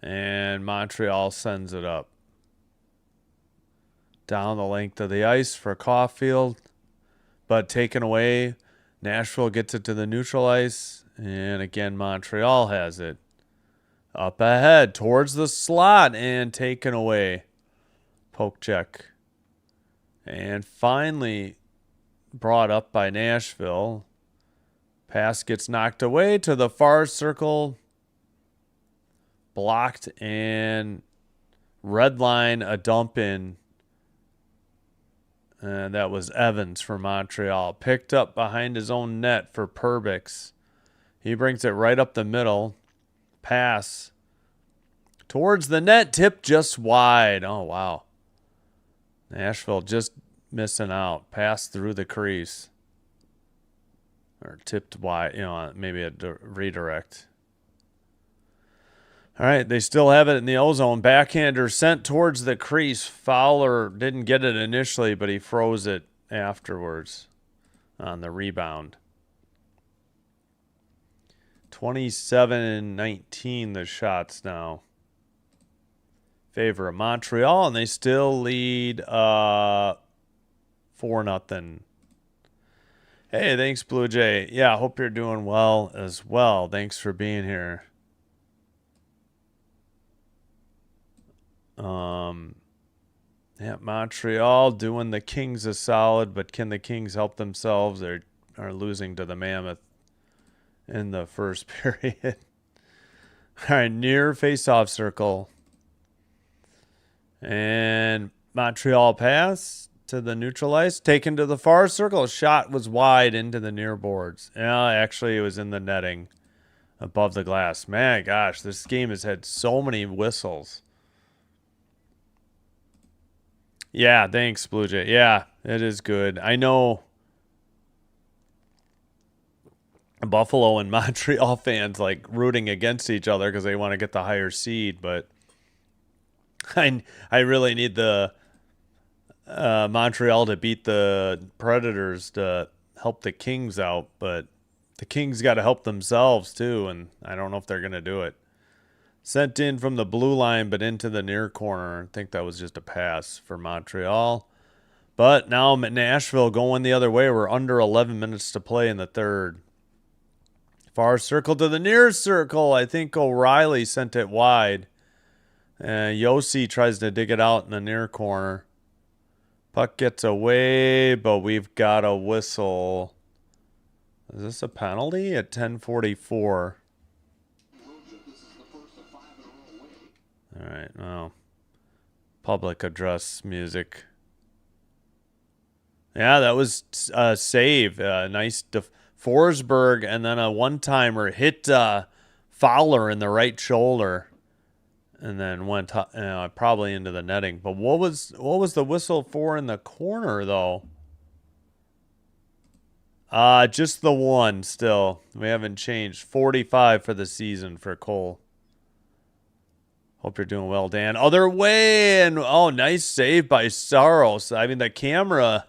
And Montreal sends it up. Down the length of the ice for Caulfield. But taken away. Nashville gets it to the neutral ice. And again, Montreal has it. Up ahead towards the slot and taken away. Poke check. And finally brought up by Nashville. Pass gets knocked away to the far circle. Blocked and red line a dump in. And that was Evans for Montreal. Picked up behind his own net for Perbix. He brings it right up the middle. Pass towards the net. Tip just wide. Oh, wow. Nashville just missing out. Pass through the crease. Or tipped wide. Maybe a redirect. All right, they still have it in the O-zone. Backhander sent towards the crease. Fowler didn't get it initially, but he froze it afterwards on the rebound. 27-19 the shots now. Favor of Montreal, and they still lead 4-0. Hey, thanks, Blue Jay. Yeah, hope you're doing well as well. Thanks for being here. Yeah, Montreal doing the Kings a solid, but can the Kings help themselves? They are losing to the Mammoth in the first period. All right, near face-off circle. And Montreal pass to the neutral ice, taken to the far circle. Shot was wide into the near boards. Yeah, actually, it was in the netting above the glass. Man, gosh, this game has had so many whistles. Yeah, thanks, Blue Jay. Yeah, it is good. I know Buffalo and Montreal fans like rooting against each other because they want to get the higher seed, but I really need the Montreal to beat the Predators to help the Kings out, but the Kings got to help themselves too, and I don't know if they're going to do it. Sent in from the blue line, but into the near corner. I think that was just a pass for Montreal. But now Nashville going the other way. We're under 11 minutes to play in the third. Far circle to the near circle. I think O'Reilly sent it wide. Yossi tries to dig it out in the near corner. Puck gets away, but we've got a whistle. Is this a penalty at 10:44? All right, well, public address music. Yeah, that was a save. Nice Forsberg, and then a one-timer hit Fowler in the right shoulder, and then went probably into the netting. But what was the whistle for in the corner though? Just the one. Still, we haven't changed. 45 for the season for Cole. Hope you're doing well, Dan. Other way, and nice save by Saros. I mean, the camera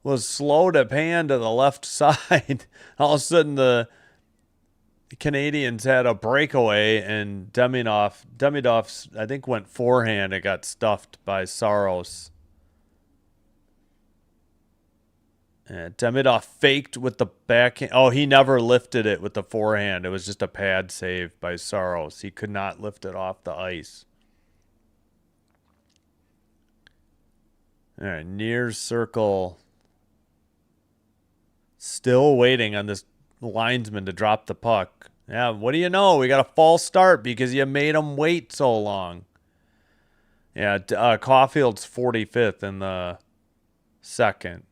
was slow to pan to the left side. All of a sudden, the Canadians had a breakaway, and Demidov, I think, went forehand. It got stuffed by Saros. And Demidov faked with the backhand. Oh, he never lifted it with the forehand. It was just a pad save by Saros. He could not lift it off the ice. All right, near circle. Still waiting on this linesman to drop the puck. Yeah, what do you know? We got a false start because you made him wait so long. Yeah, Caulfield's 45th in the second.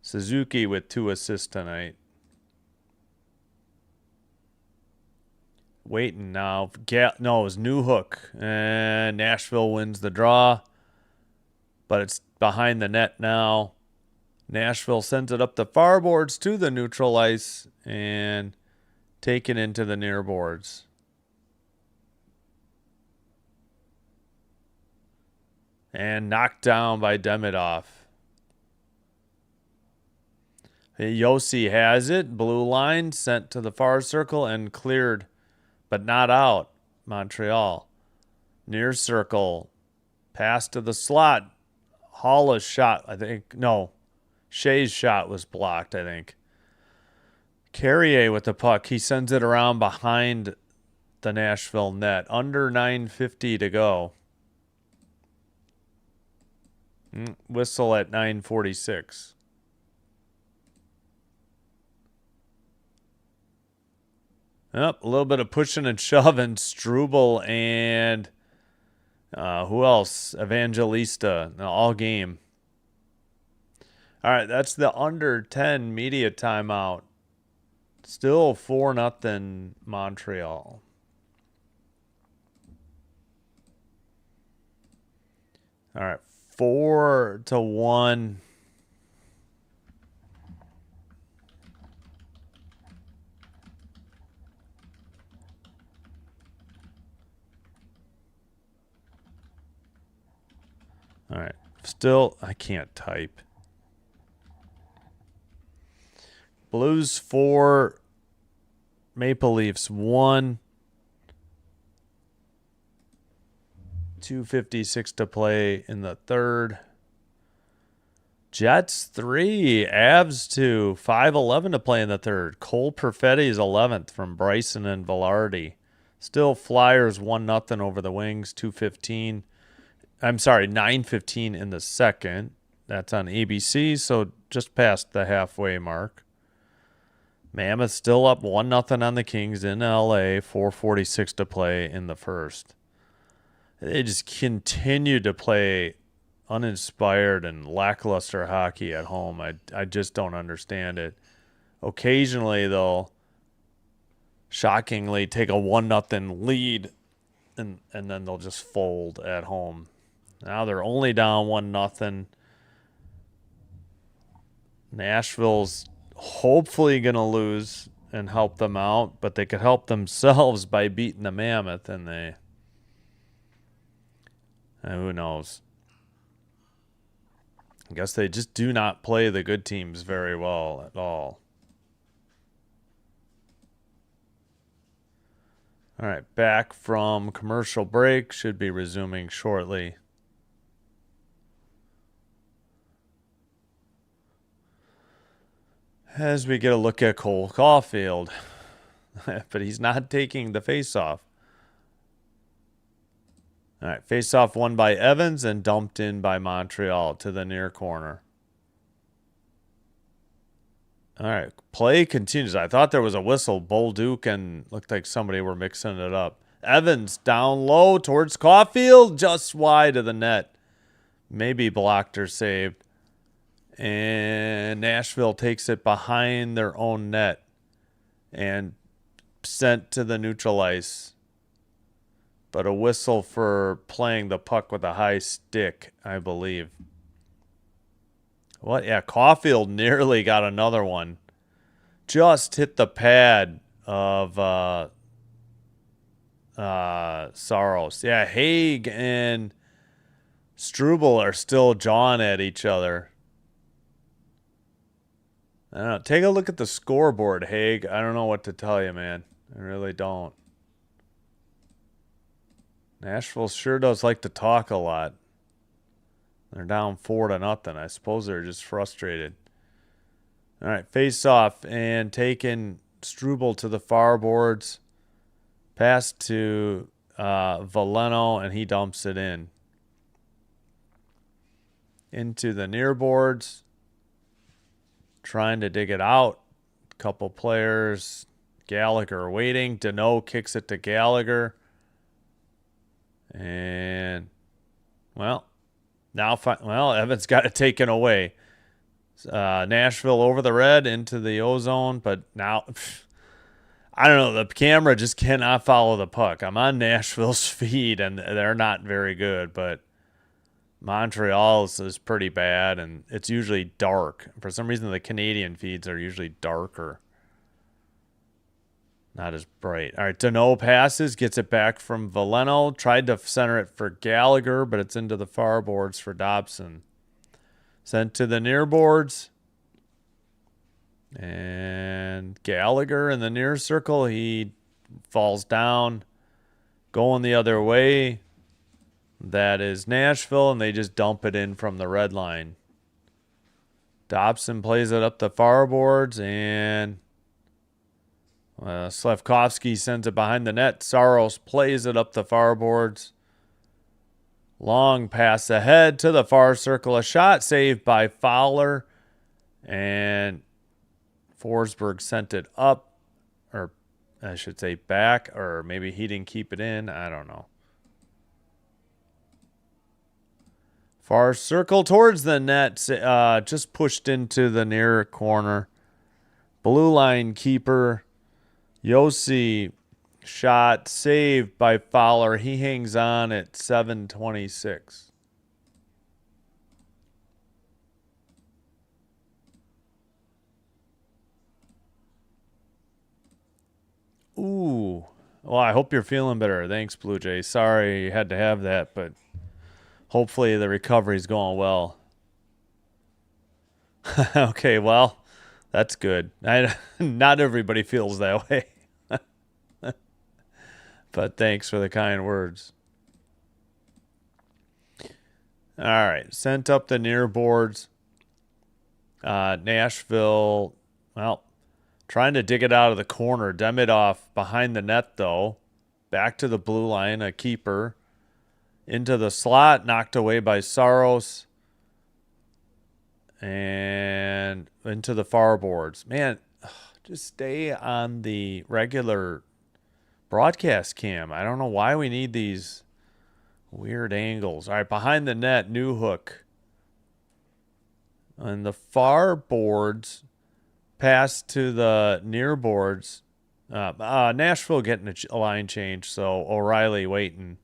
Suzuki with 2 assists tonight. Waiting now. No, it was Newhook. And Nashville wins the draw. But it's behind the net now. Nashville sends it up the far boards to the neutral ice and taken into the near boards. And knocked down by Demidov. Yossi has it. Blue line sent to the far circle and cleared, but not out. Montreal. Near circle. Pass to the slot. Halla's shot, I think. No. Shea's shot was blocked, I think. Carrier with the puck. He sends it around behind the Nashville net. Under 9:50 to go. Whistle at 9:46. Yep, a little bit of pushing and shoving. Struble and who else? Evangelista. All game. All right, that's the under 10 media timeout. Still 4-0 Montreal. All right, 4-1. All right, still, I can't type. Blues 4, Maple Leafs 1. 2:56 to play in the third. Jets 3, Avs 2, 5:11 to play in the third. Cole Perfetti's 11th from Bryson and Velarde. Still Flyers 1-0 over the Wings, 2:15. I'm sorry, 9:15 in the second. That's on ABC, so just past the halfway mark. Mammoth still up 1-0 on the Kings in LA, 4:46 to play in the first. They just continue to play uninspired and lackluster hockey at home. I just don't understand it. Occasionally, they'll shockingly take a 1-0 lead, and then they'll just fold at home. Now they're only down 1-0. Nashville's hopefully going to lose and help them out, but they could help themselves by beating the Mammoth, and who knows? I guess they just do not play the good teams very well at all. All right, back from commercial break. Should be resuming shortly. As we get a look at Cole Caulfield. But he's not taking the faceoff. All right, faceoff won by Evans and dumped in by Montreal to the near corner. All right, play continues. I thought there was a whistle. Bolduc and looked like somebody were mixing it up. Evans down low towards Caulfield, just wide of the net. Maybe blocked or saved. And Nashville takes it behind their own net and sent to the neutral ice. But a whistle for playing the puck with a high stick, I believe. What? Yeah, Caulfield nearly got another one. Just hit the pad of Saros. Yeah, Haig and Struble are still jawing at each other. I don't know. Take a look at the scoreboard, Haig. I don't know what to tell you, man. I really don't. Nashville sure does like to talk a lot. They're down 4-0. I suppose they're just frustrated. All right, face off and taking Struble to the far boards. Pass to Valeno, and he dumps it in. Into the near boards. Trying to dig it out. Couple players. Gallagher waiting. Deneau kicks it to Gallagher. And, well, Evans got it taken away. Nashville over the red into the ozone, but now I don't know. The camera just cannot follow the puck. I'm on Nashville's feed, and they're not very good, but Montreal's is pretty bad, and it's usually dark. For some reason, the Canadian feeds are usually darker. Not as bright. All right, Deneau passes, gets it back from Veleno. Tried to center it for Gallagher, but it's into the far boards for Dobson. Sent to the near boards. And Gallagher in the near circle. He falls down. Going the other way. That is Nashville, and they just dump it in from the red line. Dobson plays it up the far boards, and Slafkovsky sends it behind the net. Saros plays it up the far boards. Long pass ahead to the far circle. A shot saved by Fowler. And Forsberg sent it up. Or I should say back. Or maybe he didn't keep it in. I don't know. Far circle towards the net. Just pushed into the near corner. Blue line keeper. Yossi shot saved by Fowler. He hangs on at 7:26. Ooh. Well, I hope you're feeling better. Thanks, Blue Jay. Sorry you had to have that, but hopefully the recovery's going well. Okay, well, that's good. Not everybody feels that way. But thanks for the kind words. All right. Sent up the near boards. Nashville, well, trying to dig it out of the corner. Demidov behind the net, though. Back to the blue line, a keeper. Into the slot, knocked away by Saros. And into the far boards. Man, just stay on the regular broadcast cam. I don't know why we need these weird angles. All right, behind the net, Newhook. On the far boards, pass to the near boards. Nashville getting a line change, so O'Reilly waiting.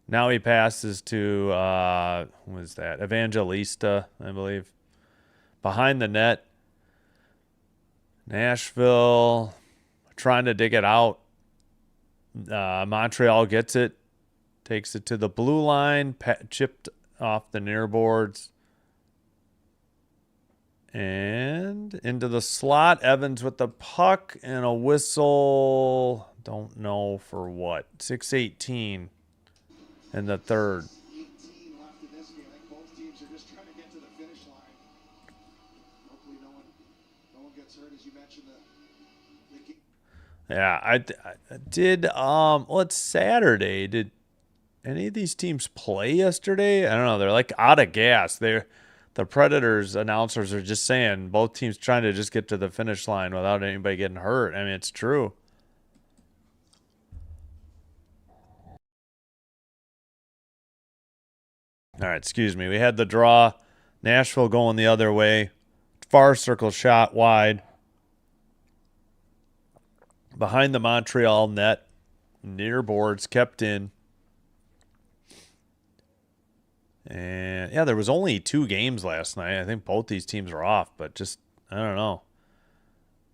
Now he passes to, who is that? Evangelista, I believe. Behind the net, Nashville trying to dig it out. Montreal gets it, takes it to the blue line, chipped off the near boards, and into the slot. Evans with the puck and a whistle. Don't know for what. 6:18 in the third. 18 left in this game. I think both teams are just trying to get to the finish line. Hopefully no one gets hurt, as you mentioned. Yeah, I did. Well, it's Saturday. Did any of these teams play yesterday? I don't know. They're like out of gas. The Predators announcers are just saying both teams trying to just get to the finish line without anybody getting hurt. I mean, it's true. All right, excuse me. We had the draw. Nashville going the other way. Far circle shot wide. Behind the Montreal net. Near boards kept in. And yeah, there was only 2 games last night. I think both these teams are off, but just, I don't know.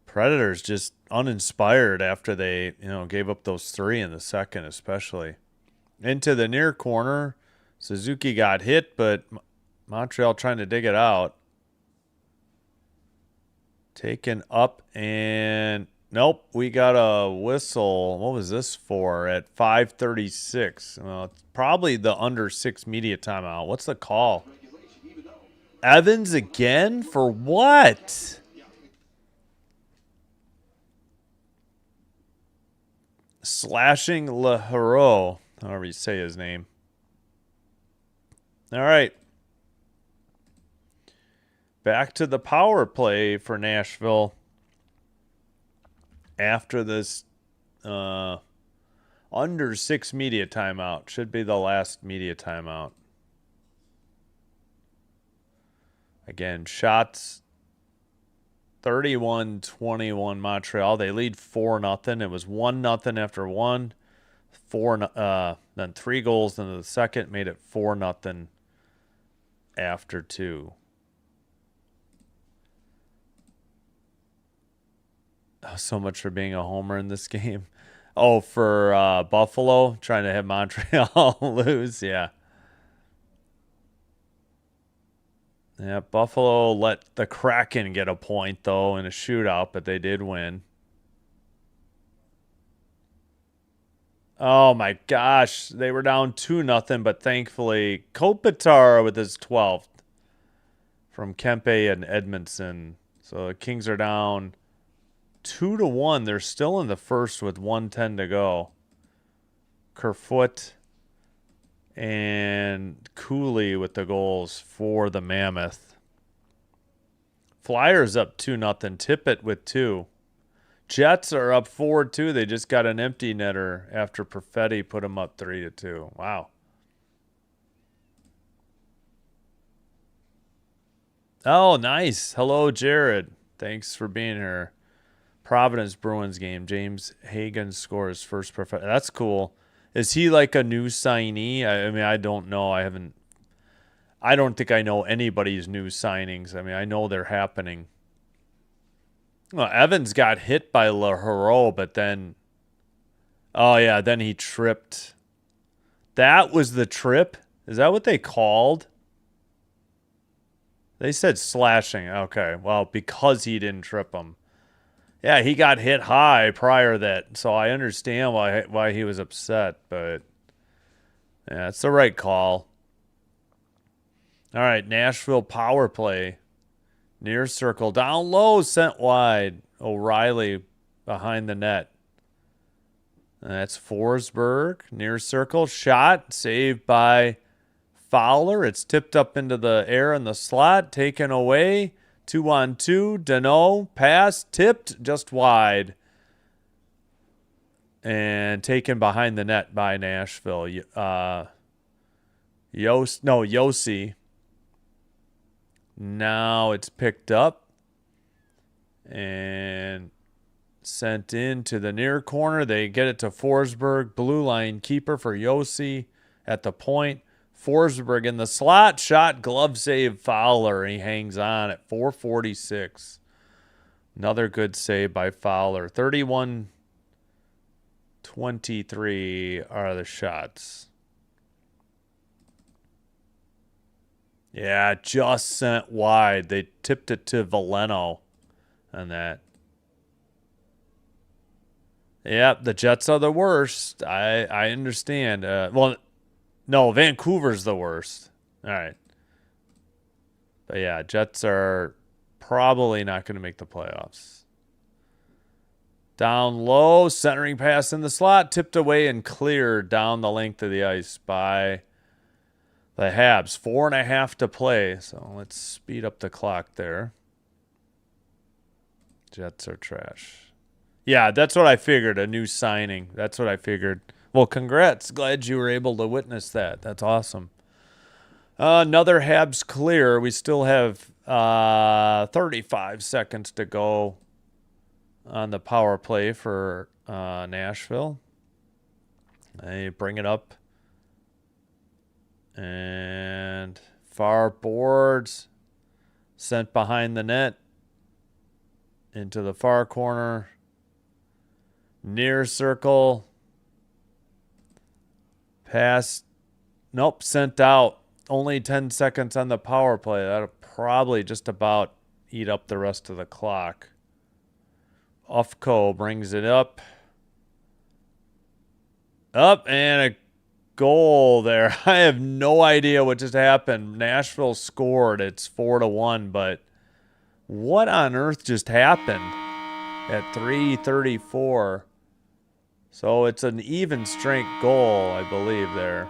Predators just uninspired after they, gave up those 3 in the second, especially. Into the near corner. Suzuki got hit, but Montreal trying to dig it out. Taken up, and nope, we got a whistle. What was this for at 5:36? Well, it's probably the under 6 media timeout. What's the call? Evans again? For what? Slashing Leheroux, however you say his name. All right. Back to the power play for Nashville after this under 6 media timeout. Should be the last media timeout. Again, shots 31-21 Montreal. They lead 4-0. It was 1-0 after one. Then 3 goals into the second made it 4-0 after 2. Oh, so much for being a homer in this game. Oh, for Buffalo trying to have Montreal lose. Yeah. Yeah, Buffalo let the Kraken get a point, though, in a shootout, but they did win. Oh, my gosh. They were down 2-0, but thankfully, Kopitar with his 12th from Kempe and Edmondson. So the Kings are down 2-1. They're still in the first with 1:10 to go. Kerfoot and Cooley with the goals for the Mammoth. Flyers up 2-0. Tippett with 2. Jets are up 4-2. They just got an empty netter after Perfetti put them up 3-2. Wow. Oh, nice. Hello, Jared. Thanks for being here. Providence Bruins game. James Hagan scores first Perfetti. That's cool. Is he like a new signee? I mean, I don't know. I don't think I know anybody's new signings. I mean, I know they're happening. Well, Evans got hit by LaHero, but then, oh yeah, then he tripped. That was the trip? Is that what they called? They said slashing. Okay, well, because he didn't trip him. Yeah, he got hit high prior to that, so I understand why he was upset, but yeah, it's the right call. All right, Nashville power play. Near circle, down low, sent wide. O'Reilly behind the net. And that's Forsberg. Near circle, shot, saved by Fowler. It's tipped up into the air in the slot, taken away. 2-on-2, Deneau, pass, tipped, just wide. And taken behind the net by Nashville. Yossi. Now it's picked up and sent into the near corner. They get it to Forsberg, blue line keeper for Yossi at the point. Forsberg in the slot, shot, glove save, Fowler. He hangs on at 4:46. Another good save by Fowler. 31-23 are the shots. Yeah, just sent wide. They tipped it to Veleno on that. Yep, the Jets are the worst. I understand. No, Vancouver's the worst. All right. But yeah, Jets are probably not going to make the playoffs. Down low, centering pass in the slot, tipped away and cleared down the length of the ice by the Habs. 4.5 to play. So let's speed up the clock there. Jets are trash. Yeah, that's what I figured. A new signing. That's what I figured. Well, congrats. Glad you were able to witness that. That's awesome. Another Habs clear. We still have 35 seconds to go on the power play for Nashville. They bring it up. And far boards sent behind the net into the far corner. Near circle. Pass. Nope, sent out. Only 10 seconds on the power play. That'll probably just about eat up the rest of the clock. Ufko brings it up. Up and a goal there. I have no idea what just happened. Nashville scored. It's 4-1, but what on earth just happened at 3:34? So it's an even strength goal, I believe, there.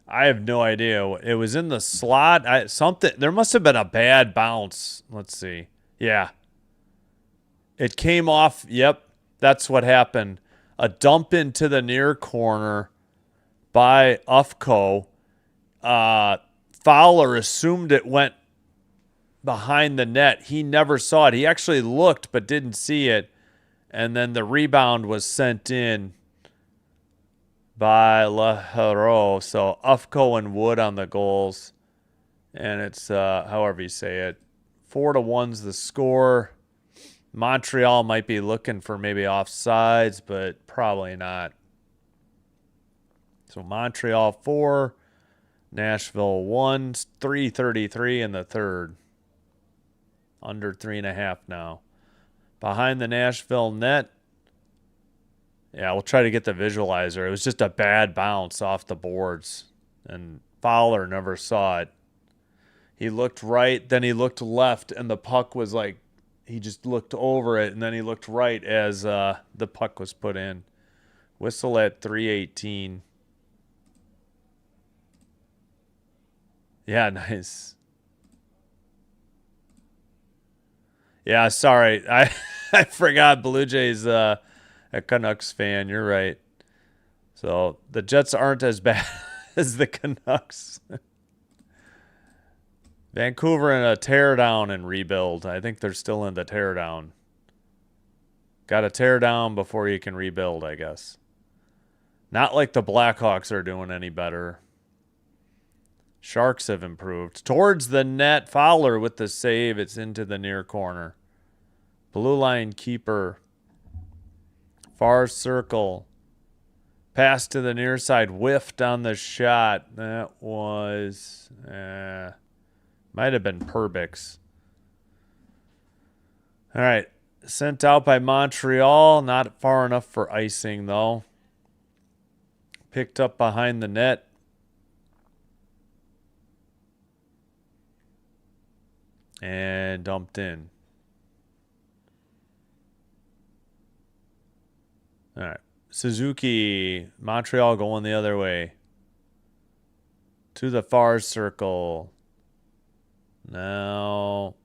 I have no idea. It was in the slot. There must have been a bad bounce. Let's see. Yeah. It came off. Yep. That's what happened. A dump into the near corner by Ufko. Fowler assumed it went behind the net. He never saw it. He actually looked but didn't see it. And then the rebound was sent in by Lahero. So Ufko and Wood on the goals. And it's however you say it. 4-1's the score. Montreal might be looking for maybe offsides, but probably not. So Montreal 4, Nashville 1, 3:33 in the third. Under 3.5 now. Behind the Nashville net. Yeah, we'll try to get the visualizer. It was just a bad bounce off the boards. And Fowler never saw it. He looked right, then he looked left, and the puck was like, he just looked over it, and then he looked right as the puck was put in. Whistle at 3:18. Yeah, nice. Yeah, sorry. I forgot Blue Jays a Canucks fan. You're right. So the Jets aren't as bad as the Canucks. Vancouver in a teardown and rebuild. I think they're still in the teardown. Got to tear down before you can rebuild, I guess. Not like the Blackhawks are doing any better. Sharks have improved. Towards the net, Fowler with the save. It's into the near corner. Blue line keeper. Far circle. Pass to the near side. Whiffed on the shot. That was... might have been Perbix. All right. Sent out by Montreal. Not far enough for icing, though. Picked up behind the net. And dumped in. All right. Suzuki. Montreal going the other way. To the far circle. Now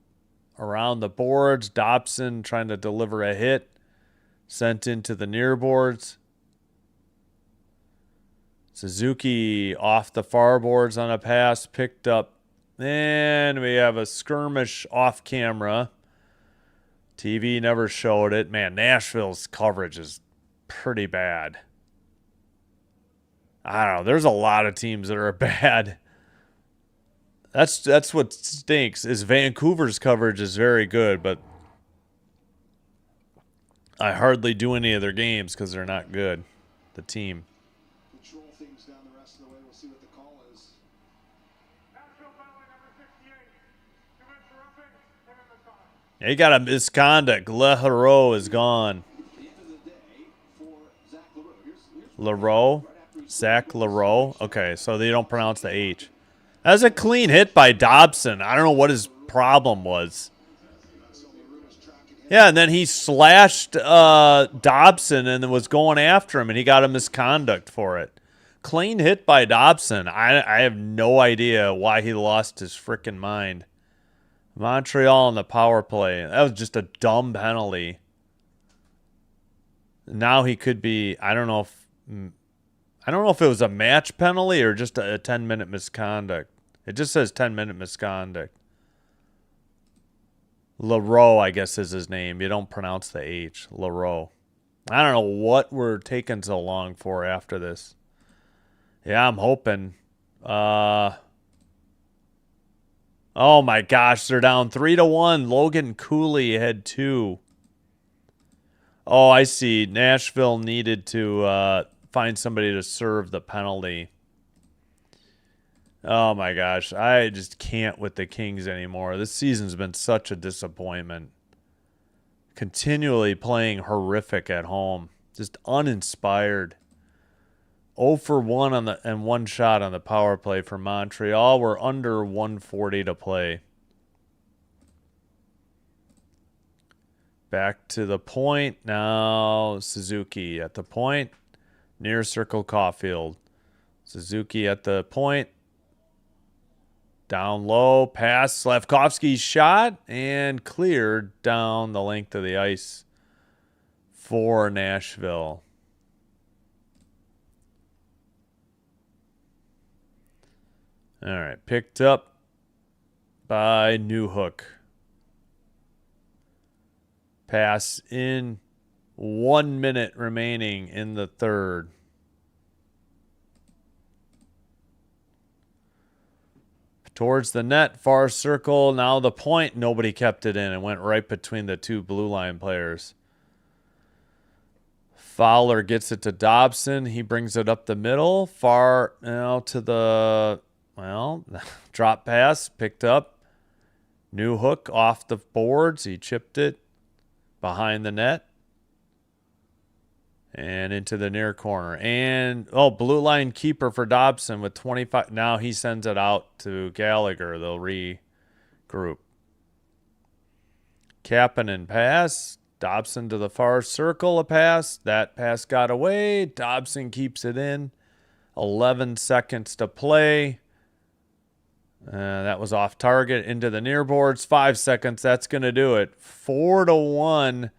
around the boards. Dobson trying to deliver a hit. Sent into the near boards. Suzuki off the far boards on a pass. Picked up. And we have a skirmish off camera. TV never showed it. Man, Nashville's coverage is pretty bad. I don't know. There's a lot of teams that are bad. That's what stinks is Vancouver's coverage is very good, but I hardly do any of their games because they're not good. The team. Control things down the rest of the way. We'll see what the call is. Yeah, he got a misconduct. Lahero is gone. Leroux? Zach Leroux? Okay, so they don't pronounce the H. That was a clean hit by Dobson. I don't know what his problem was. Yeah, and then he slashed Dobson and was going after him, and he got a misconduct for it. Clean hit by Dobson. I have no idea why he lost his freaking mind. Montreal on the power play. That was just a dumb penalty. Now he could be, I don't know if it was a match penalty or just a 10-minute misconduct. It just says 10-minute misconduct. Leroux, I guess, is his name. You don't pronounce the H. Leroux. I don't know what we're taking so long for after this. Yeah, I'm hoping. Oh my gosh, they're down 3-1. Logan Cooley had 2. Oh, I see. Nashville needed to find somebody to serve the penalty. Oh my gosh, I just can't with the Kings anymore. This season's been such a disappointment. Continually playing horrific at home. Just uninspired. 0 for 1 on the and 1 shot on the power play for Montreal. We're under 140 to play. Back to the point. Now Suzuki at the point. Near circle Caulfield. Suzuki at the point. Down low. Pass. Slavkovsky's shot. And cleared down the length of the ice for Nashville. All right, picked up by Newhook. Pass in, 1 minute remaining in the third. Towards the net, far circle. Now the point. Nobody kept it in. It went right between the two blue line players. Fowler gets it to Dobson. He brings it up the middle. Far to the, drop pass. Picked up. Newhook off the boards. He chipped it behind the net. And into the near corner. And, blue line keeper for Dobson with 25. Now he sends it out to Gallagher. They'll regroup. Kapanen pass. Dobson to the far circle, a pass. That pass got away. Dobson keeps it in. 11 seconds to play. That was off target into the near boards. 5 seconds. That's going to do it. 4-1.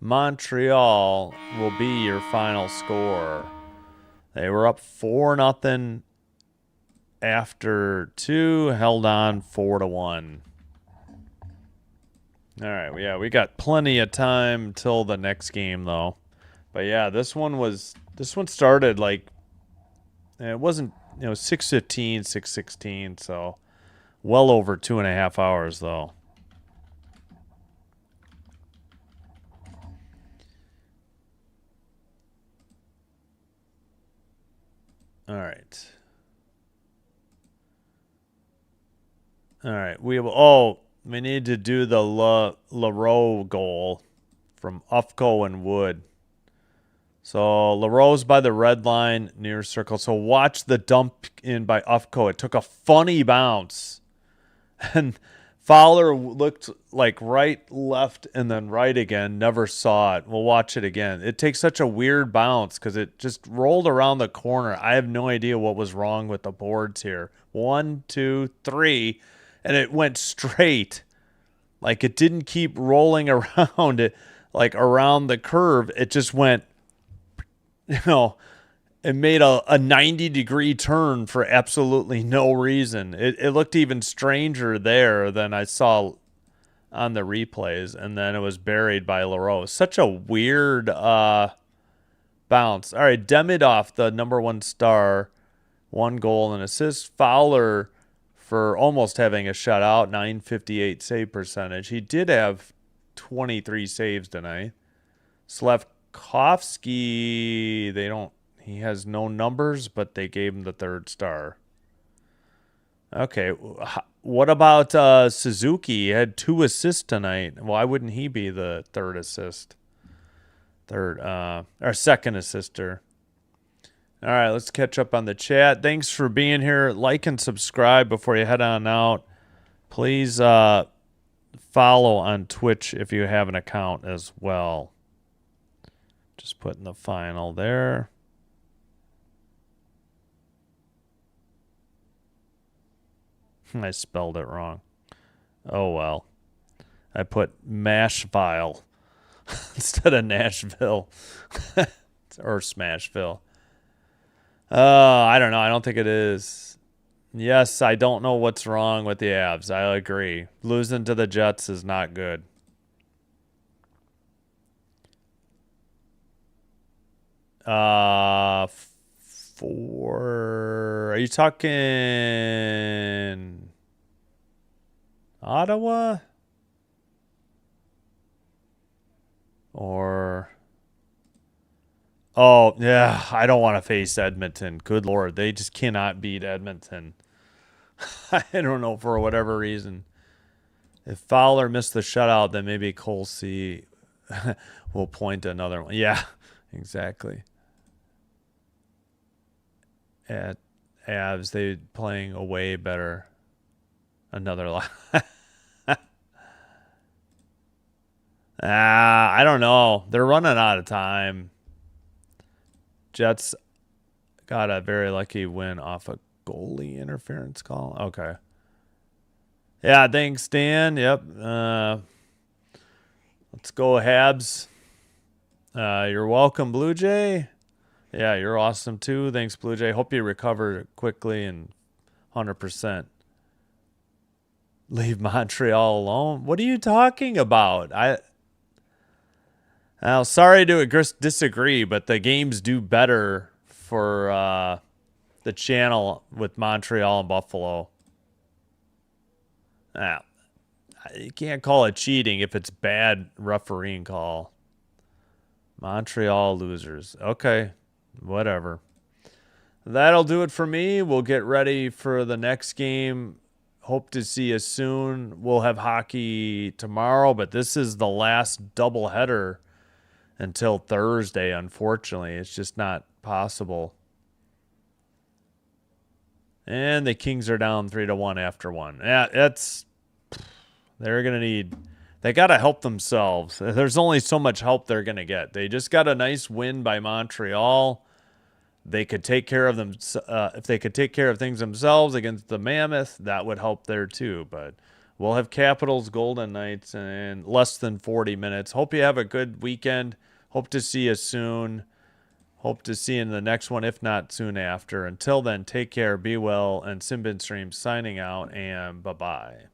Montreal will be your final score. They were up 4-0 after 2, held on 4-1. All right, yeah, we got plenty of time till the next game though. But yeah, this one started like, it wasn't, 6:15, 6:16, so well over 2.5 hours though. All right. We need to do the LaRoe goal from Ufko and Wood. So LaRoe's by the red line near circle. So watch the dump in by Ufko. It took a funny bounce. And Fowler looked like right, left, and then right again. Never saw it. We'll watch it again. It takes such a weird bounce because it just rolled around the corner. I have no idea what was wrong with the boards here. 1, 2, 3, and it went straight. Like it didn't keep rolling around it, like around the curve. It just went, it made a 90-degree turn for absolutely no reason. It looked even stranger there than I saw on the replays, and then it was buried by LaRoe. Such a weird bounce. All right, Demidov, the number 1 star, 1 goal and assist. Fowler for almost having a shutout, 958 save percentage. He did have 23 saves tonight. Slafkovsky, he has no numbers, but they gave him the 3rd star. Okay, what about Suzuki? He had 2 assists tonight. Why wouldn't he be the 3rd assist? Or 2nd assister. All right, let's catch up on the chat. Thanks for being here. Like and subscribe before you head on out. Please follow on Twitch if you have an account as well. Just putting the final there. I spelled it wrong. Oh, well. I put Mashville instead of Nashville. Or Smashville. I don't know. I don't think it is. Yes, I don't know what's wrong with the Avs. I agree. Losing to the Jets is not good. Are you talking Ottawa? Or, oh, yeah, I don't want to face Edmonton. Good Lord, they just cannot beat Edmonton. I don't know, for whatever reason. If Fowler missed the shutout, then maybe Cole C will point to another one. Yeah, exactly. At Avs, they playing away better. Another line. I don't know. They're running out of time. Jets got a very lucky win off a goalie interference call. Okay. Yeah, thanks, Dan. Yep. Let's go, Habs. You're welcome, Blue Jay. Yeah, you're awesome too. Thanks, Blue Jay. Hope you recover quickly and 100%. Leave Montreal alone? What are you talking about? Now, sorry to disagree, but the games do better for the channel with Montreal and Buffalo. Now, you can't call it cheating if it's bad refereeing call. Montreal losers. Okay, whatever. That'll do it for me. We'll get ready for the next game. Hope to see you soon. We'll have hockey tomorrow, but this is the last doubleheader until Thursday, unfortunately. It's just not possible. And the Kings are down 3-1 after one. Yeah, they're going to need, they got to help themselves. There's only so much help they're going to get. They just got a nice win by Montreal. They could take care of them. If they could take care of things themselves against the Mammoth, that would help there too. But we'll have Capitals Golden Knights in less than 40 minutes. Hope you have a good weekend. Hope to see you soon. Hope to see you in the next one, if not soon after. Until then, take care, be well, and Simbin Stream signing out, and bye-bye.